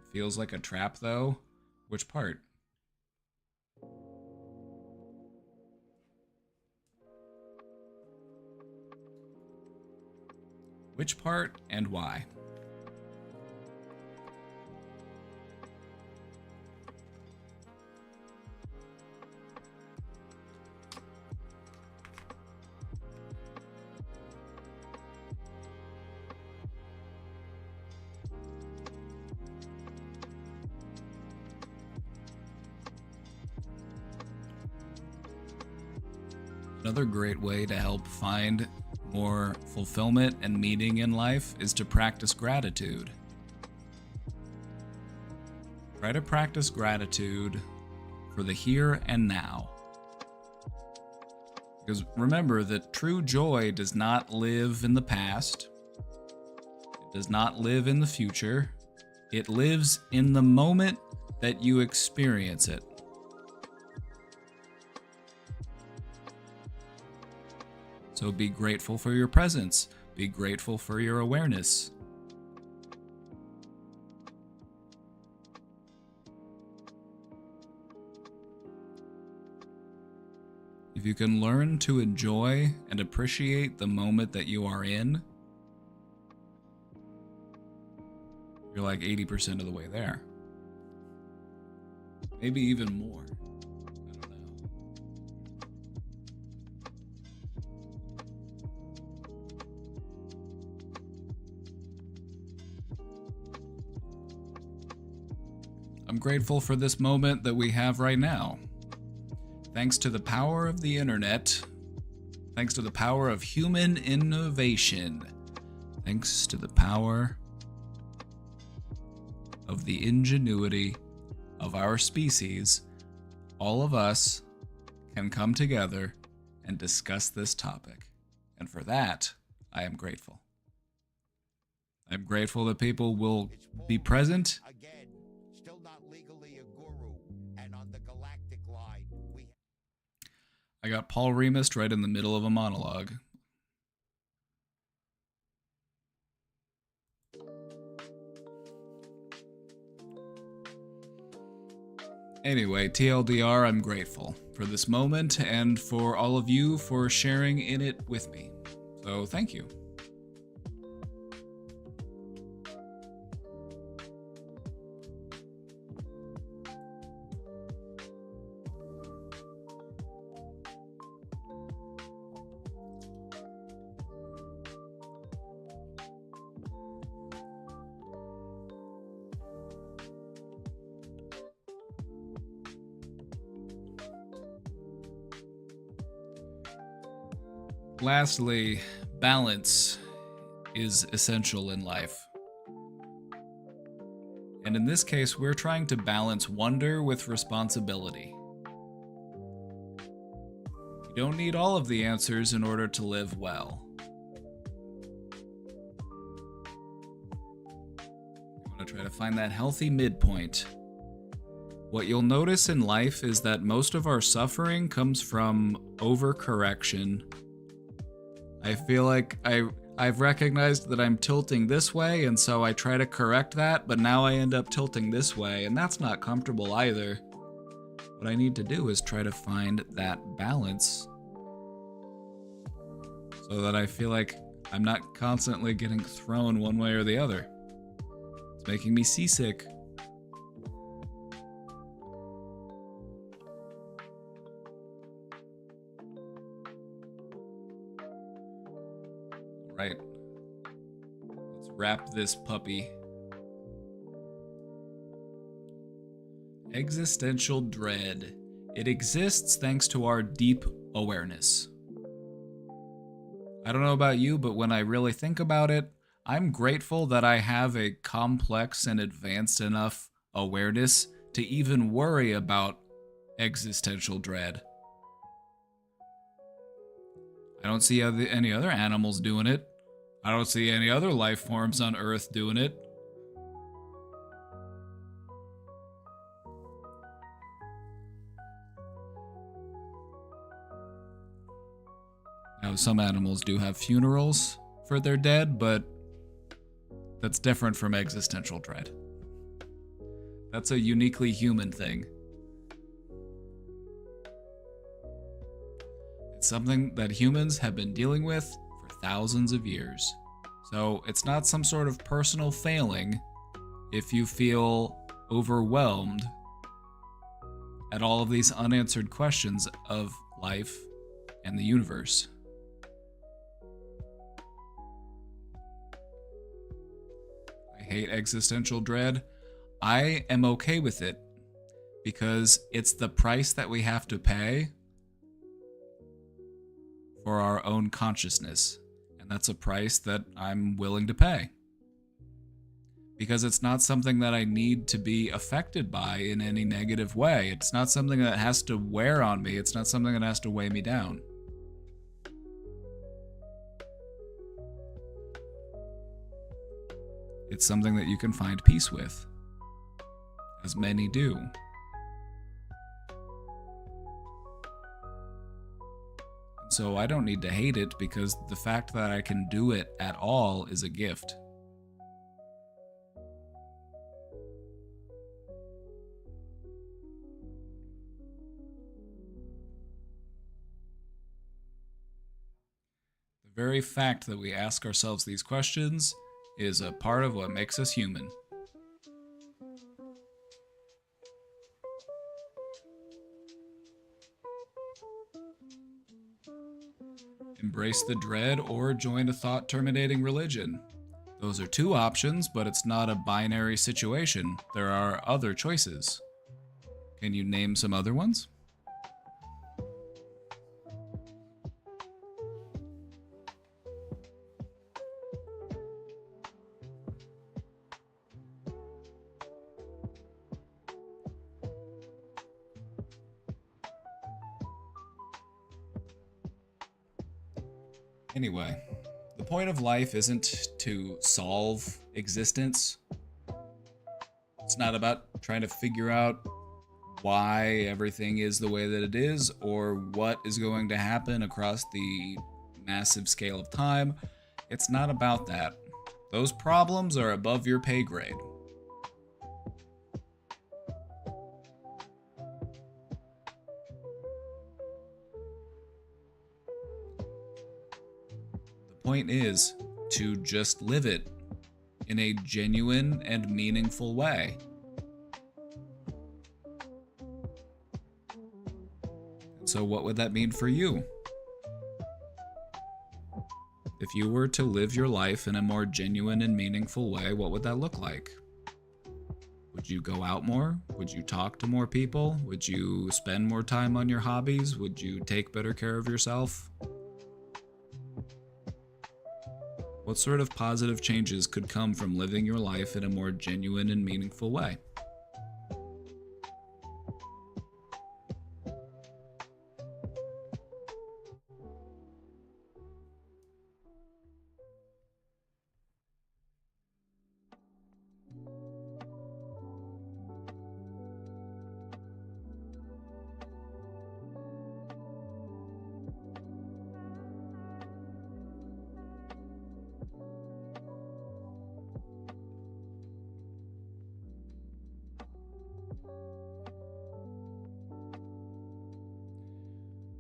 It feels like a trap, though. Which part? Which part and why? Another great way to help find more fulfillment and meaning in life is to practice gratitude. Try to practice gratitude for the here and now. Because remember that true joy does not live in the past. It does not live in the future. It lives in the moment that you experience it. So be grateful for your presence. Be grateful for your awareness. If you can learn to enjoy and appreciate the moment that you are in, you're like 80% of the way there. Maybe even more. I'm grateful for this moment that we have right now. Thanks to the power of the internet, thanks to the power of human innovation, thanks to the power of the ingenuity of our species, all of us can come together and discuss this topic. And for that, I am grateful. I'm grateful that people will be present. I got Paul Remist right in the middle of a monologue. Anyway, TLDR, I'm grateful for this moment and for all of you for sharing in it with me. So thank you. Lastly, balance is essential in life. And in this case, we're trying to balance wonder with responsibility. You don't need all of the answers in order to live well. You want to try to find that healthy midpoint. What you'll notice in life is that most of our suffering comes from overcorrection. I feel like I've recognized that I'm tilting this way, and so I try to correct that, but now I end up tilting this way, and that's not comfortable either. What I need to do is try to find that balance so that I feel like I'm not constantly getting thrown one way or the other. It's making me seasick. Right. Let's wrap this puppy. Existential dread. It exists thanks to our deep awareness. I don't know about you, but when I really think about it, I'm grateful that I have a complex and advanced enough awareness to even worry about existential dread. I don't see any other animals doing it. I don't see any other life forms on Earth doing it. Now, some animals do have funerals for their dead, but that's different from existential dread. That's a uniquely human thing. It's something that humans have been dealing with for thousands of years. So it's not some sort of personal failing if you feel overwhelmed at all of these unanswered questions of life and the universe. I hate existential dread. I am okay with it because it's the price that we have to pay for our own consciousness. And that's a price that I'm willing to pay. Because it's not something that I need to be affected by in any negative way. It's not something that has to wear on me. It's not something that has to weigh me down. It's something that you can find peace with, as many do. So I don't need to hate it because the fact that I can do it at all is a gift. The very fact that we ask ourselves these questions is a part of what makes us human. Embrace the dread or join a thought-terminating religion. Those are two options, but it's not a binary situation. There are other choices. Can you name some other ones? Anyway, the point of life isn't to solve existence. It's not about trying to figure out why everything is the way that it is or what is going to happen across the massive scale of time. It's not about that. Those problems are above your pay grade. The point is to just live it in a genuine and meaningful way. So what would that mean for you? If you were to live your life in a more genuine and meaningful way, what would that look like? Would you go out more? Would you talk to more people? Would you spend more time on your hobbies? Would you take better care of yourself? What sort of positive changes could come from living your life in a more genuine and meaningful way?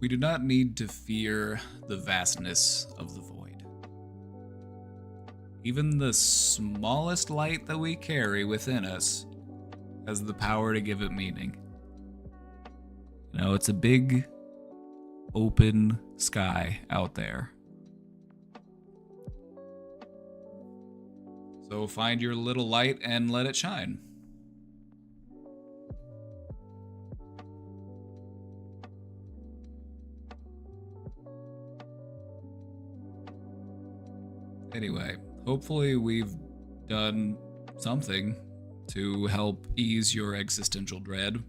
We do not need to fear the vastness of the void. Even the smallest light that we carry within us has the power to give it meaning. You know, it's a big, open sky out there. So find your little light and let it shine. Anyway, hopefully we've done something to help ease your existential dread.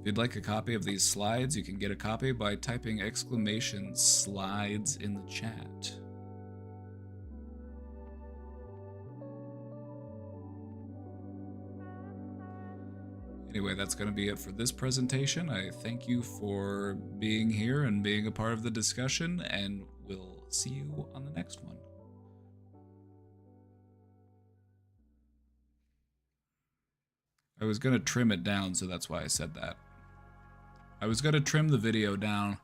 If you'd like a copy of these slides, you can get a copy by typing !slides in the chat. Anyway, that's going to be it for this presentation. I thank you for being here and being a part of the discussion, and we'll see you on the next one. I was going to trim it down, so that's why I said that. I was going to trim the video down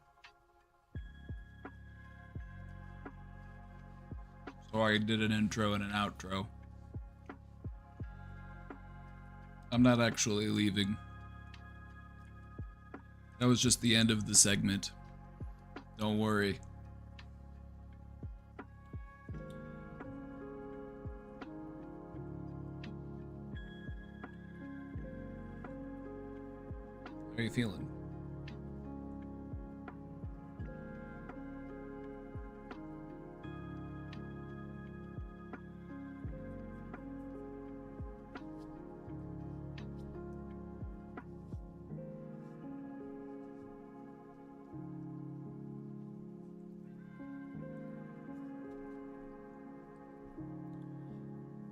so I did an intro and an outro. I'm not actually leaving. That was just the end of the segment. Don't worry. How are you feeling?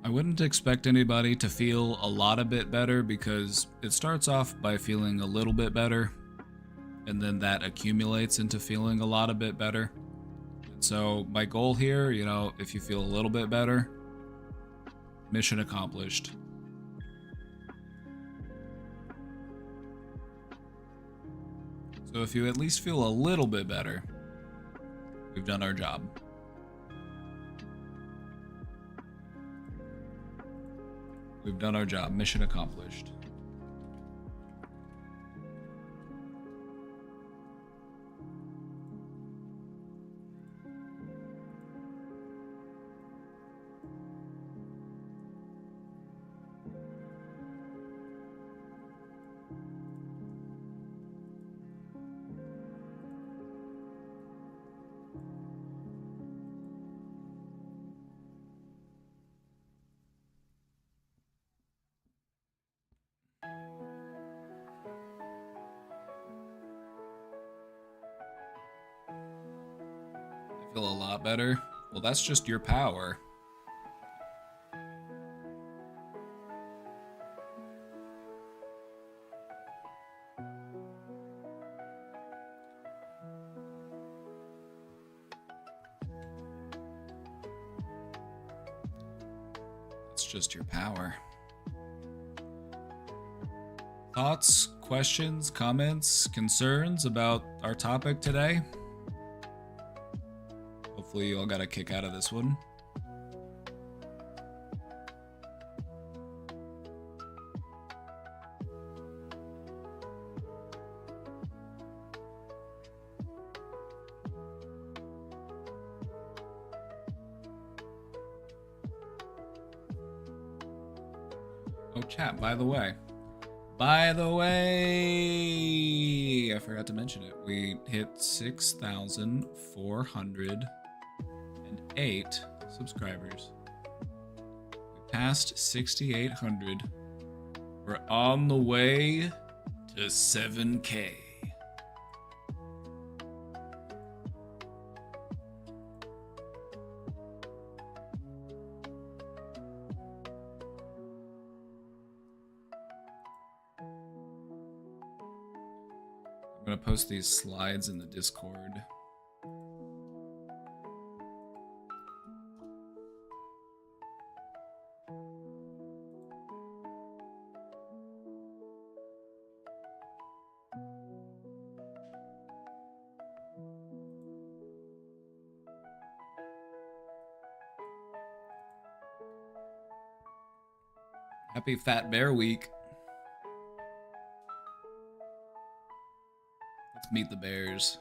I wouldn't expect anybody to feel a lot a bit better because it starts off by feeling a little bit better and then that accumulates into feeling a lot a bit better. And so my goal here, you know, if you feel a little bit better, mission accomplished. So if you at least feel a little bit better, we've done our job. We've done our job. Mission accomplished. Feel a lot better? Well, that's just your power. It's just your power. Thoughts, questions, comments, concerns about our topic today? Hopefully you all got a kick out of this one. Oh, chat, by the way, I forgot to mention it. We hit 6,408 subscribers. We passed 6,800. We're on the way to 7K. I'm gonna post these slides in the Discord. Happy Fat Bear Week. Let's meet the bears.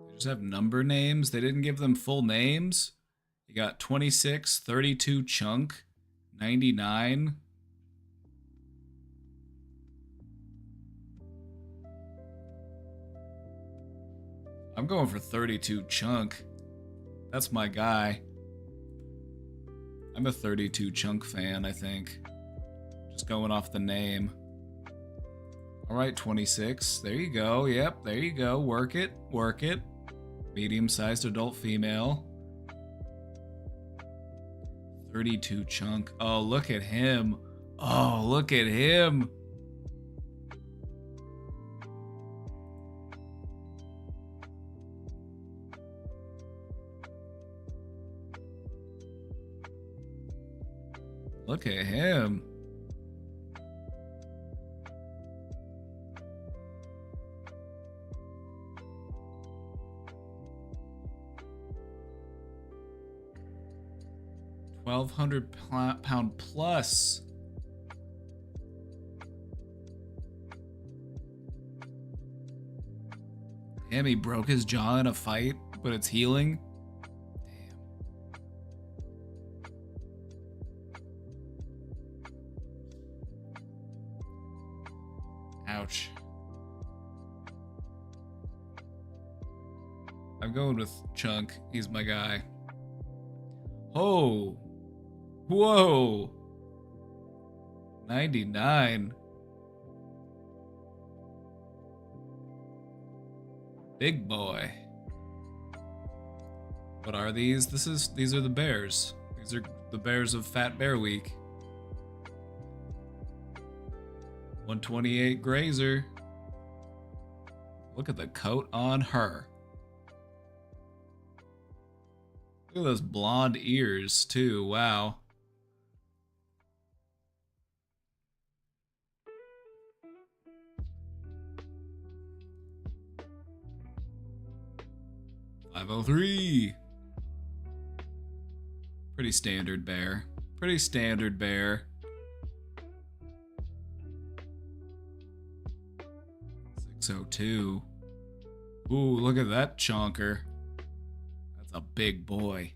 They just have number names. They didn't give them full names. You got 26, 32 Chunk, 99. I'm going for 32 Chunk. That's my guy. I'm a 32 Chunk fan, I think. Just going off the name. Alright, 26. There you go. Yep, there you go. Work it. Work it. Medium-sized adult female. 32 Chunk. Oh, look at him. Oh, look at him. Look at him. £1,200 plus. Damn, he broke his jaw in a fight, but it's healing. Ouch. I'm going with Chunk. He's my guy. Oh. Whoa. 99. Big boy. What are these? These are the bears. These are the bears of Fat Bear Week. 128 Grazer. Look at the coat on her. Look at those blonde ears, too. Wow. $503. Pretty standard bear. Pretty standard bear. 602. Ooh, look at that chonker. That's a big boy.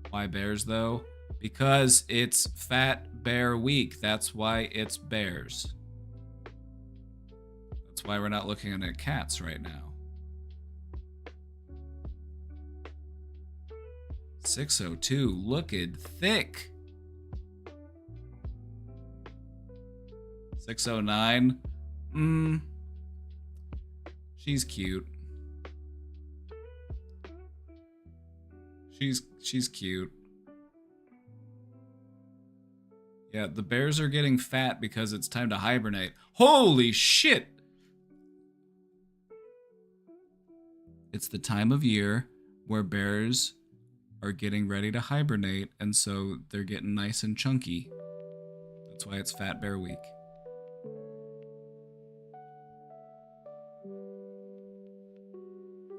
Why bears, though? Because it's Fat Bear Week. That's why it's bears. That's why we're not looking at cats right now. 602, looking thick. 609, she's cute. She's cute. Yeah, the bears are getting fat because it's time to hibernate. Holy shit! It's the time of year where bears are getting ready to hibernate, and so they're getting nice and chunky. That's why it's Fat Bear Week.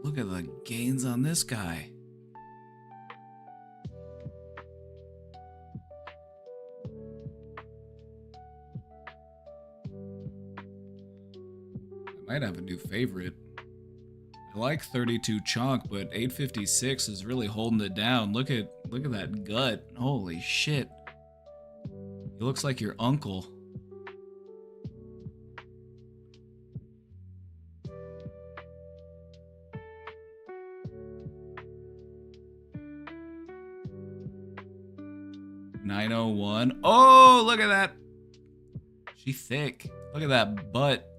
Look at the gains on this guy. I might have a new favorite. I like 32 Chunk, but 856 is really holding it down. Look at that gut. Holy shit. He looks like your uncle. $901. Oh, look at that. She thick. Look at that butt.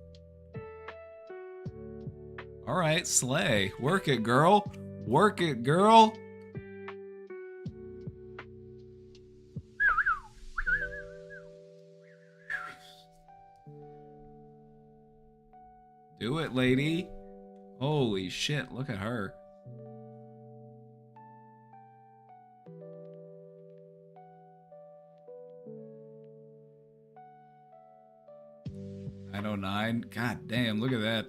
All right, slay. Work it, girl. Work it, girl. Do it, lady. Holy shit, look at her. $909. God damn, look at that.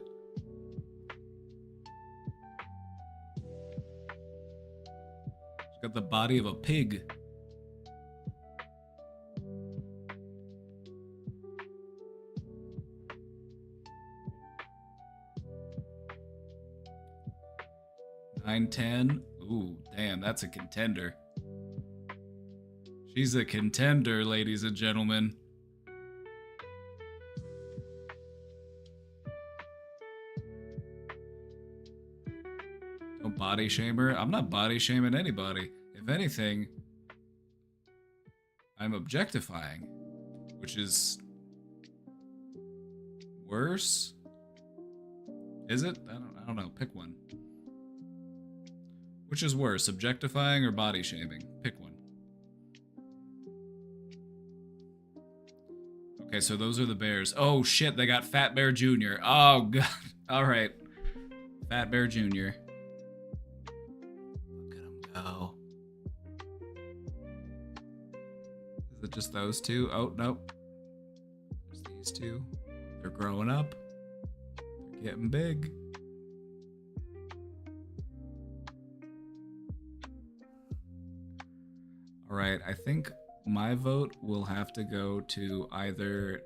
Got the body of a pig. $910. Ooh, damn, that's a contender. She's a contender, ladies and gentlemen. body shamer. I'm not body shaming anybody. If anything, I'm objectifying, which is worse. Is it? I don't know. Pick one. Which is worse, objectifying or body shaming? Pick one. Okay, so those are the bears. Oh shit, they got Fat Bear Jr. Oh god. Alright. Fat Bear Jr. Look at him go. Is it just those two? Oh, nope. There's these two. They're growing up. They're getting big. Alright, I think my vote will have to go to either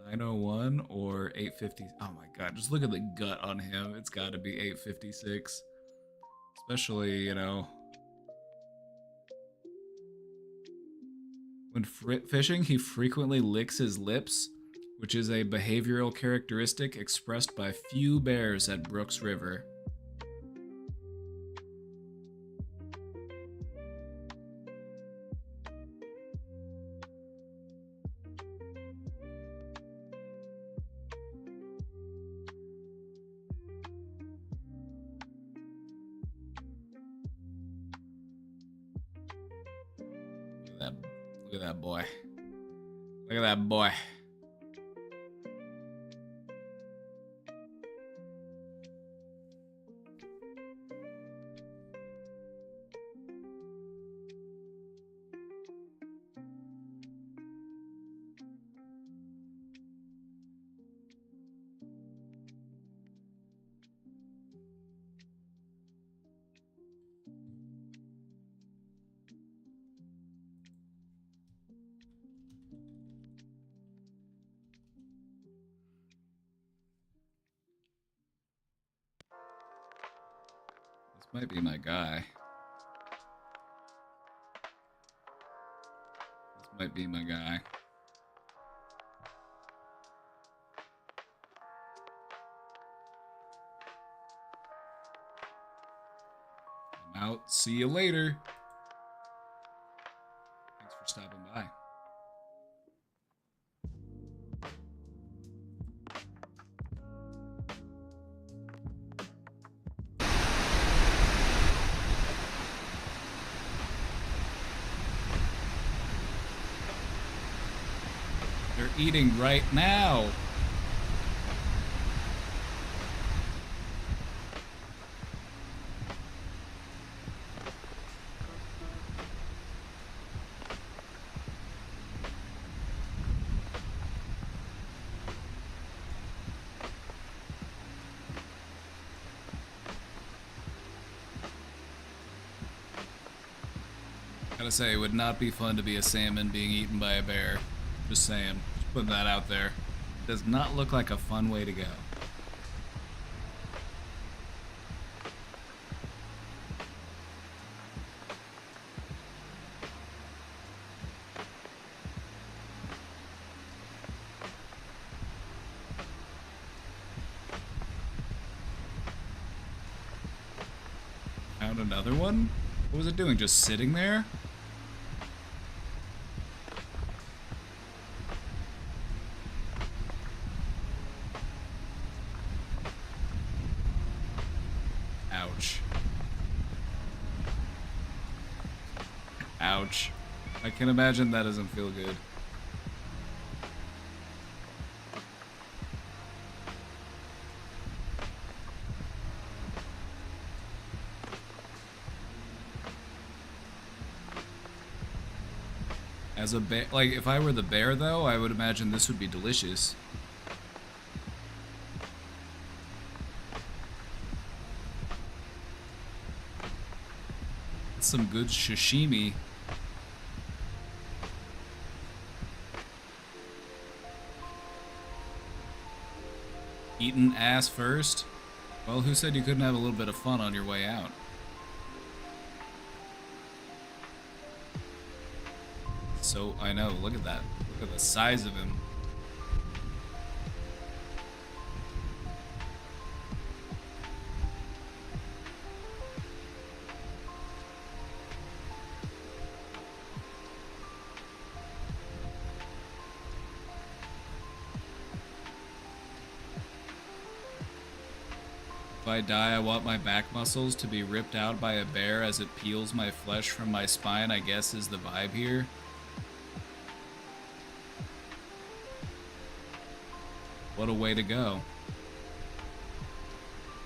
901 or 850. Oh my god, just look at the gut on him. It's got to be 856. Especially, you know, when fishing, he frequently licks his lips, which is a behavioral characteristic expressed by few bears at Brooks River. Look at that boy. Look at that boy. Might be my guy. This might be my guy. I'm out. See you later. Thanks for stopping by. They're eating right now. Gotta say, it would not be fun to be a salmon being eaten by a bear. Just saying. Just putting that out there. Does not look like a fun way to go. Found another one? What was it doing? Just sitting there? Ouch. Ouch. I can imagine that doesn't feel good. As a bear, like, if I were the bear, though, I would imagine this would be delicious. That's some good sashimi. Eaten ass first? Well, who said you couldn't have a little bit of fun on your way out? So, I know, look at that. Look at the size of him. If I die, I want my back muscles to be ripped out by a bear as it peels my flesh from my spine, I guess is the vibe here. What a way to go.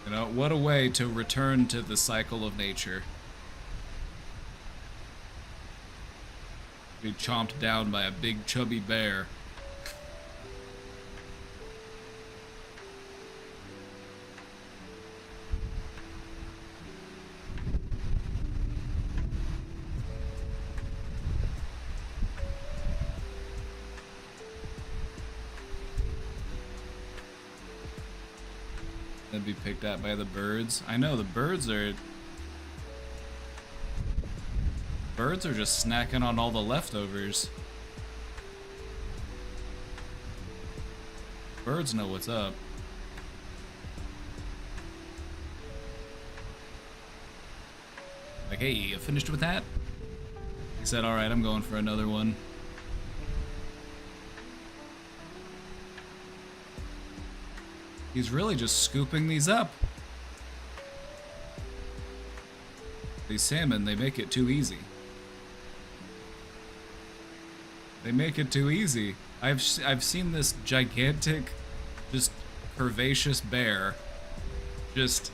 You know, what a way to return to the cycle of nature. Be chomped down by a big chubby bear. Then be picked at by the birds. I know, the birds are just snacking on all the leftovers. Birds know what's up. Like, hey, you finished with that? He said, alright, I'm going for another one. He's really just scooping these up. These salmon, they make it too easy. They make it too easy. I've seen this gigantic, just curvaceous bear just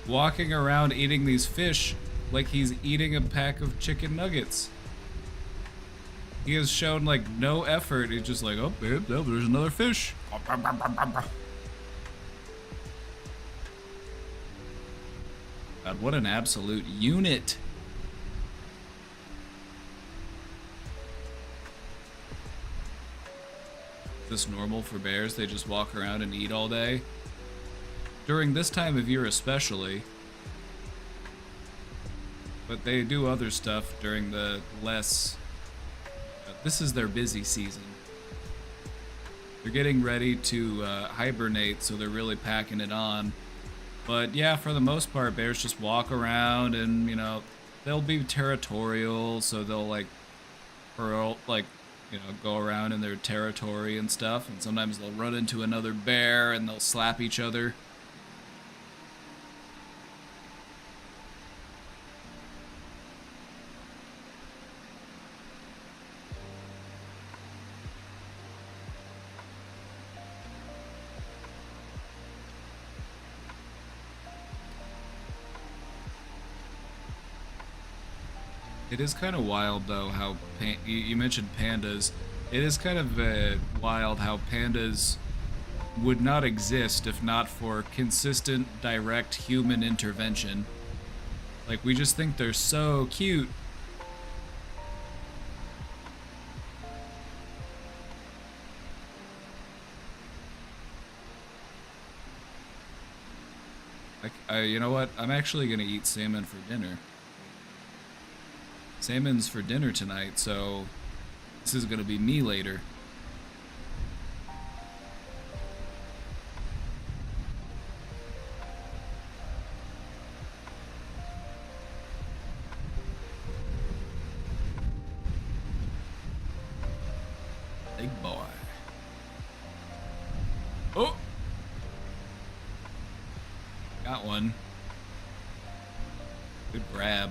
walking around eating these fish like he's eating a pack of chicken nuggets. He has shown like no effort. He's just like, oh, babe, there's another fish. God, what an absolute unit. Is this normal for bears? They just walk around and eat all day? During this time of year especially. But they do other stuff during the less... this is their busy season. They're getting ready to hibernate, so they're really packing it on. But yeah, for the most part, bears just walk around and, you know, they'll be territorial, so they'll like, go around in their territory and stuff, and sometimes they'll run into another bear and they'll slap each other. It is kind of wild, though, how you mentioned pandas. It is kind of wild how pandas would not exist if not for consistent, direct human intervention. Like, we just think they're so cute. You know what? I'm actually gonna eat salmon for dinner. Salmon's for dinner tonight, so this is gonna be me later. Big boy. Oh! Got one. Good grab.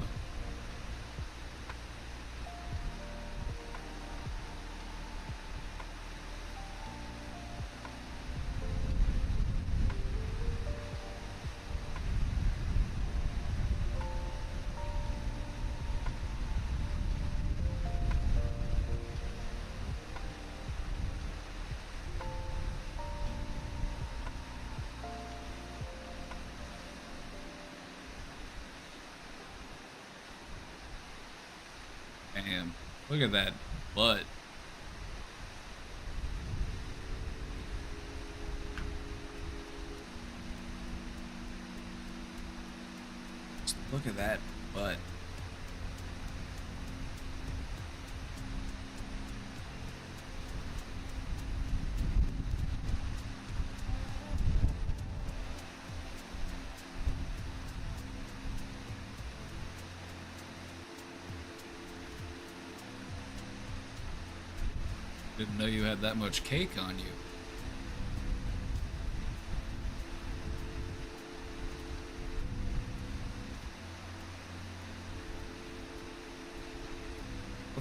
Damn, look at that butt. Just look at that butt. Didn't know you had that much cake on you.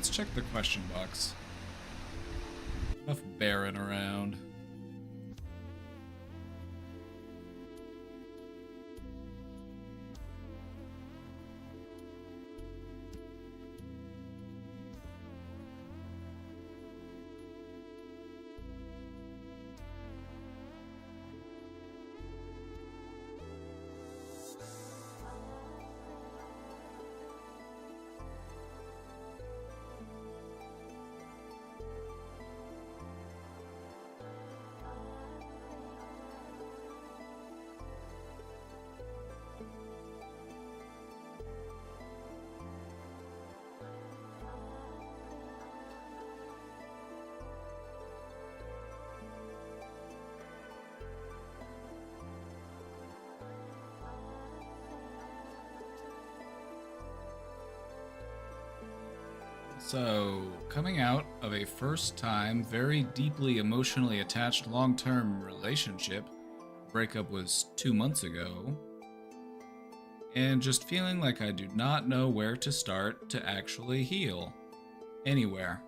let's check the question box. Enough barren around. So, coming out of a first time, very deeply emotionally attached long term relationship, breakup was 2 months ago, and just feeling like I do not know where to start to actually heal. Anywhere.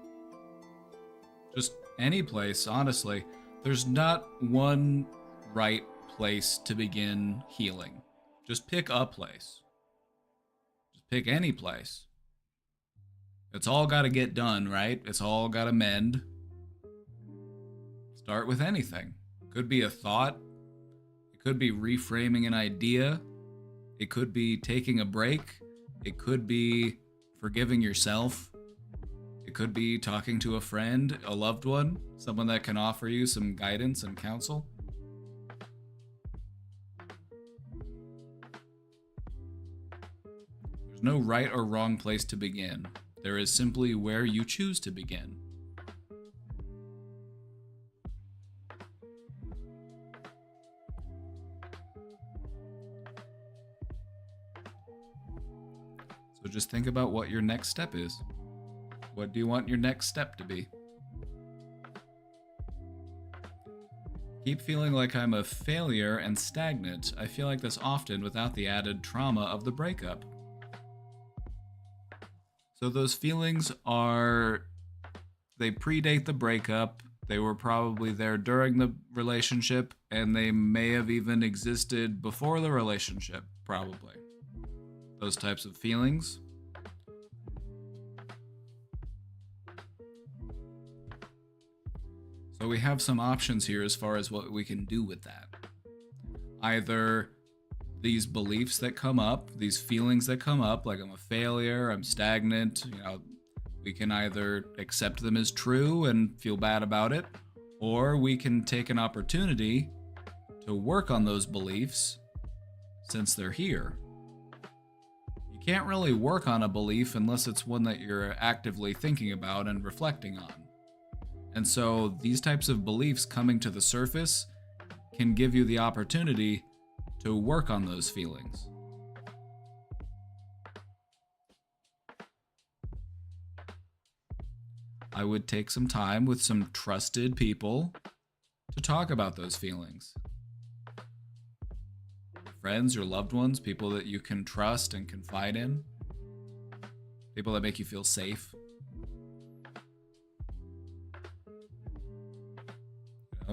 Just any place, honestly. There's not one right place to begin healing. Just pick a place. Just pick any place. It's all got to get done, right? It's all got to mend. Start with anything. Could be a thought. It could be reframing an idea. It could be taking a break. It could be forgiving yourself. It could be talking to a friend, a loved one, someone that can offer you some guidance and counsel. There's no right or wrong place to begin. There is simply where you choose to begin. So just think about what your next step is. What do you want your next step to be? Keep feeling like I'm a failure and stagnant. I feel like this often without the added trauma of the breakup. So those feelings they predate the breakup. They were probably there during the relationship, and they may have even existed before the relationship, probably. Those types of feelings. So we have some options here as far as what we can do with that. Either these beliefs that come up, these feelings that come up, like I'm a failure, I'm stagnant, we can either accept them as true and feel bad about it, or we can take an opportunity to work on those beliefs since they're here. You can't really work on a belief unless it's one that you're actively thinking about and reflecting on. And so these types of beliefs coming to the surface can give you the opportunity to work on those feelings. I would take some time with some trusted people to talk about those feelings. Friends, your loved ones, people that you can trust and confide in, people that make you feel safe.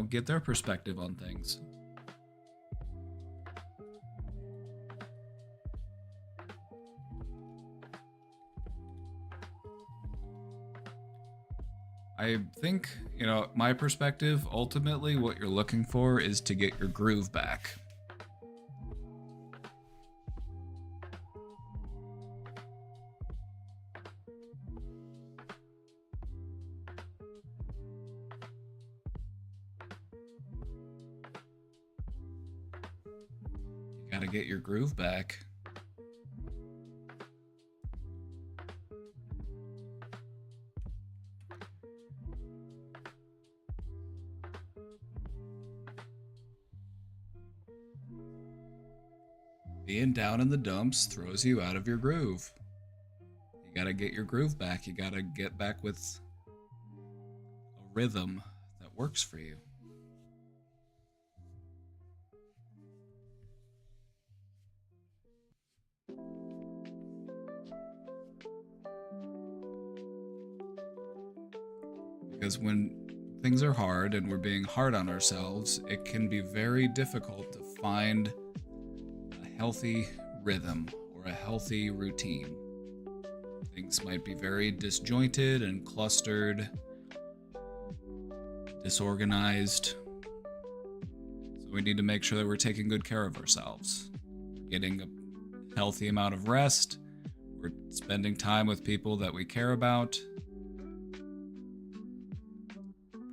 Get their perspective on things. I think, my perspective, ultimately what you're looking for is to get your groove back. You gotta get your groove back. Being down in the dumps throws you out of your groove. You gotta get your groove back. You gotta get back with a rhythm that works for you. Because when things are hard and we're being hard on ourselves, it can be very difficult to find a healthy rhythm or a healthy routine. Things might be very disjointed and clustered, disorganized. So we need to make sure that we're taking good care of ourselves, getting a healthy amount of rest, we're spending time with people that we care about,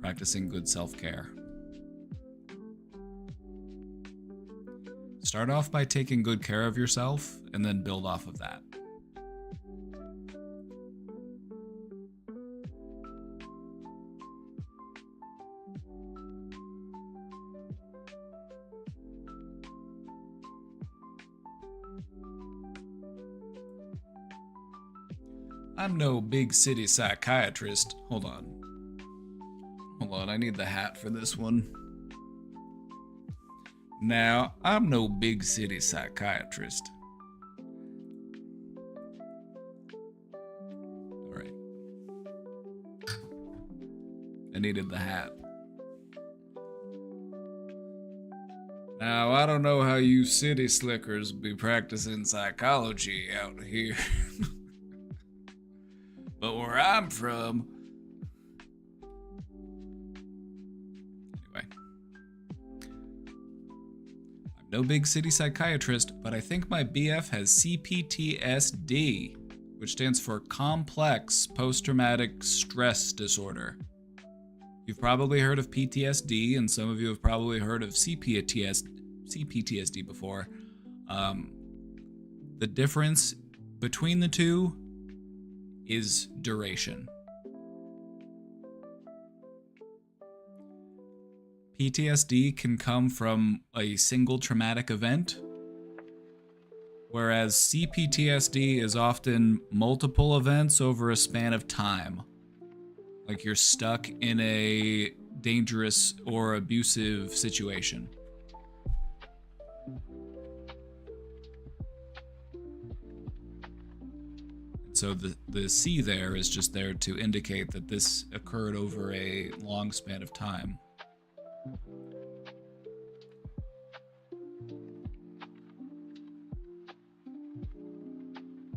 practicing good self-care. Start off by taking good care of yourself and then build off of that. I'm no big city psychiatrist. Hold on, I need the hat for this one. Now, I'm no big city psychiatrist. Alright. I needed the hat. Now, I don't know how you city slickers be practicing psychology out here. But where I'm from... Anyway. I'm no big city psychiatrist, but I think my BF has CPTSD, which stands for Complex Post-Traumatic Stress Disorder. You've probably heard of PTSD, and some of you have probably heard of CPTSD before. The difference between the two is duration. PTSD can come from a single traumatic event, whereas CPTSD is often multiple events over a span of time. Like you're stuck in a dangerous or abusive situation. So the C there is just there to indicate that this occurred over a long span of time.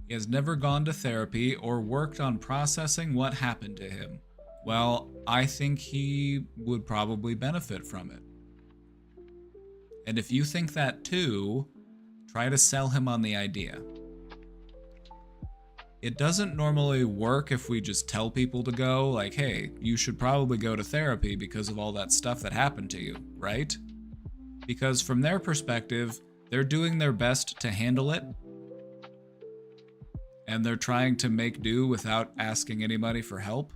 He has never gone to therapy or worked on processing what happened to him. Well, I think he would probably benefit from it. And if you think that too, try to sell him on the idea. It doesn't normally work if we just tell people to go, like, hey, you should probably go to therapy because of all that stuff that happened to you, right? Because from their perspective, they're doing their best to handle it, and they're trying to make do without asking anybody for help.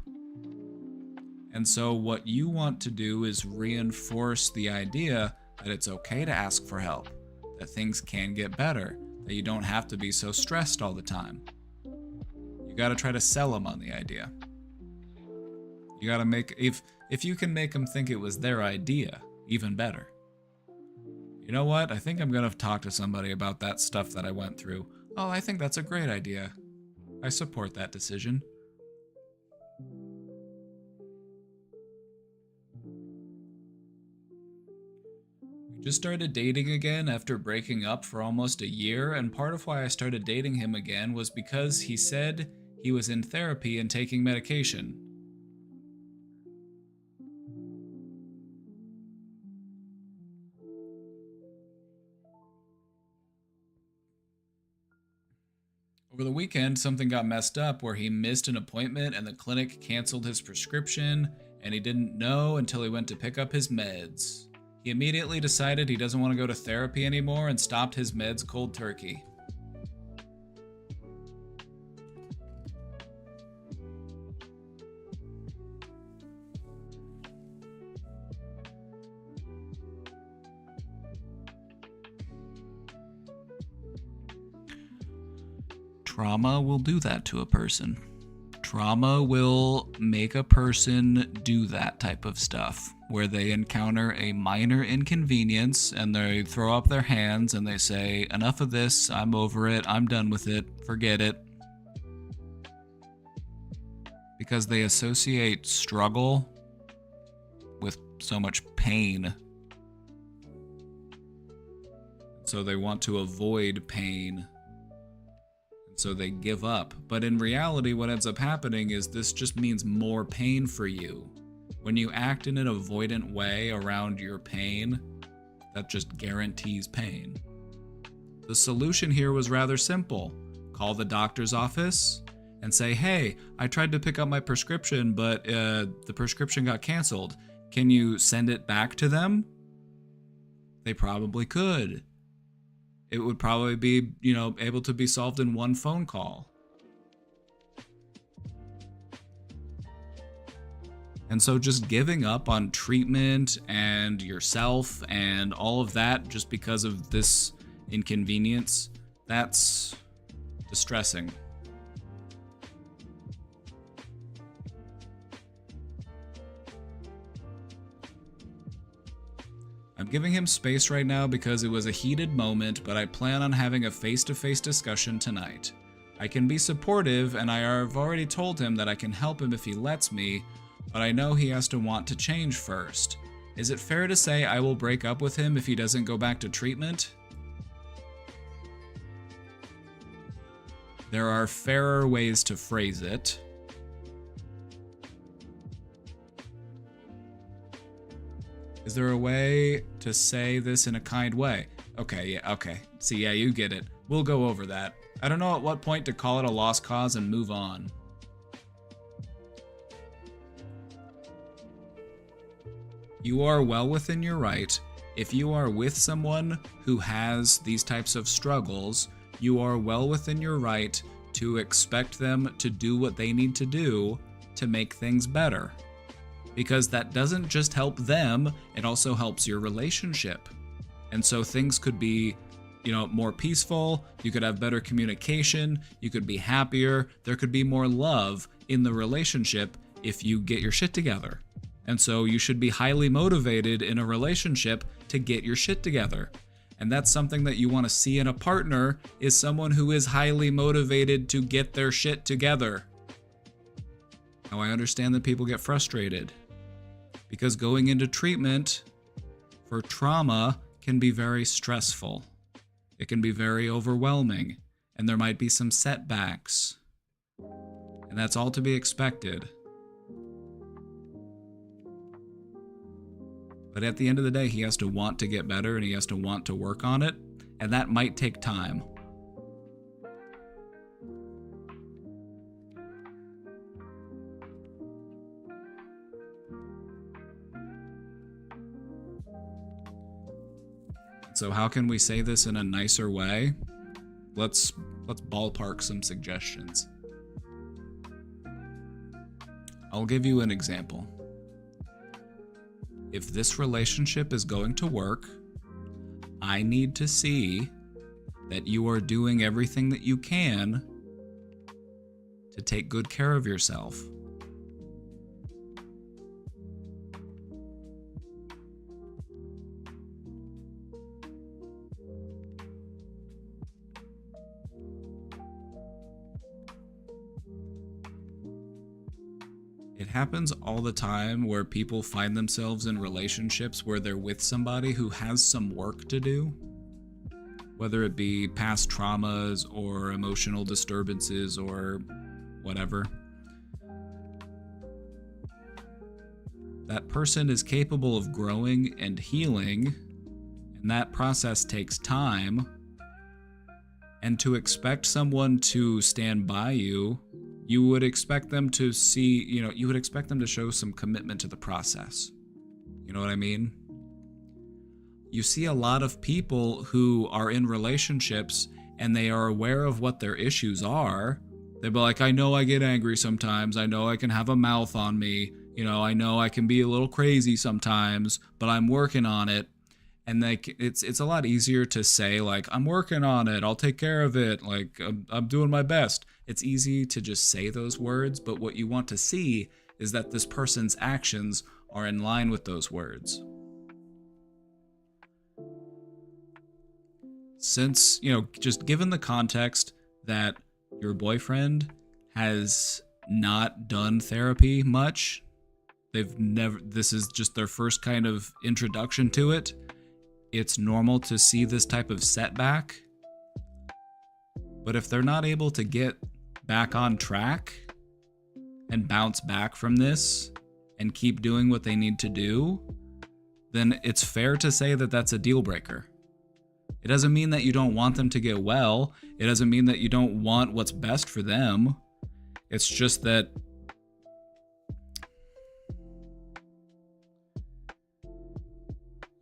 And so what you want to do is reinforce the idea that it's okay to ask for help, that things can get better, that you don't have to be so stressed all the time. You gotta try to sell them on the idea. You gotta make, if you can make them think it was their idea, even better. You know what? I think I'm gonna talk to somebody about that stuff that I went through. Oh, I think that's a great idea. I support that decision. We just started dating again after breaking up for almost a year, and part of why I started dating him again was because he said he was in therapy and taking medication. Over the weekend, something got messed up where he missed an appointment and the clinic canceled his prescription, and he didn't know until he went to pick up his meds. He immediately decided he doesn't want to go to therapy anymore and stopped his meds cold turkey. Trauma will do that to a person. Trauma will make a person do that type of stuff, where they encounter a minor inconvenience and they throw up their hands and they say, enough of this, I'm over it, I'm done with it, forget it. because they associate struggle with so much pain. So they want to avoid pain. And so they give up. But in reality, what ends up happening is this just means more pain for you. When you act in an avoidant way around your pain, that just guarantees pain. The solution here was rather simple. Call the doctor's office and say, hey, I tried to pick up my prescription, but the prescription got canceled. Can you send it back to them? They probably could. It would probably be, able to be solved in one phone call. And so just giving up on treatment and yourself and all of that just because of this inconvenience, that's distressing. I'm giving him space right now because it was a heated moment, but I plan on having a face-to-face discussion tonight. I can be supportive, and I have already told him that I can help him if he lets me, but I know he has to want to change first. Is it fair to say I will break up with him if he doesn't go back to treatment? There are fairer ways to phrase it. Is there a way to say this in a kind way? Okay. See, yeah, you get it. We'll go over that. I don't know at what point to call it a lost cause and move on. You are well within your right. If you are with someone who has these types of struggles, you are well within your right to expect them to do what they need to do to make things better. Because that doesn't just help them, it also helps your relationship. And so things could be, more peaceful, you could have better communication, you could be happier, there could be more love in the relationship if you get your shit together. And so you should be highly motivated in a relationship to get your shit together. And that's something that you want to see in a partner, is someone who is highly motivated to get their shit together. Now, I understand that people get frustrated because going into treatment for trauma can be very stressful. It can be very overwhelming, and there might be some setbacks. And that's all to be expected. But at the end of the day, he has to want to get better and he has to want to work on it, and that might take time. So how can we say this in a nicer way? Let's ballpark some suggestions. I'll give you an example. If this relationship is going to work, I need to see that you are doing everything that you can to take good care of yourself. It happens all the time where people find themselves in relationships where they're with somebody who has some work to do, whether it be past traumas or emotional disturbances or whatever. That person is capable of growing and healing, and that process takes time. And to expect someone to stand by you, you would expect them to you would expect them to show some commitment to the process. You know what I mean? You see a lot of people who are in relationships and they are aware of what their issues are. They'll be like, I know I get angry sometimes. I know I can have a mouth on me. I know I can be a little crazy sometimes, but I'm working on it. And it's a lot easier to say, like, I'm working on it, I'll take care of it, like, I'm doing my best. It's easy to just say those words, but what you want to see is that this person's actions are in line with those words. Since, just given the context that your boyfriend has not done therapy much. This is just their first kind of introduction to it. It's normal to see this type of setback. But if they're not able to get back on track and bounce back from this and keep doing what they need to do, then it's fair to say that that's a deal breaker. It doesn't mean that you don't want them to get well. It doesn't mean that you don't want what's best for them. It's just that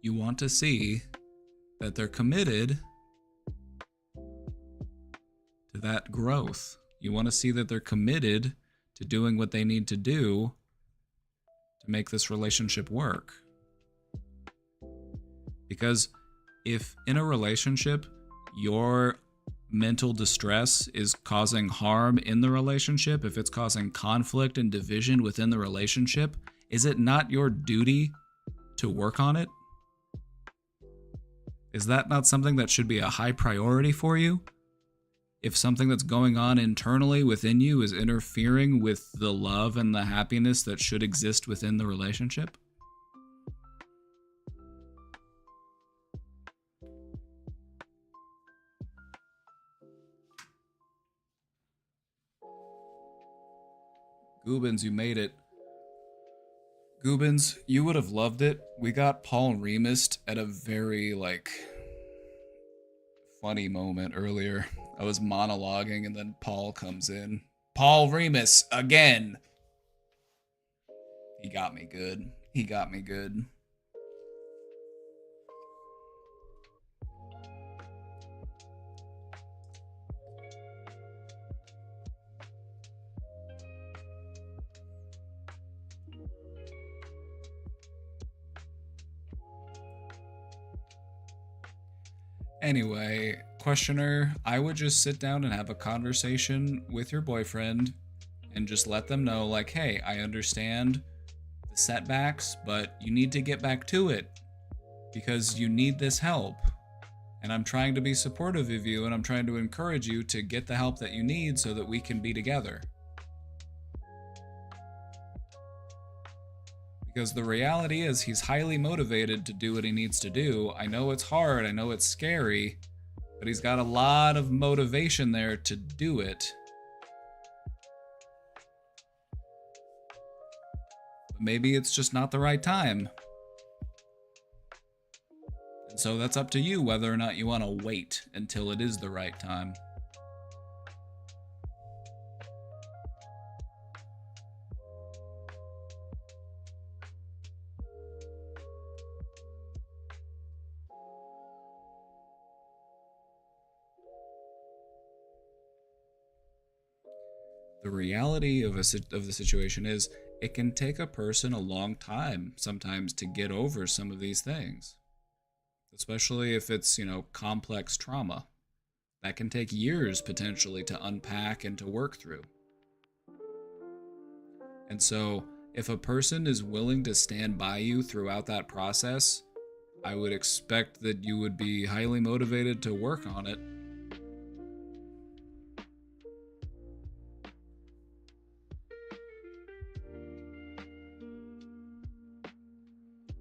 you want to see that they're committed to that growth. You want to see that they're committed to doing what they need to do to make this relationship work. Because if in a relationship your mental distress is causing harm in the relationship, if it's causing conflict and division within the relationship, is it not your duty to work on it? Is that not something that should be a high priority for you? If something that's going on internally within you is interfering with the love and the happiness that should exist within the relationship? Goobins, you made it. Goobins, you would have loved it. We got Paul Remus at a very, funny moment earlier. I was monologuing and then Paul comes in. Paul Remus, again! He got me good. He got me good. Anyway, questioner, I would just sit down and have a conversation with your boyfriend and just let them know, hey, I understand the setbacks, but you need to get back to it because you need this help. And I'm trying to be supportive of you and I'm trying to encourage you to get the help that you need so that we can be together. Because the reality is he's highly motivated to do what he needs to do. I know it's hard, I know it's scary, but he's got a lot of motivation there to do it. But maybe it's just not the right time. And so that's up to you whether or not you want to wait until it is the right time. The reality of the situation is it can take a person a long time sometimes to get over some of these things. Especially if it's, complex trauma. That can take years potentially to unpack and to work through. And so if a person is willing to stand by you throughout that process, I would expect that you would be highly motivated to work on it.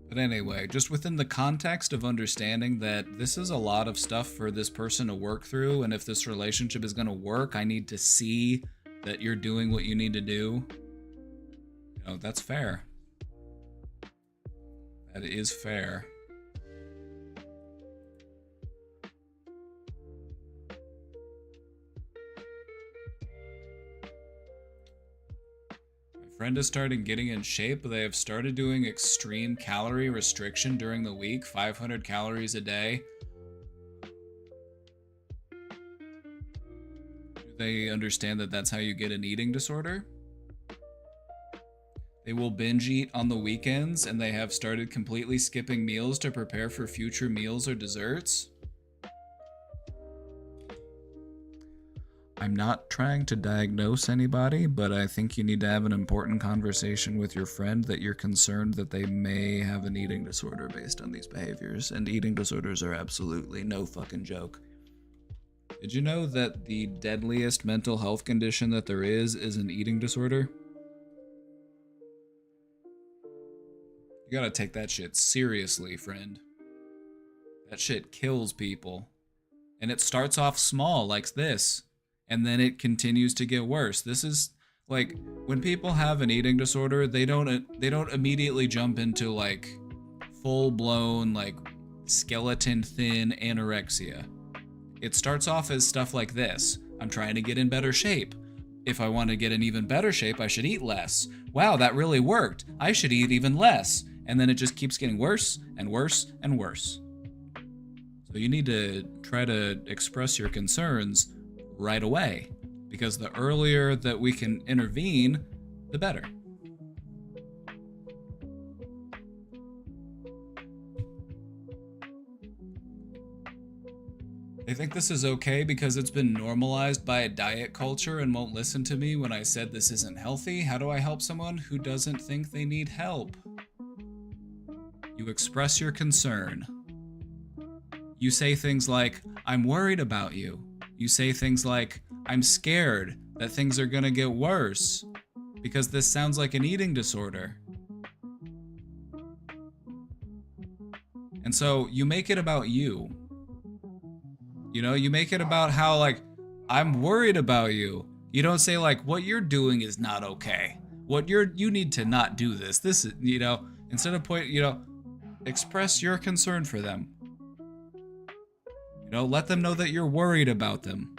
But anyway, just within the context of understanding that this is a lot of stuff for this person to work through, and if this relationship is going to work, I need to see that you're doing what you need to do. That's fair. That is fair. Friend has started getting in shape. They have started doing extreme calorie restriction during the week, 500 calories a day. Do they understand that that's how you get an eating disorder? They will binge eat on the weekends, and they have started completely skipping meals to prepare for future meals or desserts. I'm not trying to diagnose anybody, but I think you need to have an important conversation with your friend that you're concerned that they may have an eating disorder based on these behaviors, and eating disorders are absolutely no fucking joke. Did you know that the deadliest mental health condition that there is an eating disorder? You gotta take that shit seriously, friend. That shit kills people. And it starts off small like this, and then it continues to get worse. This is like when people have an eating disorder, they don't immediately jump into like full-blown like skeleton thin anorexia. It starts off as stuff like this. I'm trying to get in better shape. If I want to get in even better shape, I should eat less. Wow, that really worked. I should eat even less. And then it just keeps getting worse and worse and worse. So you need to try to express your concerns right away, because the earlier that we can intervene, the better. They think this is okay because it's been normalized by a diet culture and won't listen to me when I said this isn't healthy. How do I help someone who doesn't think they need help? You express your concern. You say things like, I'm worried about you. You say things like, I'm scared that things are gonna get worse because this sounds like an eating disorder. And so you make it about you. You know, you make it about how, like, I'm worried about you. You don't say, like, what you're doing is not okay. You need to not do this. This is, instead of express your concern for them. Let them know that you're worried about them.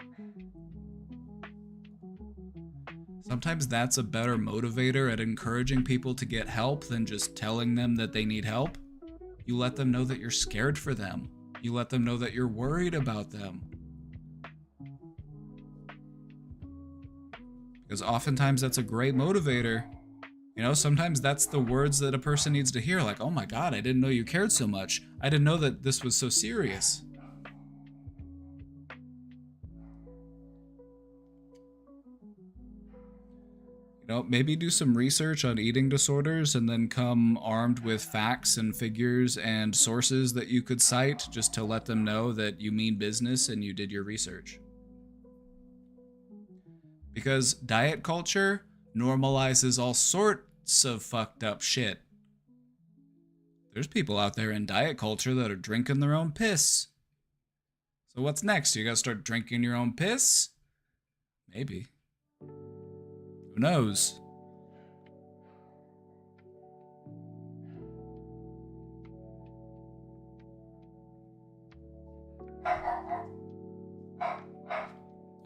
Sometimes that's a better motivator at encouraging people to get help than just telling them that they need help. You let them know that you're scared for them. You let them know that you're worried about them. Because oftentimes that's a great motivator. Sometimes that's the words that a person needs to hear, like, oh my God, I didn't know you cared so much. I didn't know that this was so serious. Maybe do some research on eating disorders and then come armed with facts and figures and sources that you could cite just to let them know that you mean business and you did your research. Because diet culture normalizes all sorts of fucked up shit. There's people out there in diet culture that are drinking their own piss. So what's next? You gotta start drinking your own piss? Maybe. Who knows?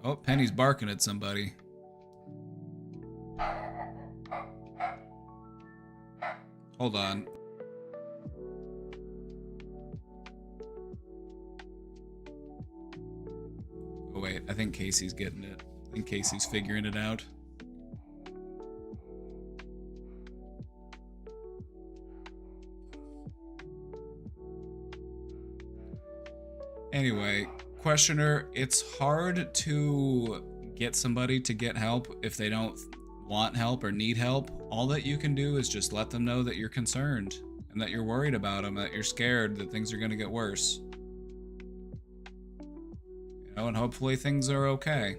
Oh, Penny's barking at somebody. Hold on. Oh wait, I think Casey's getting it. I think Casey's figuring it out. Anyway, questioner, it's hard to get somebody to get help if they don't want help or need help. All that you can do is just let them know that you're concerned and that you're worried about them, that you're scared that things are going to get worse. And hopefully things are okay.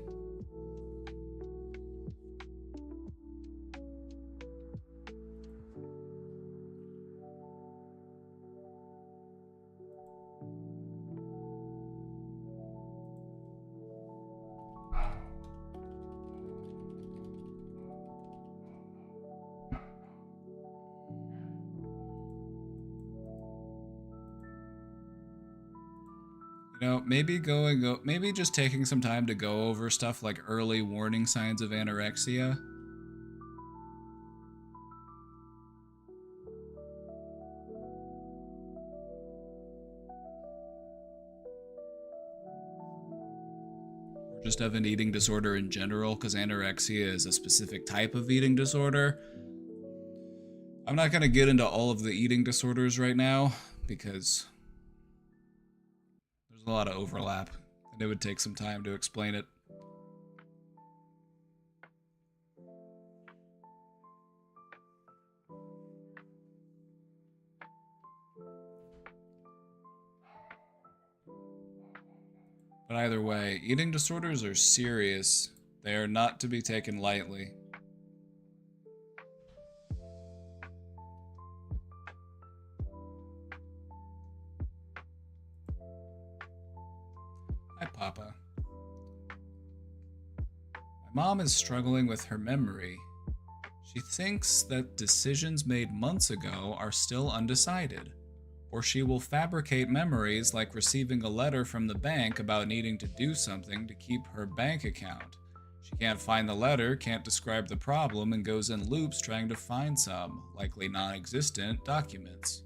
Maybe just taking some time to go over stuff like early warning signs of anorexia. Or just have an eating disorder in general, because anorexia is a specific type of eating disorder. I'm not gonna get into all of the eating disorders right now, because there's a lot of overlap, and it would take some time to explain it. But either way, eating disorders are serious. They are not to be taken lightly. Hi, Papa. My mom is struggling with her memory. She thinks that decisions made months ago are still undecided, or she will fabricate memories like receiving a letter from the bank about needing to do something to keep her bank account. She can't find the letter, can't describe the problem, and goes in loops trying to find some, likely non-existent, documents.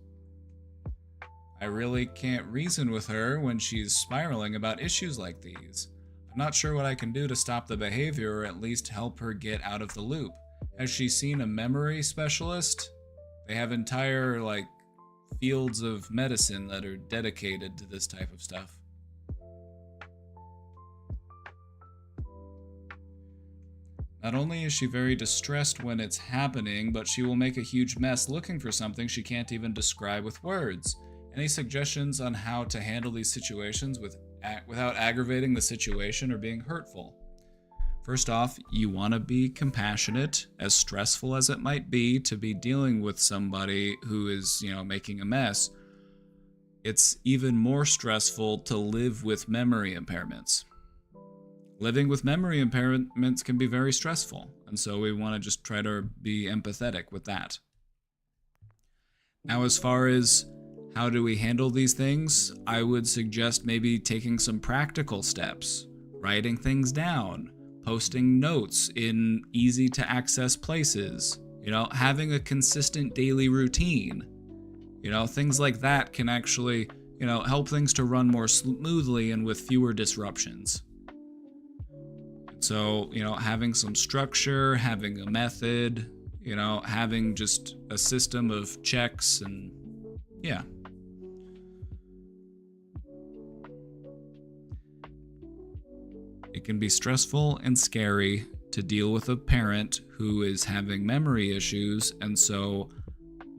I really can't reason with her when she's spiraling about issues like these. I'm not sure what I can do to stop the behavior or at least help her get out of the loop. Has she seen a memory specialist? They have entire, fields of medicine that are dedicated to this type of stuff. Not only is she very distressed when it's happening, but she will make a huge mess looking for something she can't even describe with words. Any suggestions on how to handle these situations without aggravating the situation or being hurtful? First off, you want to be compassionate, as stressful as it might be to be dealing with somebody who is, making a mess. It's even more stressful to live with memory impairments. Living with memory impairments can be very stressful, and so we want to just try to be empathetic with that. Now, as far as how do we handle these things, I would suggest maybe taking some practical steps, writing things down, posting notes in easy to access places, having a consistent daily routine. Things like that can actually, help things to run more smoothly and with fewer disruptions. So, having some structure, having a method, having just a system of checks and, yeah. It can be stressful and scary to deal with a parent who is having memory issues, and so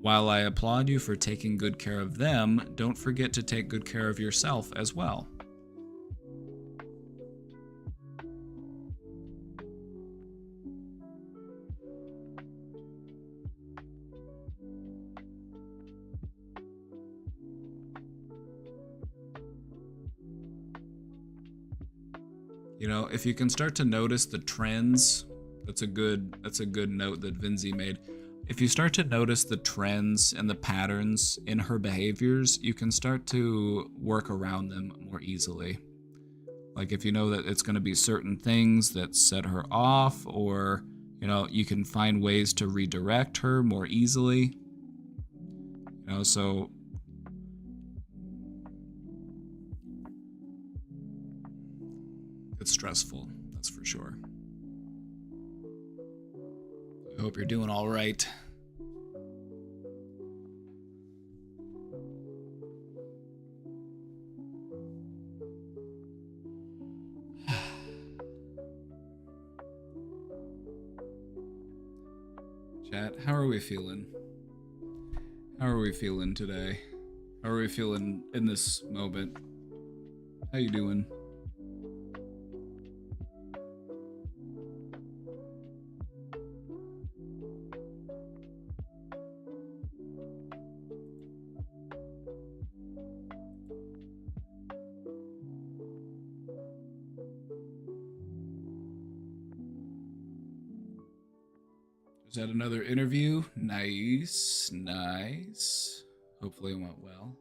while I applaud you for taking good care of them, don't forget to take good care of yourself as well. If you can start to notice the trends, that's a good note that Vinzi made. If you start to notice the trends and the patterns in her behaviors, you can start to work around them more easily. Like if you know that it's going to be certain things that set her off, or, you can find ways to redirect her more easily. So it's stressful, that's for sure. I hope you're doing all right. Chat, how are we feeling? How are we feeling today? How are we feeling in this moment? How you doing? Was that another interview? Nice. Hopefully it went well.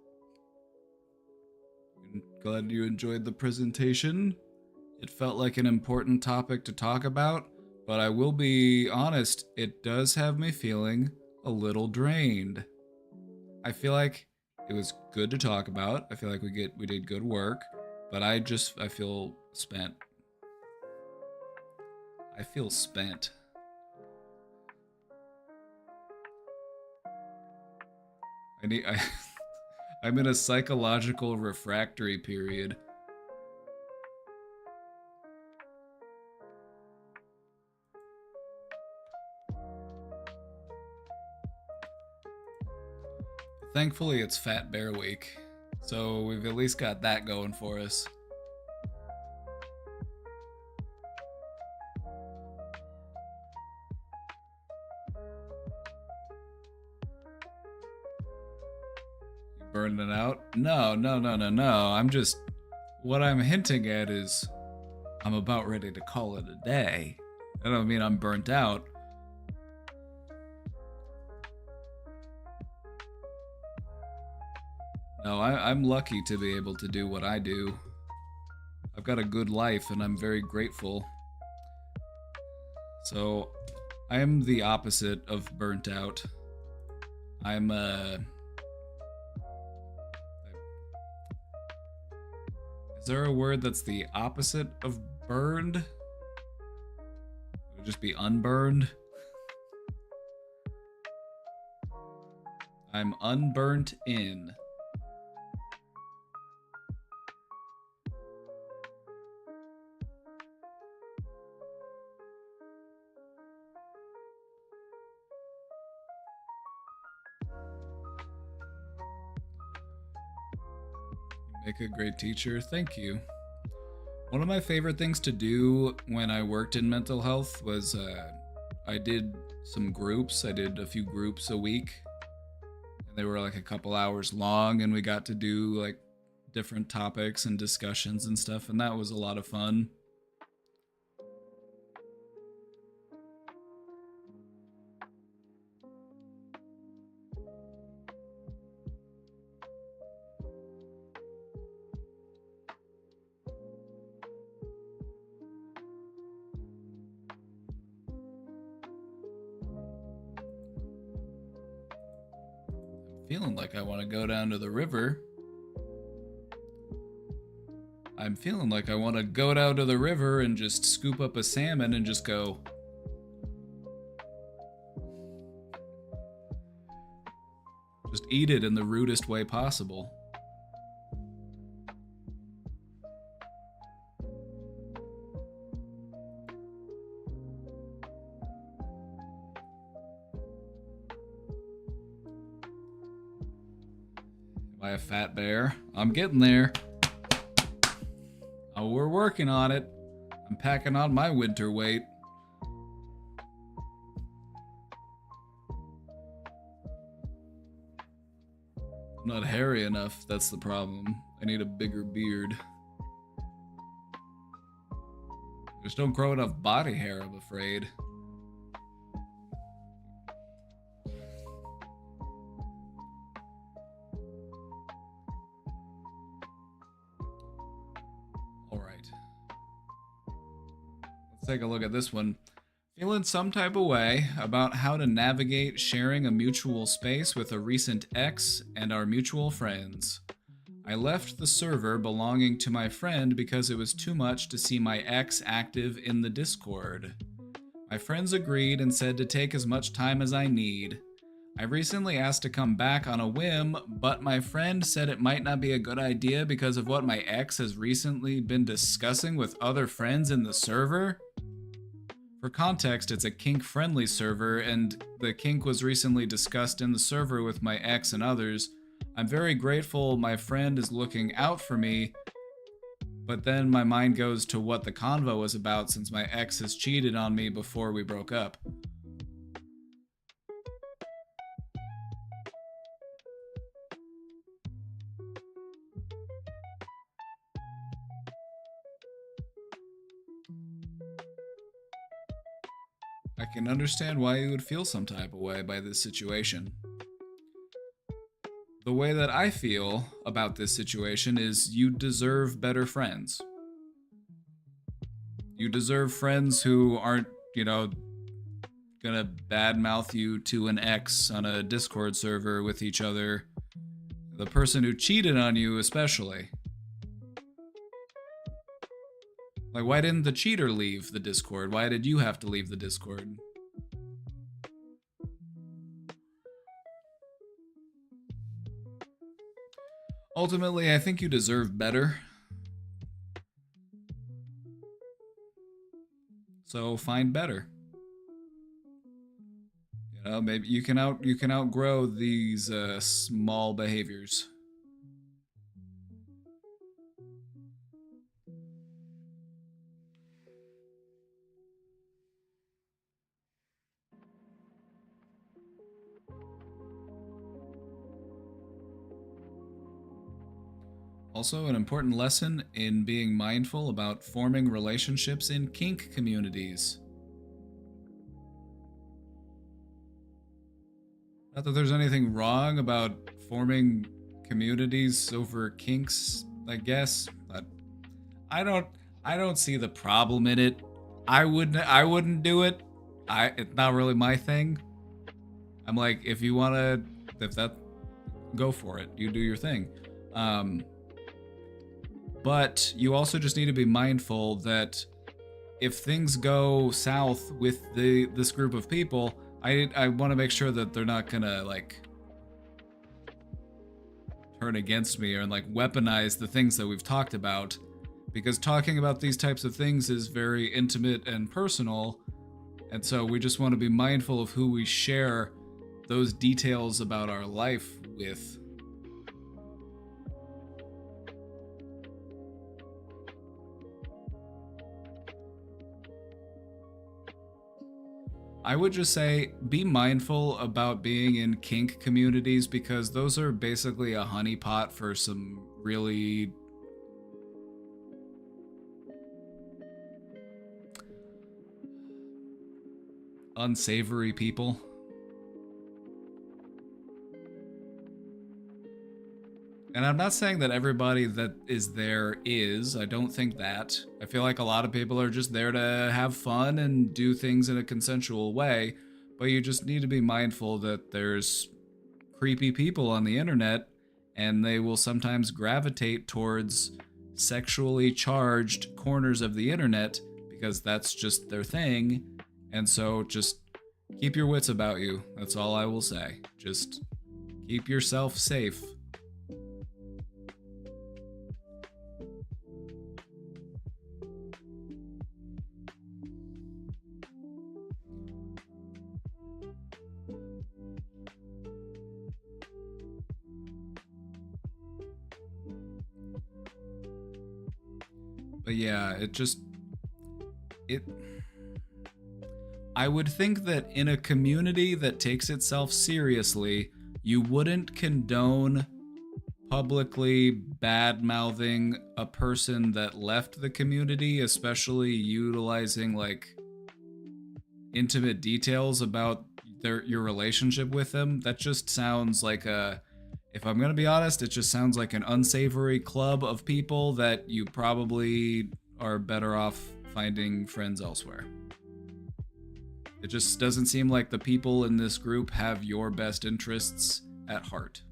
I'm glad you enjoyed the presentation. It felt like an important topic to talk about, but I will be honest, it does have me feeling a little drained. I feel like it was good to talk about. I feel like we did good work, but I feel spent. I feel spent. I'm in a psychological refractory period. Thankfully, it's Fat Bear Week, so we've at least got that going for us. burning out. No, no, no, no, no. What I'm hinting at is I'm about ready to call it a day. I don't mean I'm burnt out. No, I'm lucky to be able to do what I do. I've got a good life and I'm very grateful. So, I am the opposite of burnt out. I'm, is there a word that's the opposite of burned? Would it just be unburned? I'm unburnt in. Make a great teacher. Thank you. One of my favorite things to do when I worked in mental health was I did some groups. I did a few groups a week. And they were like a couple hours long, and we got to do like different topics and discussions and stuff, and that was a lot of fun. Feeling like I want to go down to the river. I'm feeling like I want to go down to the river and just scoop up a salmon and just go. Just eat it in the rudest way possible. Am I a fat bear? I'm getting there. Oh, we're working on it. I'm packing on my winter weight. I'm not hairy enough, that's the problem. I need a bigger beard. I just don't grow enough body hair, I'm afraid. Take a look at this one. Feeling some type of way about how to navigate sharing a mutual space with a recent ex and our mutual friends. I left the server belonging to my friend because it was too much to see my ex active in the Discord. My friends agreed and said to take as much time as I need. I recently asked to come back on a whim, but my friend said it might not be a good idea because of what my ex has recently been discussing with other friends in the server. For context, it's a kink-friendly server, and the kink was recently discussed in the server with my ex and others. I'm very grateful my friend is looking out for me, but then my mind goes to what the convo was about since my ex has cheated on me before we broke up. I can understand why you would feel some type of way by this situation. The way that I feel about this situation is you deserve better friends. You deserve friends who aren't, gonna badmouth you to an ex on a Discord server with each other. The person who cheated on you especially. Like, why didn't the cheater leave the Discord? Why did you have to leave the Discord? Ultimately, I think you deserve better. So find better. Maybe you can outgrow these small behaviors. Also, an important lesson in being mindful about forming relationships in kink communities. Not that there's anything wrong about forming communities over kinks, I guess, but I don't I don't see the problem in it. I wouldn't do it. It's not really my thing. I'm like, if you wanna, if that, go for it. You do your thing. Um, but you also just need to be mindful that if things go south with this group of people, I want to make sure that they're not gonna like turn against me or like weaponize the things that we've talked about, because talking about these types of things is very intimate and personal, and so we just want to be mindful of who we share those details about our life with. I would just say be mindful about being in kink communities, because those are basically a honeypot for some really unsavory people. And I'm not saying that everybody that is there is. I don't think that. I feel like a lot of people are just there to have fun and do things in a consensual way, but you just need to be mindful that there's creepy people on the internet, and they will sometimes gravitate towards sexually charged corners of the internet because that's just their thing. And so just keep your wits about you. That's all I will say. Just keep yourself safe. But yeah, it I would think that in a community that takes itself seriously, you wouldn't condone publicly bad mouthing a person that left the community, especially utilizing like intimate details about your relationship with them. That just sounds like a, if I'm gonna be honest, it just sounds like an unsavory club of people that you probably are better off finding friends elsewhere. It just doesn't seem like the people in this group have your best interests at heart.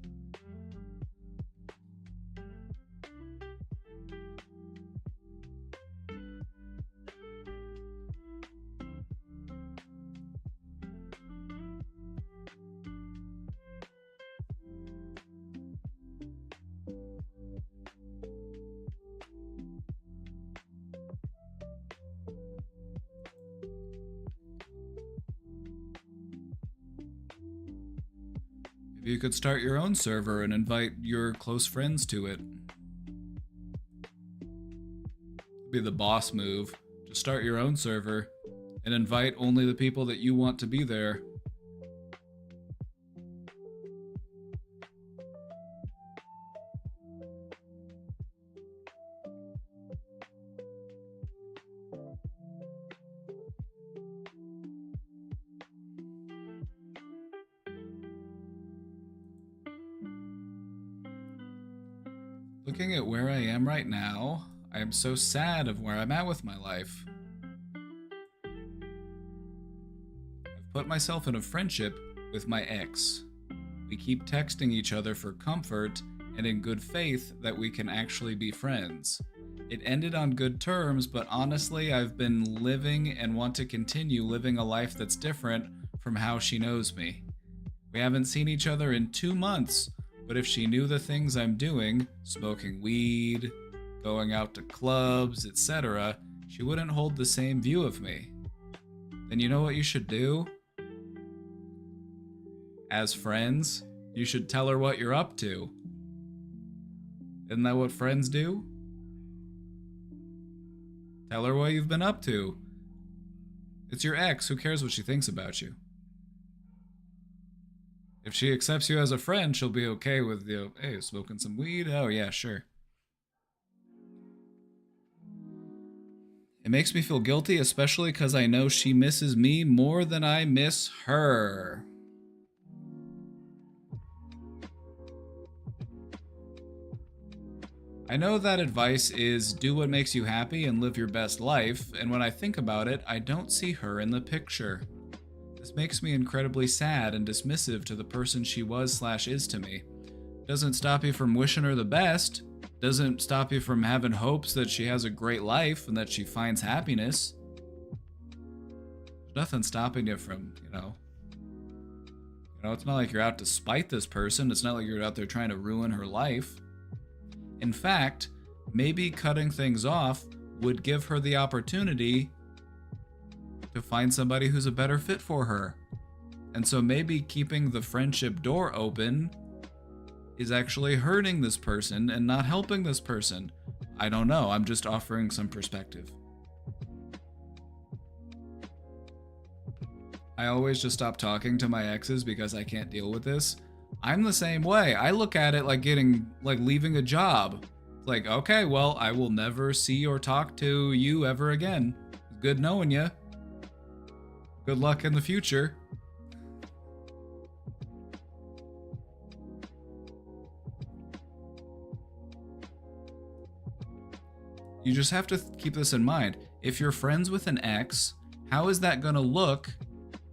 You could start your own server and invite your close friends to it. Be the boss move. Just start your own server and invite only the people that you want to be there. Looking at where I am right now, I am so sad of where I'm at with my life. I've put myself in a friendship with my ex. We keep texting each other for comfort and in good faith that we can actually be friends. It ended on good terms, but honestly, I've been living and want to continue living a life that's different from how she knows me. We haven't seen each other in 2 months, but if she knew the things I'm doing, smoking weed, going out to clubs, etc., she wouldn't hold the same view of me. Then you know what you should do? As friends, you should tell her what you're up to. Isn't that what friends do? Tell her what you've been up to. It's your ex, who cares what she thinks about you? If she accepts you as a friend, she'll be okay with, hey, smoking some weed? Oh yeah, sure. It makes me feel guilty, especially because I know she misses me more than I miss her. I know that advice is do what makes you happy and live your best life, and when I think about it, I don't see her in the picture. This makes me incredibly sad and dismissive to the person she was/is to me. Doesn't stop you from wishing her the best. Doesn't stop you from having hopes that she has a great life and that she finds happiness. There's nothing stopping you from, it's not like you're out to spite this person. It's not like you're out there trying to ruin her life. In fact, maybe cutting things off would give her the opportunity to find somebody who's a better fit for her. And so maybe keeping the friendship door open is actually hurting this person and not helping this person. I don't know. I'm just offering some perspective. I always just stop talking to my exes because I can't deal with this. I'm the same way. I look at it like leaving a job. Like, okay, well, I will never see or talk to you ever again. Good knowing you. Good luck in the future. You just have to keep this in mind. If you're friends with an ex, how is that going to look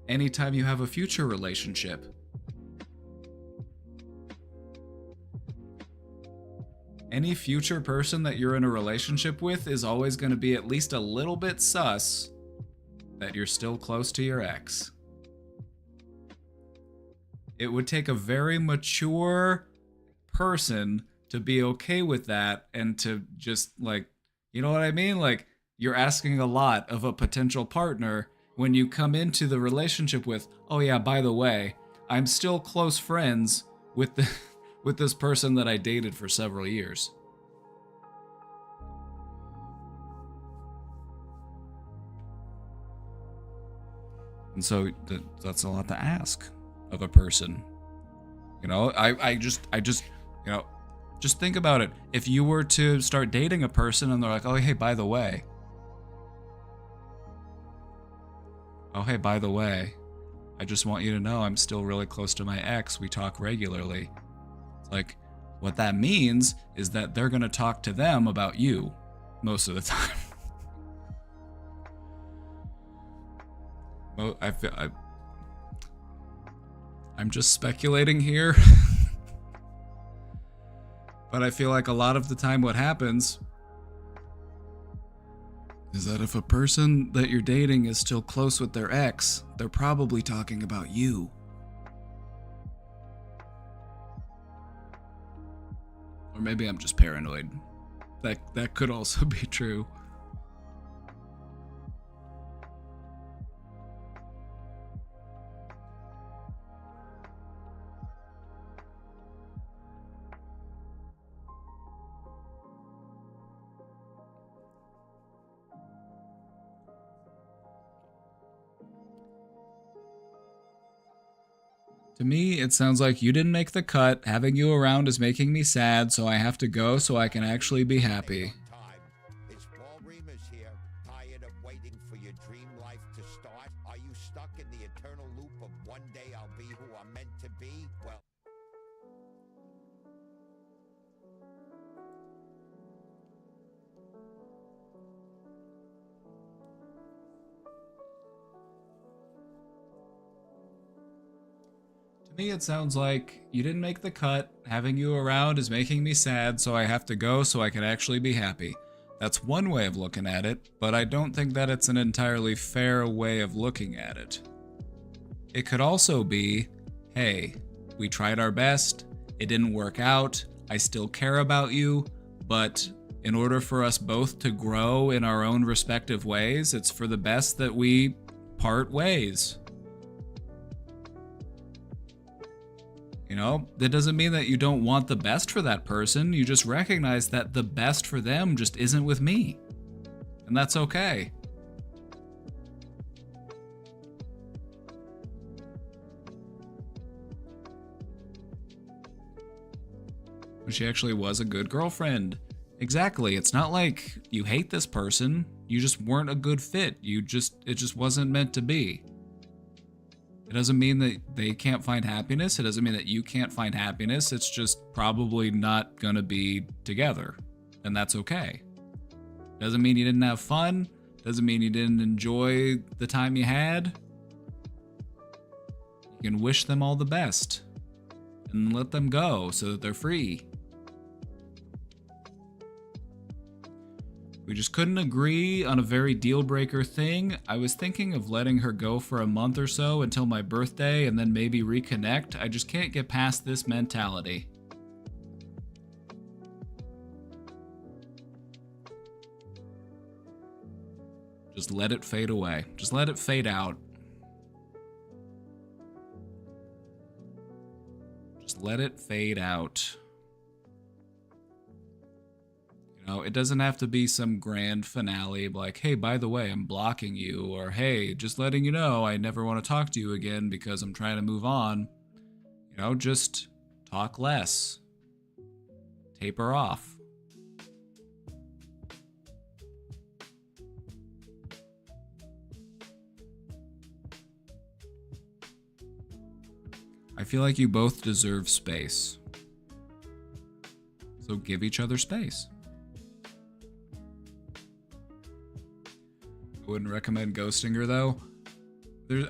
anytime you have a future relationship? Any future person that you're in a relationship with is always going to be at least a little bit sus that you're still close to your ex. It would take a very mature person to be okay with that and to just you know what I mean? Like, you're asking a lot of a potential partner when you come into the relationship with, oh yeah, by the way, I'm still close friends with with this person that I dated for several years. And so that's a lot to ask of a person. I just just think about it. If you were to start dating a person and they're like, oh, hey, by the way, I just want you to know I'm still really close to my ex. We talk regularly. It's like, what that means is that they're going to talk to them about you most of the time. I'm just speculating here. But I feel like a lot of the time what happens is that if a person that you're dating is still close with their ex, they're probably talking about you. Or maybe I'm just paranoid. That could also be true. To me, it sounds like you didn't make the cut. Having you around is making me sad, so I have to go so I can actually be happy. It's Paul Remus here. Tired of waiting for your dream life to start? Are you stuck in the eternal loop of one day I'll be who I'm meant to be? Well, To me, it sounds like you didn't make the cut. Having you around is making me sad, so I have to go so I can actually be happy. That's one way of looking at it, but I don't think that it's an entirely fair way of looking at it. It could also be, hey, we tried our best, it didn't work out, I still care about you, but in order for us both to grow in our own respective ways, it's for the best that we part ways. That doesn't mean that you don't want the best for that person. You just recognize that the best for them just isn't with me. And that's okay. She actually was a good girlfriend. Exactly. It's not like you hate this person. You just weren't a good fit. It just wasn't meant to be. It doesn't mean that they can't find happiness. It doesn't mean that you can't find happiness. It's just probably not gonna be together. And that's okay. Doesn't mean you didn't have fun. Doesn't mean you didn't enjoy the time you had. You can wish them all the best and let them go so that they're free. We just couldn't agree on a very deal-breaker thing. I was thinking of letting her go for a month or so until my birthday and then maybe reconnect. I just can't get past this mentality. Just let it fade away. Just let it fade out. Just let it fade out. You know, it doesn't have to be some grand finale like, hey, by the way, I'm blocking you, or hey, just letting you know I never want to talk to you again because I'm trying to move on. You know, just talk less. Taper off. I feel like you both deserve space. So give each other space. I wouldn't recommend ghosting her though.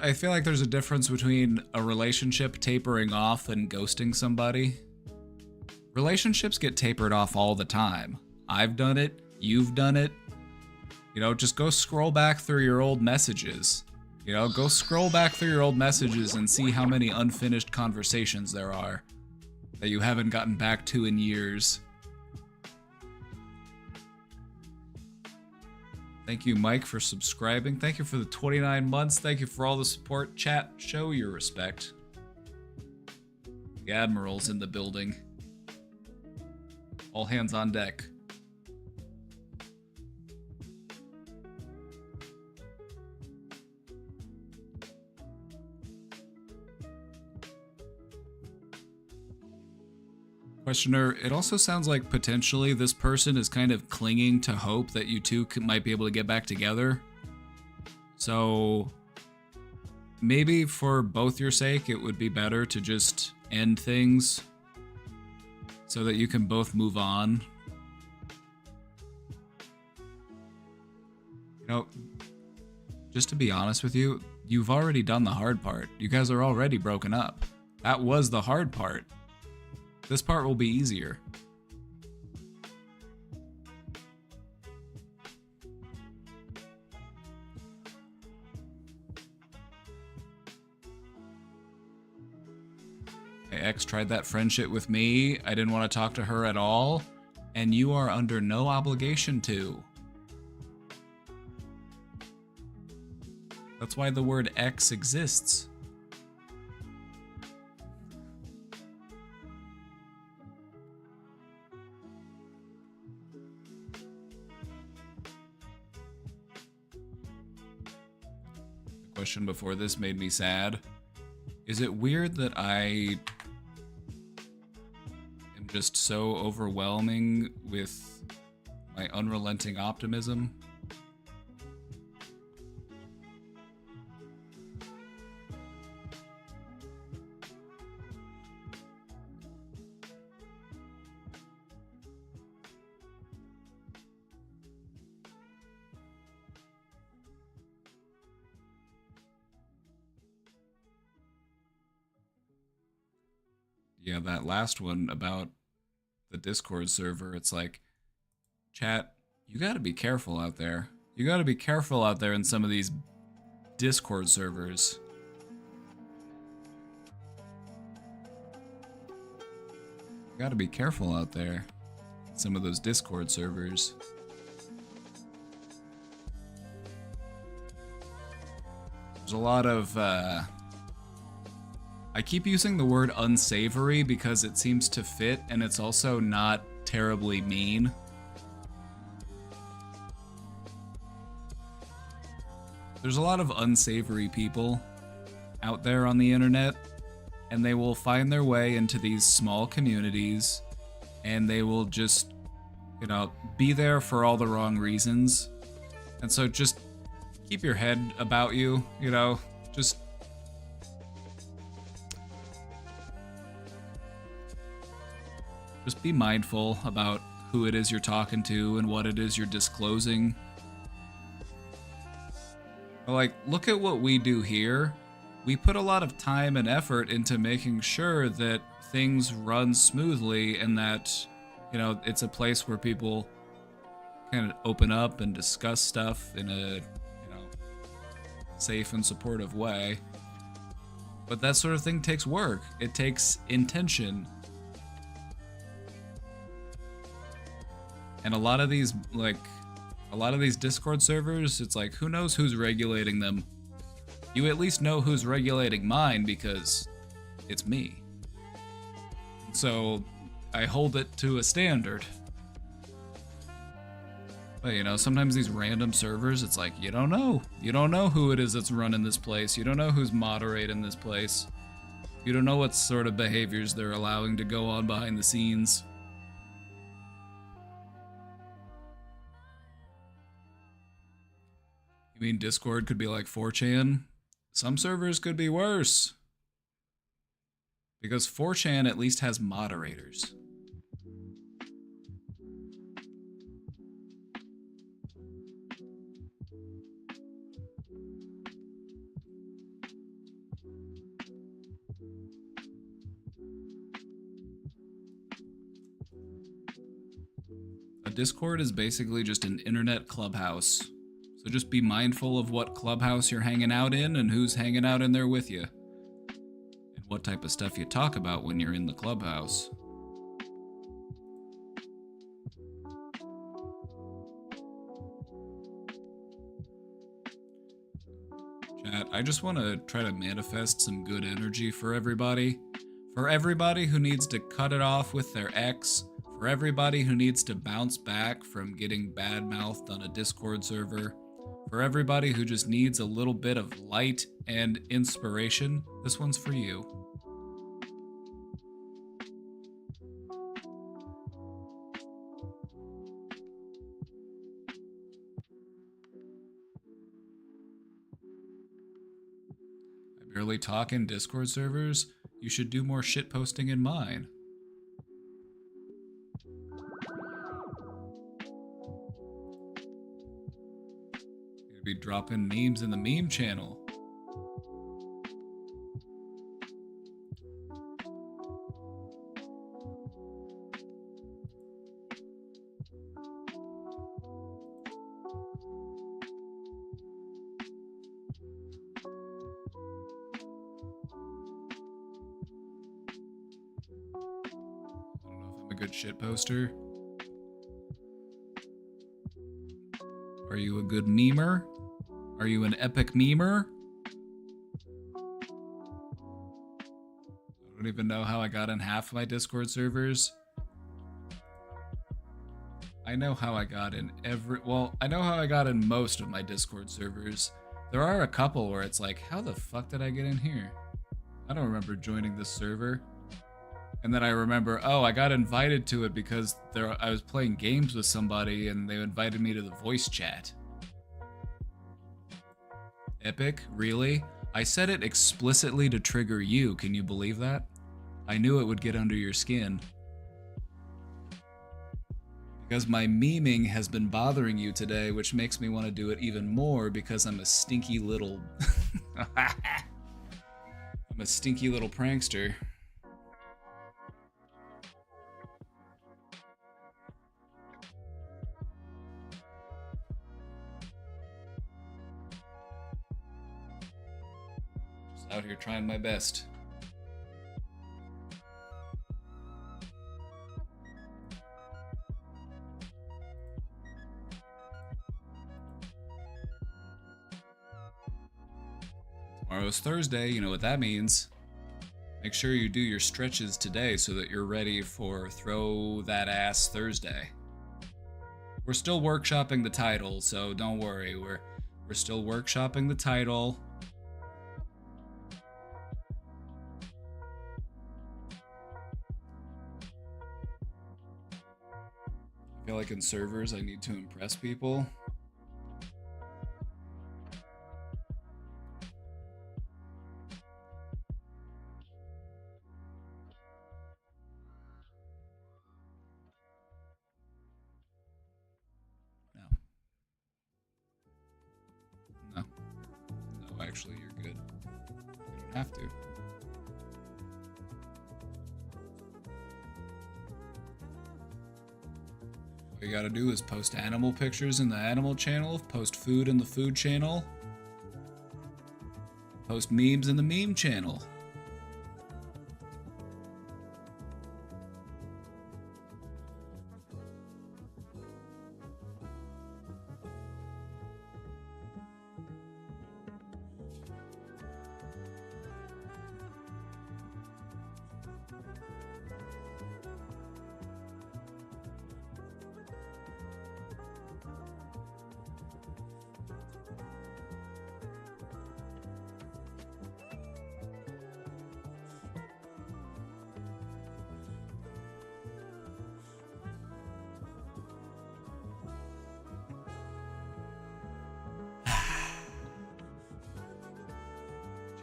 I feel like there's a difference between a relationship tapering off and ghosting somebody. Relationships get tapered off all the time. I've done it. You've done it. You know, just go scroll back through your old messages. You know, go scroll back through your old messages and see how many unfinished conversations there are that you haven't gotten back to in years. Thank you, Mike, for subscribing. Thank you for the 29 months. Thank you for all the support. Chat, show your respect. The Admiral's in the building. All hands on deck. Questioner, it also sounds like potentially this person is kind of clinging to hope that you two might be able to get back together. So maybe for both your sake, it would be better to just end things so that you can both move on. You know, just to be honest with you, you've already done the hard part. You guys are already broken up. That was the hard part. This part will be easier. My ex tried that friendship with me. I didn't want to talk to her at all, and you are under no obligation to. That's why the word ex exists. Question before this made me sad. Is it weird that I am just so overwhelming with my unrelenting optimism? Yeah, that last one about the Discord server, it's like, chat, you gotta be careful out there. You gotta be careful out there in some of these Discord servers. You gotta be careful out there in some of those Discord servers. There's a lot of, I keep using the word unsavory because it seems to fit, and it's also not terribly mean. There's a lot of unsavory people out there on the internet, and they will find their way into these small communities, and they will you know, be there for all the wrong reasons. And so just keep your head about you, you know, just be mindful about who it is you're talking to and what it is you're disclosing. Like, look at what we do here. We put a lot of time and effort into making sure that things run smoothly and that, you know, it's a place where people kind of open up and discuss stuff in a, you know, safe and supportive way. But that sort of thing takes work. It takes intention. And a lot of these Discord servers, it's like, who knows who's regulating them? You at least know who's regulating mine because it's me. So I hold it to a standard. But, you know, sometimes these random servers, it's like, you don't know. You don't know who it is that's running this place. You don't know who's moderating this place. You don't know what sort of behaviors they're allowing to go on behind the scenes. You mean Discord could be like 4chan? Some servers could be worse. Because 4chan at least has moderators. A Discord is basically just an internet clubhouse. So just be mindful of what clubhouse you're hanging out in and who's hanging out in there with you. And what type of stuff you talk about when you're in the clubhouse. Chat, I just want to try to manifest some good energy for everybody. For everybody who needs to cut it off with their ex. For everybody who needs to bounce back from getting bad-mouthed on a Discord server. For everybody who just needs a little bit of light and inspiration, this one's for you. I barely talk in Discord servers. You should do more shitposting in mine. You'd be dropping memes in the meme channel. Shit poster. Are you a good memer? Are you an epic memer? I don't even know how I got in half my Discord servers. I know how I got in I know how I got in most of my Discord servers. There are a couple where it's like, how the fuck did I get in here? I don't remember joining this server. And then I remember, oh, I got invited to it because I was playing games with somebody and they invited me to the voice chat. Epic? Really? I said it explicitly to trigger you, can you believe that? I knew it would get under your skin. Because my memeing has been bothering you today, which makes me want to do it even more because I'm a stinky little... I'm a stinky little prankster. Out here trying my best. Tomorrow's Thursday, you know what that means. Make sure you do your stretches today so that you're ready for Throw That Ass Thursday. We're still workshopping the title, so don't worry. We're still workshopping the title. I feel like in servers I need to impress people. No. No. No, actually, you're good. You don't have to. All you gotta do is post animal pictures in the animal channel, post food in the food channel, post memes in the meme channel.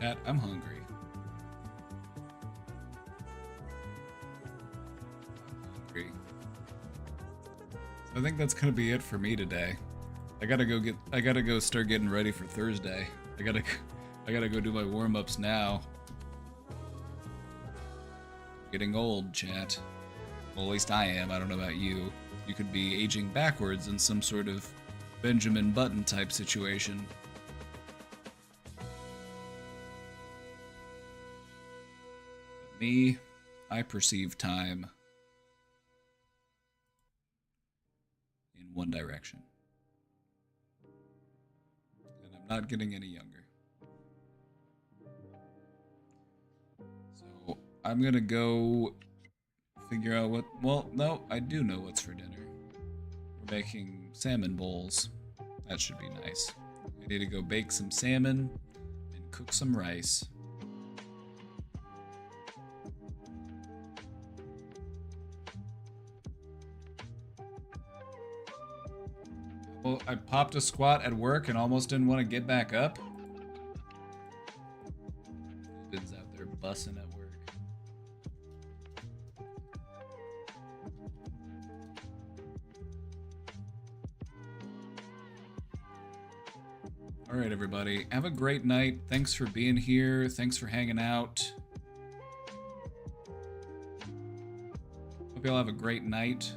Chat, I'm hungry. I'm hungry. So I think that's gonna be it for me today. I gotta go start getting ready for Thursday. I gotta go do my warm-ups now. Getting old, chat. Well, at least I am. I don't know about you. You could be aging backwards in some sort of Benjamin Button type situation. Me, I perceive time in one direction. And I'm not getting any younger. So I'm gonna go figure out what, well, no, I do know what's for dinner. We're making salmon bowls. That should be nice. I need to go bake some salmon and cook some rice. Well, I popped a squat at work and almost didn't want to get back up. Ben's out there bussing at work. All right, everybody. Have a great night. Thanks for being here. Thanks for hanging out. Hope y'all have a great night.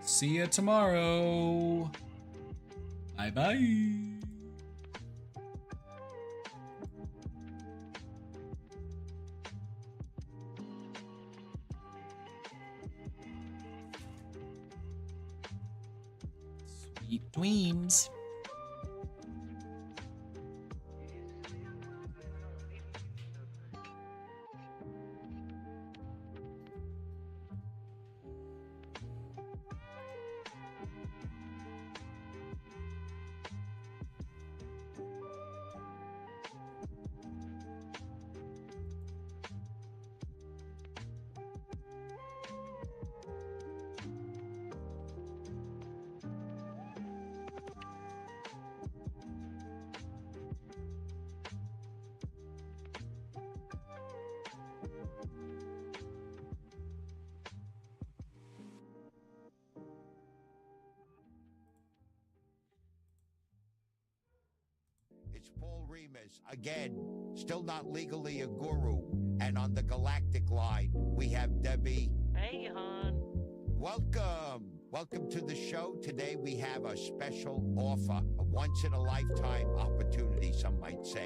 See you tomorrow. Bye-bye. Sweet dreams. It's Paul Remus, again, still not legally a guru. And on the galactic line, we have Debbie. Hey, hon. Welcome. Welcome to the show. Today we have a special offer, a once-in-a-lifetime opportunity, some might say.